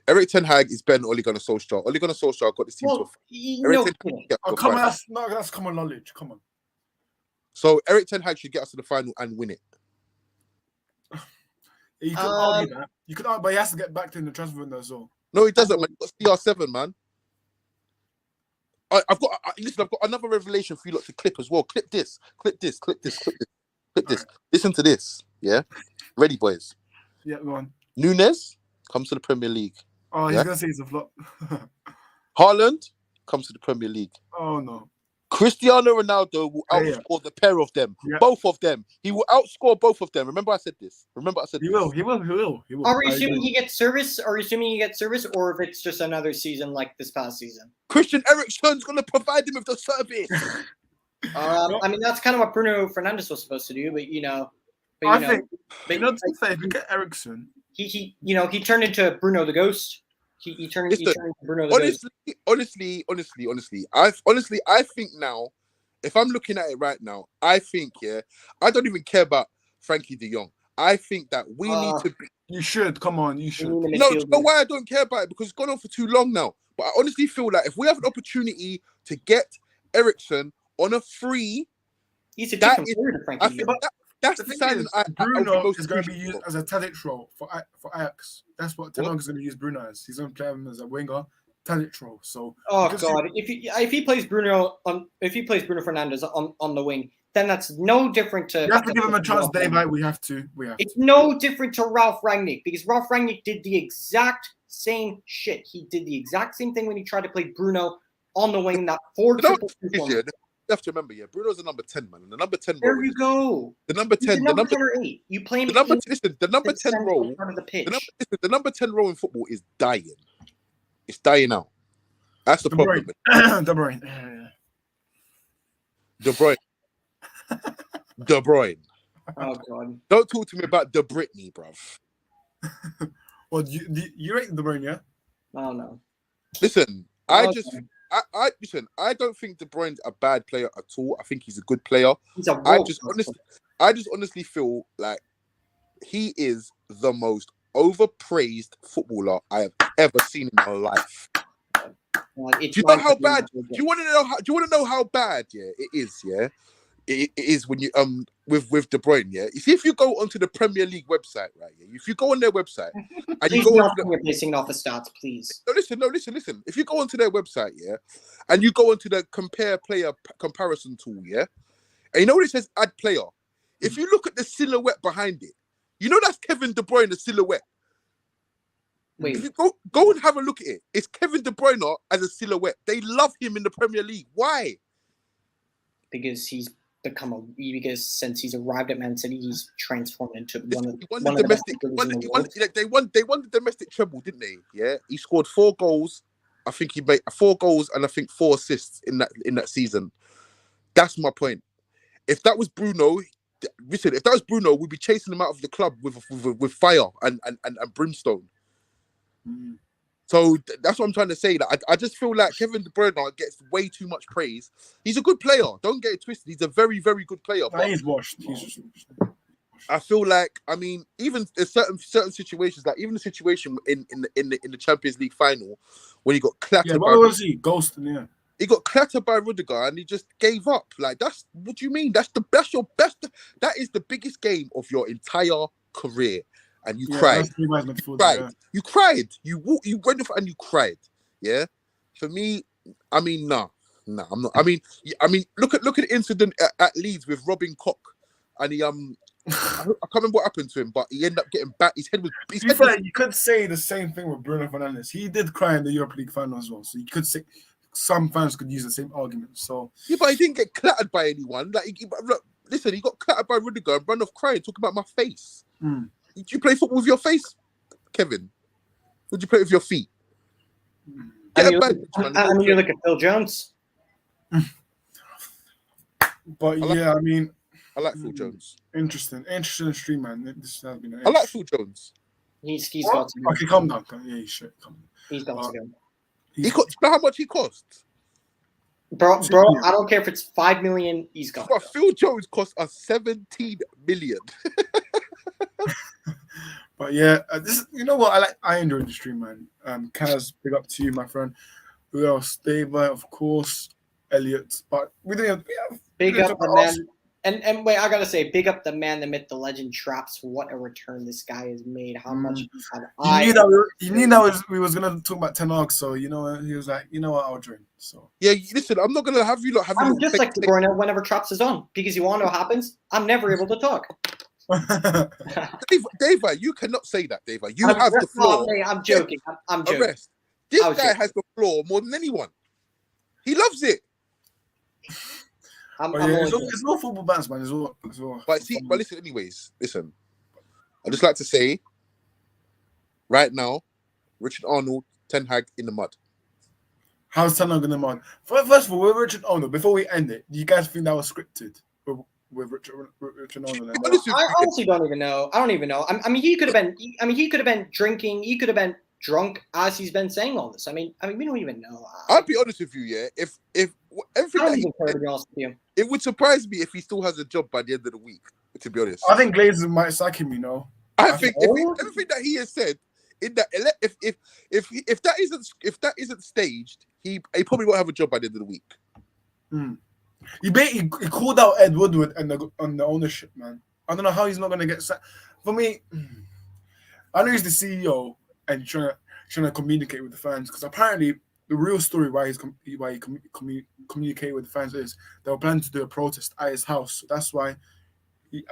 B: Erik Ten Hag is better than Ole Gunnar Solskjaer. Ole Gunnar Solskjaer got this team to.
F: Well, no kidding.
A: Oh, come on, that's common knowledge. Come on.
B: So Erik Ten Hag should get us to the final and win it.
A: You could argue that. You could argue, but he has to get back in the transfer window as well.
B: No, he doesn't. Man. He's got CR7, man. I've got another revelation for you lot to clip as well. Clip this. Listen to this. Yeah, ready, boys.
A: Yeah, go on.
B: Nunes comes to the Premier League.
A: Oh, he's
B: Yeah.
A: gonna say it's a flop.
B: Haaland comes to the Premier League.
A: Oh no.
B: Cristiano Ronaldo will
A: Yeah, yeah.
B: outscore the pair of them.
A: Yeah.
B: Both of them. He will outscore both of them. Remember I said this.
A: He will.
F: Are we assuming he gets service? Or if it's just another season like this past season?
B: Christian Eriksen's going to provide him with the service.
F: I mean, that's kind of what Bruno Fernandes was supposed to do, but
A: I think to say if you get Eriksen,
F: he turned into Bruno the Ghost. He turned into Bruno the Ghost.
B: Honestly, I think now, if I'm looking at it right now, I think I don't even care about Frankie de Jong. I think that we need to be.
A: you should. Come on, you should.
B: No, do you know why I don't care about it? Because it's gone on for too long now. But I honestly feel like if we have an opportunity to get Eriksen on a free,
F: He's a different player to Frankie
B: I
F: de
B: think
F: Jong.
B: that's
A: The
B: the
A: thing
B: signing.
A: is, Bruno is going to be
B: appreciate.
A: used as a Tadic role for Ajax. That's what Ten Hag is going to use Bruno as. He's going to play him as a winger, Tadic role. So
F: Oh god, if he plays Bruno Fernandes on the wing, then that's no different to.
A: you have to give him a chance, Dave. We have to.
F: It's no different to Ralph Rangnick because Ralph Rangnick did the exact same shit. He did the exact same thing when he tried to play Bruno on the wing. That 4-3-3 format.
B: You have to remember, Bruno's a number 10 man, and the number 10
F: There
B: role.
F: you go.
B: The number 10,
F: the number 10 or 8. You play him.
B: the number 10 role.
F: Part of the pitch.
B: The number 10 role in football is dying. It's dying out. That's the
A: De
B: problem.
A: Bruyne. De Bruyne.
B: De Bruyne. De Bruyne.
F: Oh god.
B: Don't talk to me about De Britney, bruv.
A: Well, you rate De Bruyne, yeah?
F: Oh no.
B: Listen,
F: Okay.
B: I don't think De Bruyne's a bad player at all. I think he's a good player.
F: He's a
B: I
F: world
B: just
F: class
B: honestly feel like he is the most overpraised footballer I have ever seen in my life.
F: Like, it's
B: Do you know
F: my
B: how
F: opinion,
B: bad? Do you want to know how? Do you want to know how bad? Yeah, it is. Yeah, it is when you with De Bruyne. Yeah, you see, if you go onto the Premier League website, right? Yeah, if you go on their website and you
F: Please
B: go
F: not
B: onto the
F: when you're basing it off the stats, please.
B: no, listen. If you go onto their website, yeah, and you go onto the compare player comparison tool, yeah, and you know what it says, add player. If you look at the silhouette behind it, you know that's Kevin De Bruyne, the silhouette.
F: Wait,
B: If you go and have a look at it, it's Kevin De Bruyne as a silhouette. They love him in the Premier League. Why?
F: because he's because since he's arrived at Man City, he's transformed into
B: Listen,
F: one
B: he won
F: of
B: the
F: the best
B: domestic.
F: goalies in the world.
B: They won the domestic treble, didn't they? Yeah, he scored 4 goals. I think he made 4 goals and I think 4 assists in that season. That's my point. If that was Bruno, listen, if that was Bruno, we'd be chasing him out of the club with fire and brimstone. So that's what I'm trying to say. That I just feel like Kevin De Bruyne gets way too much praise. He's a good player. Don't get it twisted. He's a very, very good player.
A: Nah,
B: But
A: he's washed. He's just washed.
B: I feel like, I mean, even there's certain situations, like even the situation in the Champions League final when he got clattered
A: Yeah,
B: by
A: what was he? Ghosting, yeah.
B: he got clattered by Rudiger and he just gave up. Like, that's what do you mean? That is the biggest game of your entire career. And you cried.
A: That's pretty much midfielder,
B: Cried.
A: yeah.
B: You cried. You went off and you cried. Yeah. For me, I mean, nah, I'm not. I mean, look at the incident at Leeds with Robin Koch, and he I can't remember what happened to him, but he ended up getting back. His head was.
A: You could say the same thing with Bruno Fernandes. He did cry in the Europa League final as well, so you could say some fans could use the same argument. So
B: yeah, but he didn't get clattered by anyone. Like, look, listen, he got clattered by Rudiger and run off crying, talking about my face. Did you play football with your face, Kevin? Would you play with your feet?
F: I mean, you look at Phil Jones.
A: But yeah, I mean,
B: I like Phil Jones.
A: Interesting stream, man. This has been.
B: I like Phil Jones.
F: He's got to go.
A: Okay, calm down. Yeah, he should come.
F: He's got to go.
B: He cost. You know how much he cost?
F: Bro, I don't care if it's 5 million. He's got.
B: Bro, Phil Jones cost us 17 million.
A: But yeah, this you know what I enjoyed the stream, man. Kaz, big up to you, my friend. Who else? Dave, of course, Elliot. But we have
F: big up the man. And wait, I gotta say, big up the man, the myth, the legend, Traps. What a return this guy has made. How much
A: he knew that we was gonna talk about Ten Hag, so you know he was like, you know what, I'll join. So
B: yeah, listen, I'm not gonna have you lot.
F: I'm just like De Bruyne whenever Traps is on, because you want to know what happens? I'm never able to talk.
B: Dave, you cannot say that, Dave. You have the floor.
F: I'm joking. I'm joking.
B: Arrest. This guy has the floor more than anyone. He loves it.
A: It's no football bands, man. It's all.
B: But listen. Anyways, listen. I just like to say, right now, Richard Arnold, Ten Hag in the mud.
A: How's Ten Hag in the mud? First of all, with Richard Arnold, before we end it, do you guys think that was scripted? With Richard Arnold.
F: I honestly don't even know. I don't even know. I mean, he could have been. I mean, he could have been drinking. He could have been drunk as he's been saying all this. I mean, we don't even know.
B: I'll be honest with you, yeah. If everything
F: I don't even care, to be honest with you.
B: It would surprise me if he still has a job by the end of the week. To be honest,
A: I think Glazers might sack him. You know,
B: I think everything that he has said in that if that isn't staged, he probably won't have a job by the end of the week.
A: He called out Ed Woodward on the ownership, man. I don't know how he's not going to get sacked. For me, I know he's the CEO and trying to communicate with the fans, because apparently the real story why he communicated with the fans is they were planning to do a protest at his house. So that's why he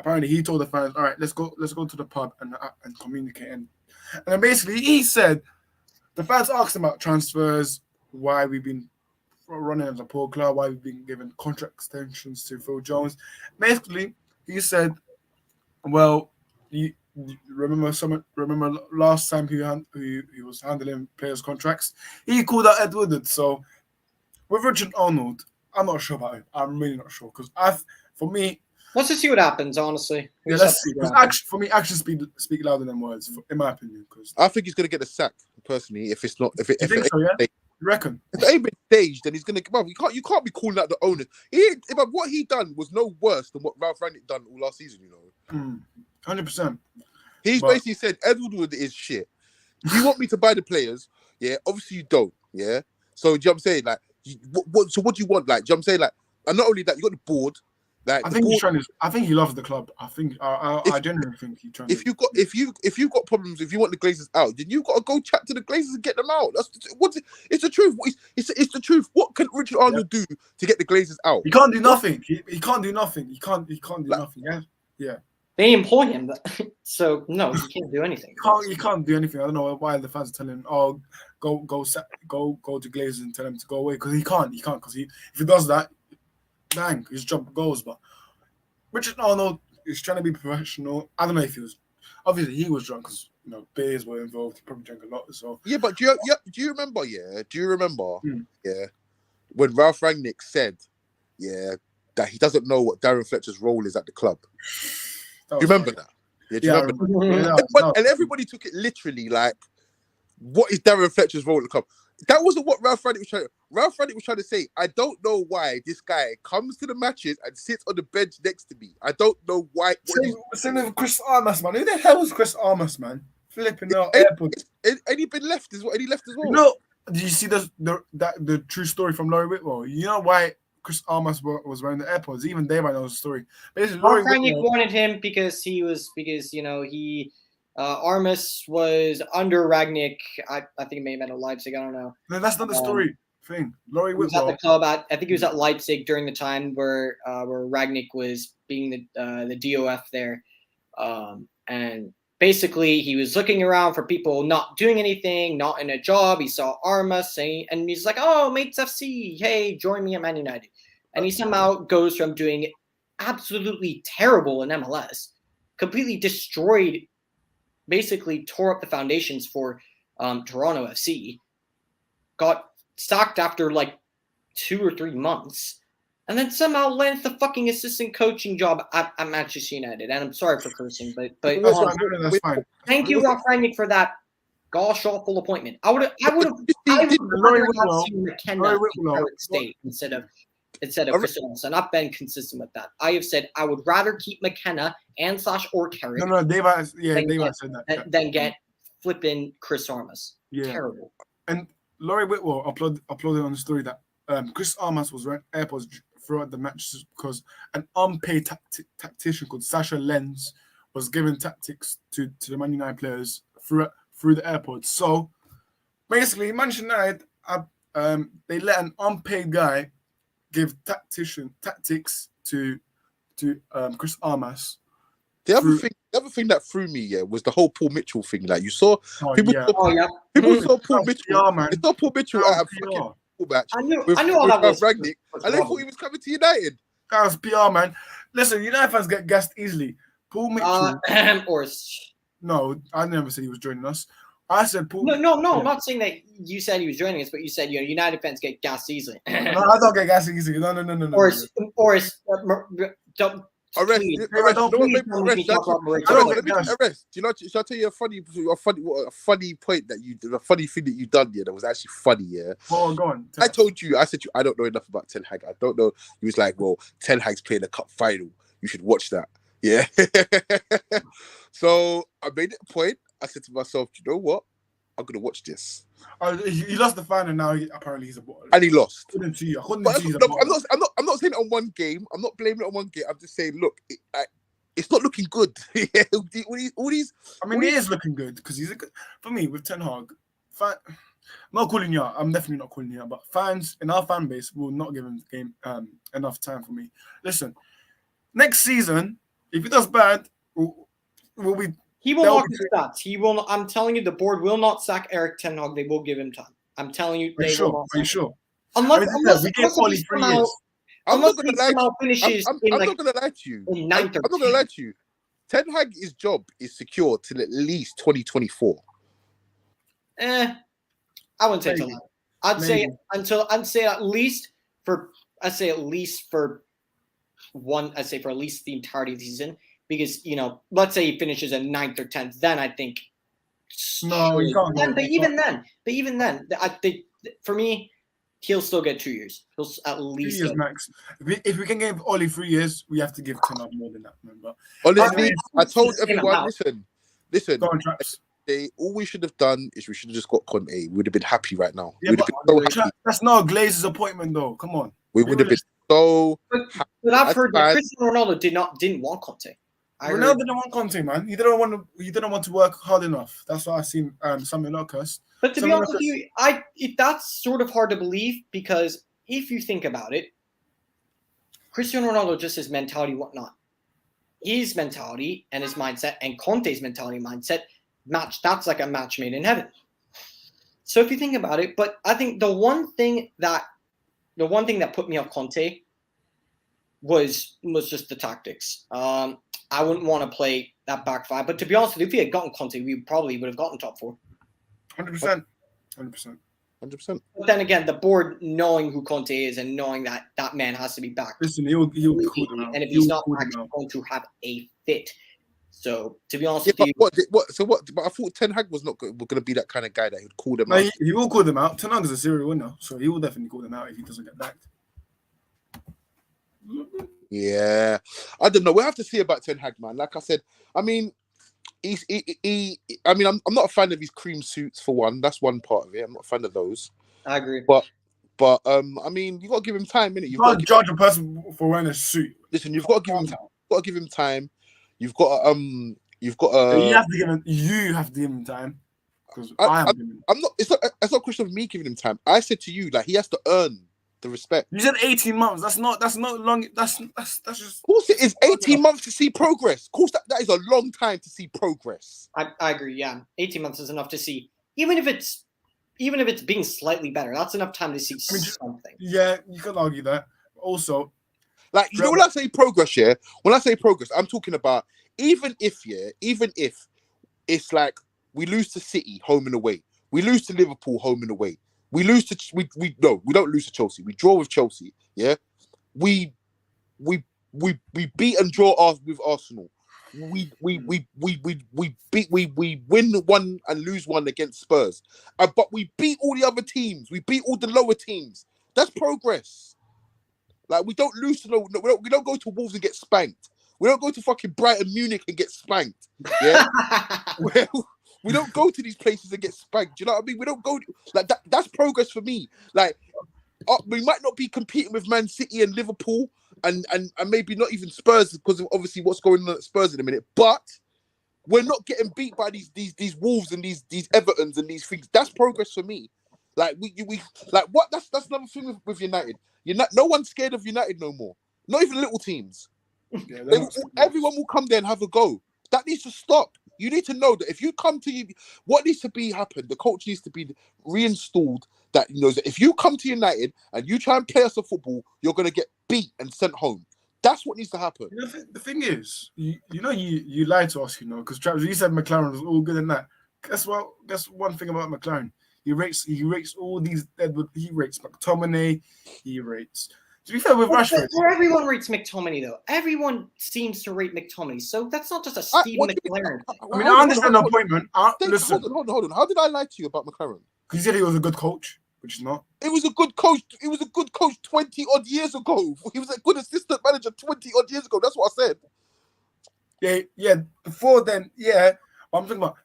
A: told the fans, all right, let's go to the pub and communicate. And then basically he said the fans asked him about transfers, why we've been running as a poor club, why we've been given contract extensions to Phil Jones. Basically, he said, well, you remember last time he was handling players' contracts, he called out Ed Woodward. So with Richard Arnold, I'm not sure about it. I'm really not sure, because for me,
F: let's just see what happens. Honestly,
A: yeah, let's see. Because for me, actions speak louder than words, in my opinion. Because
B: I think he's going to get the sack personally if it's not. If it
A: so, yeah? You reckon?
B: If it ain't been staged, then he's going to. Well, you can't be calling out the owner. What he done was no worse than what Ralph Rangnick done all last season. You know,
A: 100%.
B: He's basically said Ed Woodward is shit. Do you want me to buy the players? Yeah, obviously you don't. Yeah, So, do you know what I'm saying? Like, so what do you want? Like, do you know what I'm saying? Like, and not only that, you got the board. Like,
A: I
B: the
A: think he's
B: board,
A: trying to. I think he loves the club. I think. I genuinely think he's trying.
B: if you got problems, if you want the Glazers out, then you got to go chat to the Glazers and get them out. It's the truth. It's the truth. What can Richard Arnold do to get the Glazers out?
A: He can't do nothing. He can't do nothing. He can't do nothing. Yeah.
F: They employ him, so no, he can't do anything.
A: He can't do anything. I don't know why the fans are telling him, "Oh, go to Glazers and tell him to go away," because he can't because if he does that, dang, his job goes. But Richard Arnold is trying to be professional. I don't know if he was. Obviously, he was drunk because beers were involved. He probably drank a lot. So
B: yeah, but do you remember? Yeah, do you remember? Yeah, when Ralph Rangnick said, that he doesn't know what Darren Fletcher's role is at the club. Do you remember that? Yeah, do you remember that? And everybody took it literally. Like, what is Darren Fletcher's role at the club? That wasn't what Ralph Rangnick was trying. Ralph Rangnick was trying to say, I don't know why this guy comes to the matches and sits on the bench next to me. I don't know why.
A: Same with Chris Armas, man. Who the hell was Chris Armas, man? Flipping out airport.
B: And he been left as well. And he left as well.
A: Do you see the true story from Laurie Whitwell? You know why Chris Armas was wearing the AirPods? Even they might know the story. Basically,
F: Rangnick wanted him because he Armas was under Rangnick. I think it may have been at Leipzig. I don't know.
A: No, that's not the story thing. Laurie
F: Whitwell was at the club. I think he was at Leipzig during the time where Rangnick was being the DOF there, and basically he was looking around for people not doing anything, not in a job. He saw Armas saying, and he's like, "Oh, Mates FC, hey, join me at Man United," and he somehow goes from doing absolutely terrible in MLS, completely destroyed. Basically tore up the foundations for Toronto FC, got sacked after like 2 or 3 months, and then somehow lands the fucking assistant coaching job at Manchester United. And I'm sorry for cursing, but
A: that's fine.
F: Thank you, Ralph Rangnick, for that gosh awful appointment. I would have seen McKenna State instead of Chris Armas. And I've been consistent with that. I have said I would rather keep McKenna and or Carrick.
A: No, Dave said that.
F: Than get flipping Chris Armas.
A: Yeah.
F: Terrible.
A: And Laurie Whitwell uploaded on the story that Chris Armas was wearing AirPods throughout the matches because an unpaid tactician called Sasha Lenz was giving tactics to the Man United players through the AirPods. So basically, Manchester United, they let an unpaid guy give tactics to Chris Armas.
B: The other thing that threw me, was the whole Paul Mitchell thing. Like you saw, people saw Paul Mitchell. They saw Paul Mitchell at a fucking match.
F: I knew all that was
B: Rangnick, and they thought he was coming to United.
A: That was PR, man. Listen, United fans get gassed easily. Paul Mitchell. No, I never said he was joining us. I said Paul.
F: No. I'm not saying that you said he was joining us, but you said United fans get gassed easily.
A: No, I don't get gassed easily. No.
B: Arrest. Do you know? Shall I tell you a funny point a funny thing that you done? Yeah, that was actually funny. Yeah.
A: Oh, go on.
B: I told you. I said I don't know enough about Ten Hag. I don't know. He was like, well, Ten Hag's playing a cup final. You should watch that. Yeah. So I made it a point. I said to myself, you know what? I'm gonna watch this.
A: He lost the final. Now apparently he's a bottle.
B: And he lost.
A: I'm not saying it on one game. I'm not blaming it on one game. I'm just saying, look, it's not looking good. all these. I mean, he is looking good because he's a good. For me, with Ten Hag, I'm not calling you out. I'm definitely not calling you out. But fans in our fan base will not give him the game enough time for me. Listen, next season, if he does bad, we'll be.
F: He will not get stats. He will not. I'm telling you, the board will not sack Erik ten Hag. They will give him time. I'm telling you, they will not.
A: Are you sure?
F: Unless
A: we get Oli 3 years.
B: I'm not gonna lie to you. I'm
F: not
B: gonna lie to you. Ten Hag's job is secure till at least 2024.
F: I wouldn't say till that. I'd say at least for the entirety of the season. Because, let's say he finishes at 9th or 10th, then I think.
A: No, you can't.
F: But even then, I think for me, he'll still get 2 years. He'll at least
A: 2 years max. If we can give Oli 3 years, we have to give 10 up more than that. Remember?
B: Honestly, I told everyone. Listen.
A: Go on, Traps.
B: Conte, all we should have done is we should have just got Conte. We would have been happy right now.
A: Yeah,
B: We'd have
A: but
B: been so happy.
A: that's not Glazer's appointment, though. Come on.
B: We would have been so happy.
F: But I've
B: That's
F: heard that
B: fine.
F: Cristiano Ronaldo didn't want Conte. I
A: Ronaldo
F: heard,
A: didn't want Conte, man. He didn't want to work hard enough. That's what I've seen. Something like us.
F: but to be honest with you, that's sort of hard to believe because if you think about it, Cristiano Ronaldo, just his mentality, whatnot, his mentality and his mindset, and Conte's mentality and mindset match. That's like a match made in heaven. So if you think about it, but I think the one thing that put me off Conte was just the tactics. I wouldn't want to play that back five. But to be honest with you, if we had gotten Conte, we probably would have gotten top 4.
A: 100%. 100%.
B: 100%.
F: But then again, the board knowing who Conte is and knowing that that man has to be back.
A: Listen, he'll cool them out.
F: And if he's not actually going to have a fit. So to be honest with you,
B: But I thought Ten Hag was not going to be that kind of guy that he'd call them out.
A: He will call them out. Ten Hag is a serial winner, so he will definitely call them out if he doesn't get backed.
B: Yeah, I don't know. We'll have to see about Ten Hag, man. Like I said, I mean, I'm not a fan of his cream suits for one. That's one part of it. I'm not a fan of those.
F: I agree.
B: But I mean, you got to give him time, innit?
A: You've got to judge a person for wearing a suit.
B: Listen, you've got to give him time. You've got to give him time. You have to give him time because I'm not. It's not a question of me giving him time. I said to you, like, he has to earn the respect.
A: You said 18 months. That's not long. That's just.
B: Of course, it is 18 months to see progress. Of course, that is a long time to see progress.
F: I agree. Yeah, 18 months is enough to see, even if it's being slightly better. That's enough time to see something.
A: Yeah, you can argue that. Also,
B: like, you know, when I say progress, I'm talking about even if it's like we lose to City home and away, we lose to Liverpool home and away. We lose to we don't lose to Chelsea. We draw with Chelsea. Yeah, we beat and draw with Arsenal. We win one and lose one against Spurs. But we beat all the other teams. We beat all the lower teams. That's progress. Like, we don't lose to we don't go to Wolves and get spanked. We don't go to fucking Brighton Munich and get spanked. Yeah. We don't go to these places and get spanked. Do you know what I mean? We don't go like that. That's progress for me. Like, we might not be competing with Man City and Liverpool and maybe not even Spurs because of obviously what's going on at Spurs in a minute. But we're not getting beat by these Wolves and these Evertons and these things. That's progress for me. Like we like what? That's another thing with United. No one's scared of United no more. Not even little teams.
A: Yeah,
B: everyone will come there and have a go. That needs to stop. You need to know that if you come to what needs to be happen, the coach needs to be reinstalled. That knows that if you come to United and you try and play us a football, you're going to get beat and sent home. That's what needs to happen.
A: You know, the thing is, you lied to us, because Travis, you said McLaren was all good in that. Guess one thing about McLaren. He rates all these. He rates McTominay. He rates. To be fair with Rashford,
F: everyone rates McTominay though. Everyone seems to rate McTominay, so that's not just a Steve McLaren.
A: I mean, I understand the appointment. Listen,
B: hold on. How did I lie to you about McLaren?
A: Because he said he was a good coach, which is not.
B: It was a good coach. He was a good coach 20 odd years ago. He was a good assistant manager 20 odd years ago. That's what I said.
A: Yeah. Before then, yeah. I'm talking about.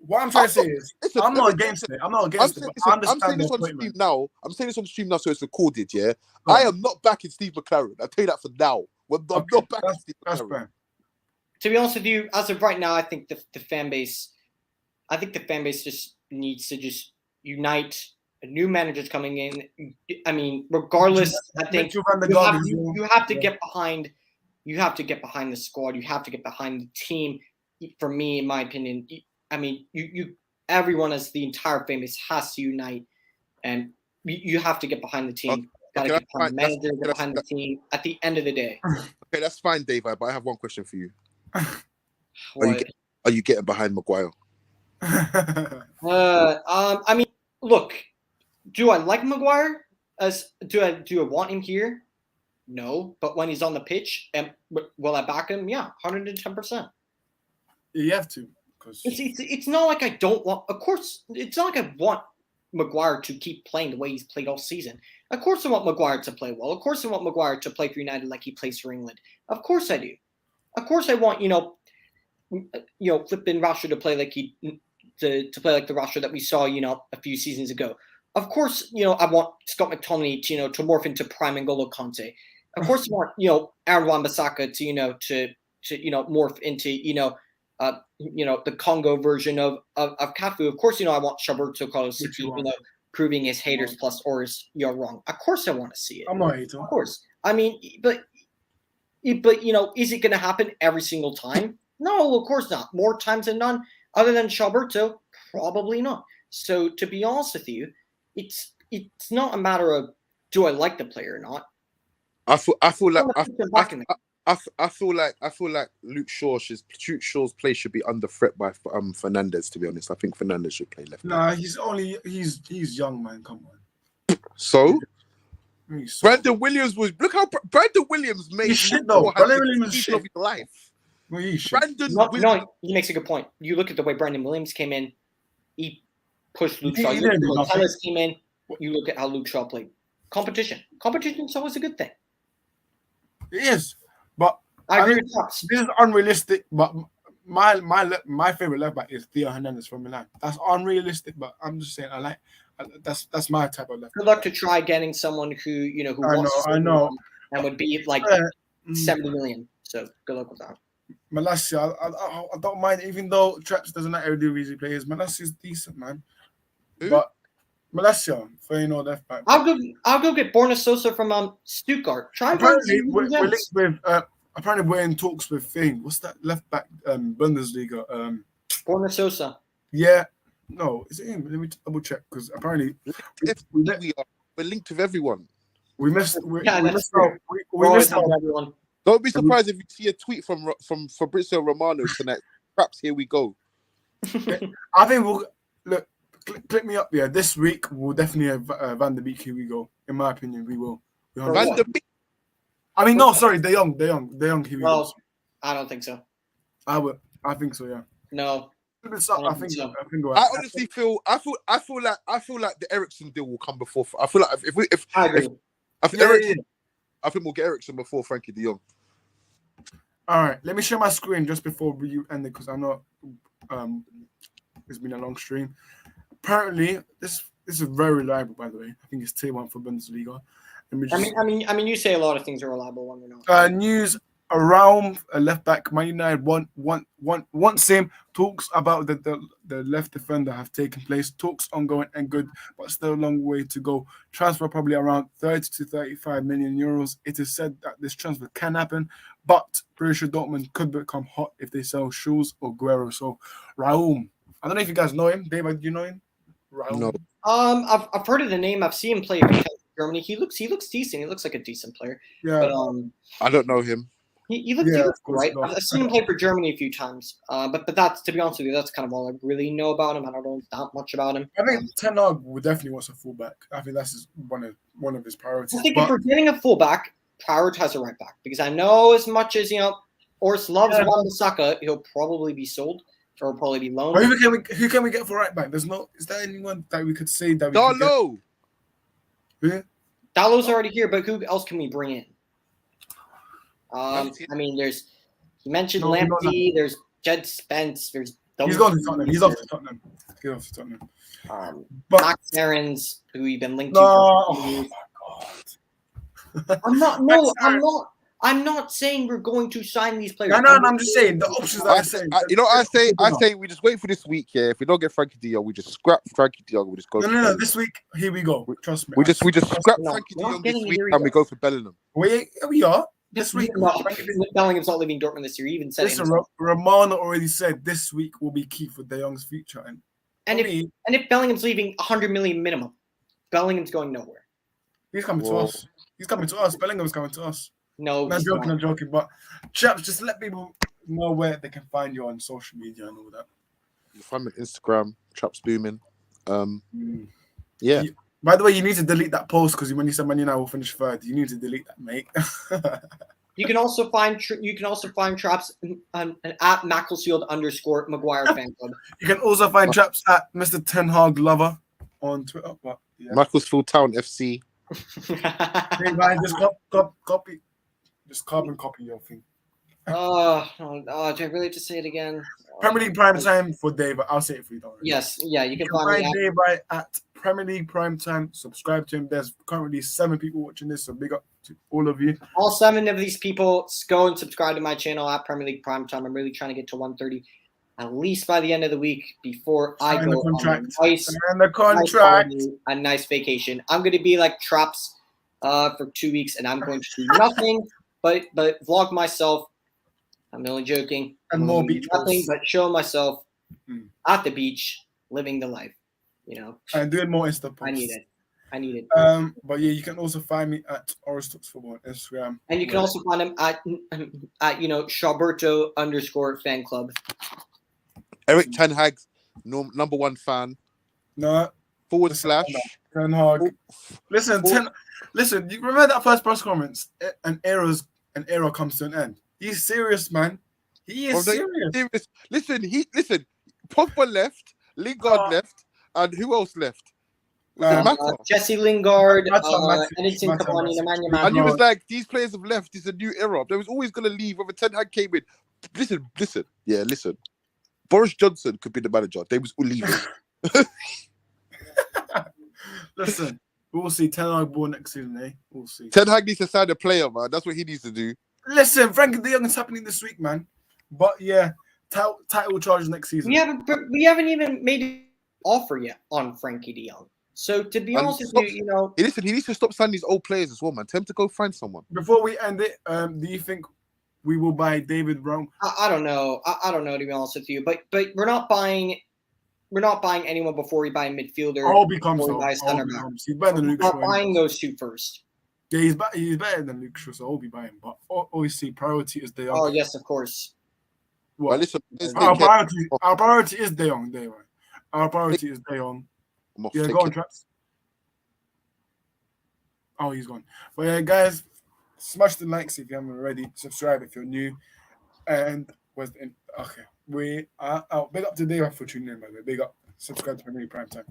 A: What I'm trying to say is, I'm not against it. I'm not against it.
B: I'm saying this on stream now. I'm saying this on stream now, so it's recorded. Yeah, I am not backing Steve McLaren. I'll tell you that for now. I'm not backing Steve McLaren.
F: To be honest with you, as of right now, I think the fan base. I think the fan base just needs to just unite. A new manager's coming in. I mean, regardless, I think you have to get behind. You have to get behind the squad. You have to get behind the team. For me, in my opinion. I mean, everyone as the entire fan base has to unite, and you have to get behind the team. Got to get behind the manager, get behind the team. At the end of the day.
B: Okay, that's fine, Dave. But I have one question for you. Are you getting behind Maguire?
F: I mean, look. Do I like Maguire? Do I want him here? No, but when he's on the pitch, will I back him? Yeah, 110%.
A: You have to.
F: It's not like I don't want. Of course, it's not like I want Maguire to keep playing the way he's played all season. Of course, I want Maguire to play well. Of course, I want Maguire to play for United like he plays for England. Of course, I do. Of course, I want flipping Rashford to play like to play like the Rashford that we saw, a few seasons ago. Of course, I want Scott McTominay to morph into prime N'Golo Kante. Of course, I want Aaron Wan-Bissaka to morph into the Congo version of Cafu. Of course, I want Roberto Carlos to keep proving his haters plus Oris wrong. Of course, I want to see it.
A: I'm not hating.
F: Of course. I mean, but is it going to happen every single time? No, of course not. More times than none. Other than Roberto, probably not. So to be honest with you, it's not a matter of do I like the player or not.
B: I feel like Luke Shaw's play should be under threat by Fernandes. To be honest, I think Fernandes should play left.
A: Nah, he's young, man. Come on.
B: So Brandon Williams look how Brandon Williams made.
A: He's shit though. Brandon Williams is shit.
B: Of his life.
A: Well,
F: No, he makes a good point. You look at the way Brandon Williams came in. He pushed Luke Shaw. You look at when Telles came in. You look at how Luke Shaw played. Competition is always a good thing.
A: It is, but
F: I agree with that.
A: This is unrealistic. But my favorite left back is Theo Hernandez from Milan. That's unrealistic, but I'm just saying that's my type of left.
F: Good luck to try getting someone who
A: I know,
F: and would be like 70 million. So good luck with that.
A: Malacia, I don't mind, even though Traps doesn't like Eredivisie players. Malacia's decent, man.
B: Who?
A: But Malacia, left back.
F: I'll go get Borna Sosa from Stuttgart.
A: Apparently, we're linked with. Apparently, we're in talks with Thing. What's that left back? Bundesliga.
F: Borna Sosa.
A: Yeah. No, is it him? Let me double check because apparently
B: we're linked with everyone.
A: We missed out.
F: Everyone.
B: Don't be surprised if you see a tweet from Fabrizio Romano tonight. Perhaps here we go.
A: I think we'll look. Click me up. Yeah, this week we'll definitely have Van der Beek. Here we go. In my opinion, we will.
B: Van der Beek.
A: I mean, no, sorry, De Jong. Here we go.
F: I don't think so.
A: I think so. Yeah.
F: No.
A: I think so.
B: I honestly feel like the Eriksen deal will come before. I feel like if
F: I agree.
B: I think we'll get Eriksen before Frankie De Jong.
A: All right, let me share my screen just before you end it because I know it's been a long stream. Apparently, this is very reliable, by the way. I think it's tier 1 for Bundesliga.
F: I mean, you say a lot of things are reliable when they're not.
A: News around left back. Man United wants him. Talks about the left defender have taken place. Talks ongoing and good, but still a long way to go. Transfer probably around 30 to 35 million euros. It is said that this transfer can happen, but Borussia Dortmund could become hot if they sell Schulz or Guerrero. So Raúl, I don't know if you guys know him. David, do you know him? Raúl.
B: No.
F: I've heard of the name. I've seen him play in Germany. He looks decent. He looks like a decent player.
A: Yeah.
F: But
B: I don't know him.
F: He looks right. I've seen him play for Germany a few times. But that's, to be honest with you, that's kind of all I really know about him. I don't know that much about him.
A: I think Ten Hag would definitely want a fullback. I think that's one of his priorities.
F: I think if we're getting a fullback, prioritize a right back because I know as much as Ors loves Wan-Bissaka, he'll probably be sold or will probably be loaned.
A: Who can we get for right back? Is there anyone that we could say that we could
B: Darlow.
A: Get?
F: Dallow's already here, but who else can we bring in? I mean, you mentioned Lamptey, there's Jed Spence, there's
A: He's gone to Tottenham. He's off to Tottenham.
F: But Max Aarons, who we've been linked to.
A: Oh my
F: god! I'm not saying we're going to sign these players.
A: No, I'm just saying the options that I'm saying.
B: I say we just wait for this week. Yeah, if we don't get Frankie De Jong, we just scrap Frankie De Jong. We just go.
A: No. This week, here we go. Trust me.
B: We just scrap Frankie De Jong this week, and we go for Bellingham.
A: We are. This week,
F: Bellingam's not leaving Dortmund this year. He even said it.
A: Romano already said this week will be key for De Jong's future.
F: And if Bellingham's leaving 100 million minimum, Bellingham's going nowhere.
A: He's coming to us. He's coming to us. Bellingham's coming to us.
F: No,
A: I'm joking. But chaps, just let people know where they can find you on social media and all that.
B: You find me on Instagram, Chaps Booming. Yeah.
A: By the way, you need to delete that post because when you said Man United will finish third, you need to delete that, mate.
F: You can also find Traps at Macclesfield_Maguire fan club.
A: You can also find Traps at Mr. Ten Hag Lover on Twitter. But yeah.
B: Macclesfield Town FC.
A: Hey, man, just copy. Just carbon copy your thing.
F: Do I really have to say it again?
A: Premier League Prime Time for Dave. I'll say it for you, don't worry.
F: Yes, yeah, you can
A: You can
F: find me
A: find
F: at
A: Dave right at Premier League Prime Time. Subscribe to him. There's currently 7 people watching this, so big up to all of you.
F: all 7 of these people. Go and subscribe to my channel at Premier League Prime Time. I'm really trying to get to 130 at least by the end of the week before I
A: Sign
F: go
A: the contract.
F: on a nice,
A: Sign the
F: nice
A: contract.
F: holiday, a nice vacation. I'm going to be like Traps for 2 weeks, and I'm going to do nothing but vlog myself. I'm only joking.
A: And
F: I'm
A: more
F: gonna do
A: beach
F: nothing
A: posts.
F: but show myself
A: Hmm.
F: at the beach, living the life. You know,
A: And doing more Insta posts.
F: I need it. I need it.
A: But yeah, you can also find me at Oris Football on Instagram.
F: And you can also find him at Shaberto_fan club.
B: Eric Ten Hag's number 1 fan.
A: No,
B: /
A: Ten Hag. Listen. You remember that first press conference? An era comes to an end. He's serious, man. He is serious.
B: Listen. Pogba left, Lingard left, and who else left? Was it Mata?
F: Jesse Lingard,
A: Matic,
F: Edinson Cavani, Nemanja Matic.
B: And he was like, these players have left. It's a new era. They was always going to leave. Whether Ten Hag came in. Listen. Boris Johnson could be the manager. They was all leaving.
A: Listen, we'll see. Ten Hag born next season, eh? We'll see.
B: Ten Hag needs to sign a player, man. That's what he needs to do.
A: Listen, Frankie de Jong is happening this week, man. But yeah, title charge next season.
F: We haven't even made an offer yet on Frankie de Jong. So to be honest with you,
B: Listen, he needs to stop signing these old players as well, man. Tell him to go find someone.
A: Before we end it, do you think we will buy David Brown?
F: I don't know. I don't know, to be honest with you. But we're not buying anyone before we buy a midfielder.
A: I hope he comes.
F: Before we buy a center back.
A: He's better than Luke
F: We're
A: Shaw.
F: not buying those 2 first.
A: Yeah, he's better than Luke Shaw, so I'll be buying. But obviously, priority is De Jong.
F: Oh yes, of course.
A: What?
B: But listen,
A: Our priority is De Jong. Our priority is De Jong. Yeah, go on, Traps. Oh, he's gone. But yeah, guys, smash the likes if you haven't already. Subscribe if you're new. And we are out. Big up to Dave for tuning in, by the way. Big up. Subscribe to Premier League Prime Time.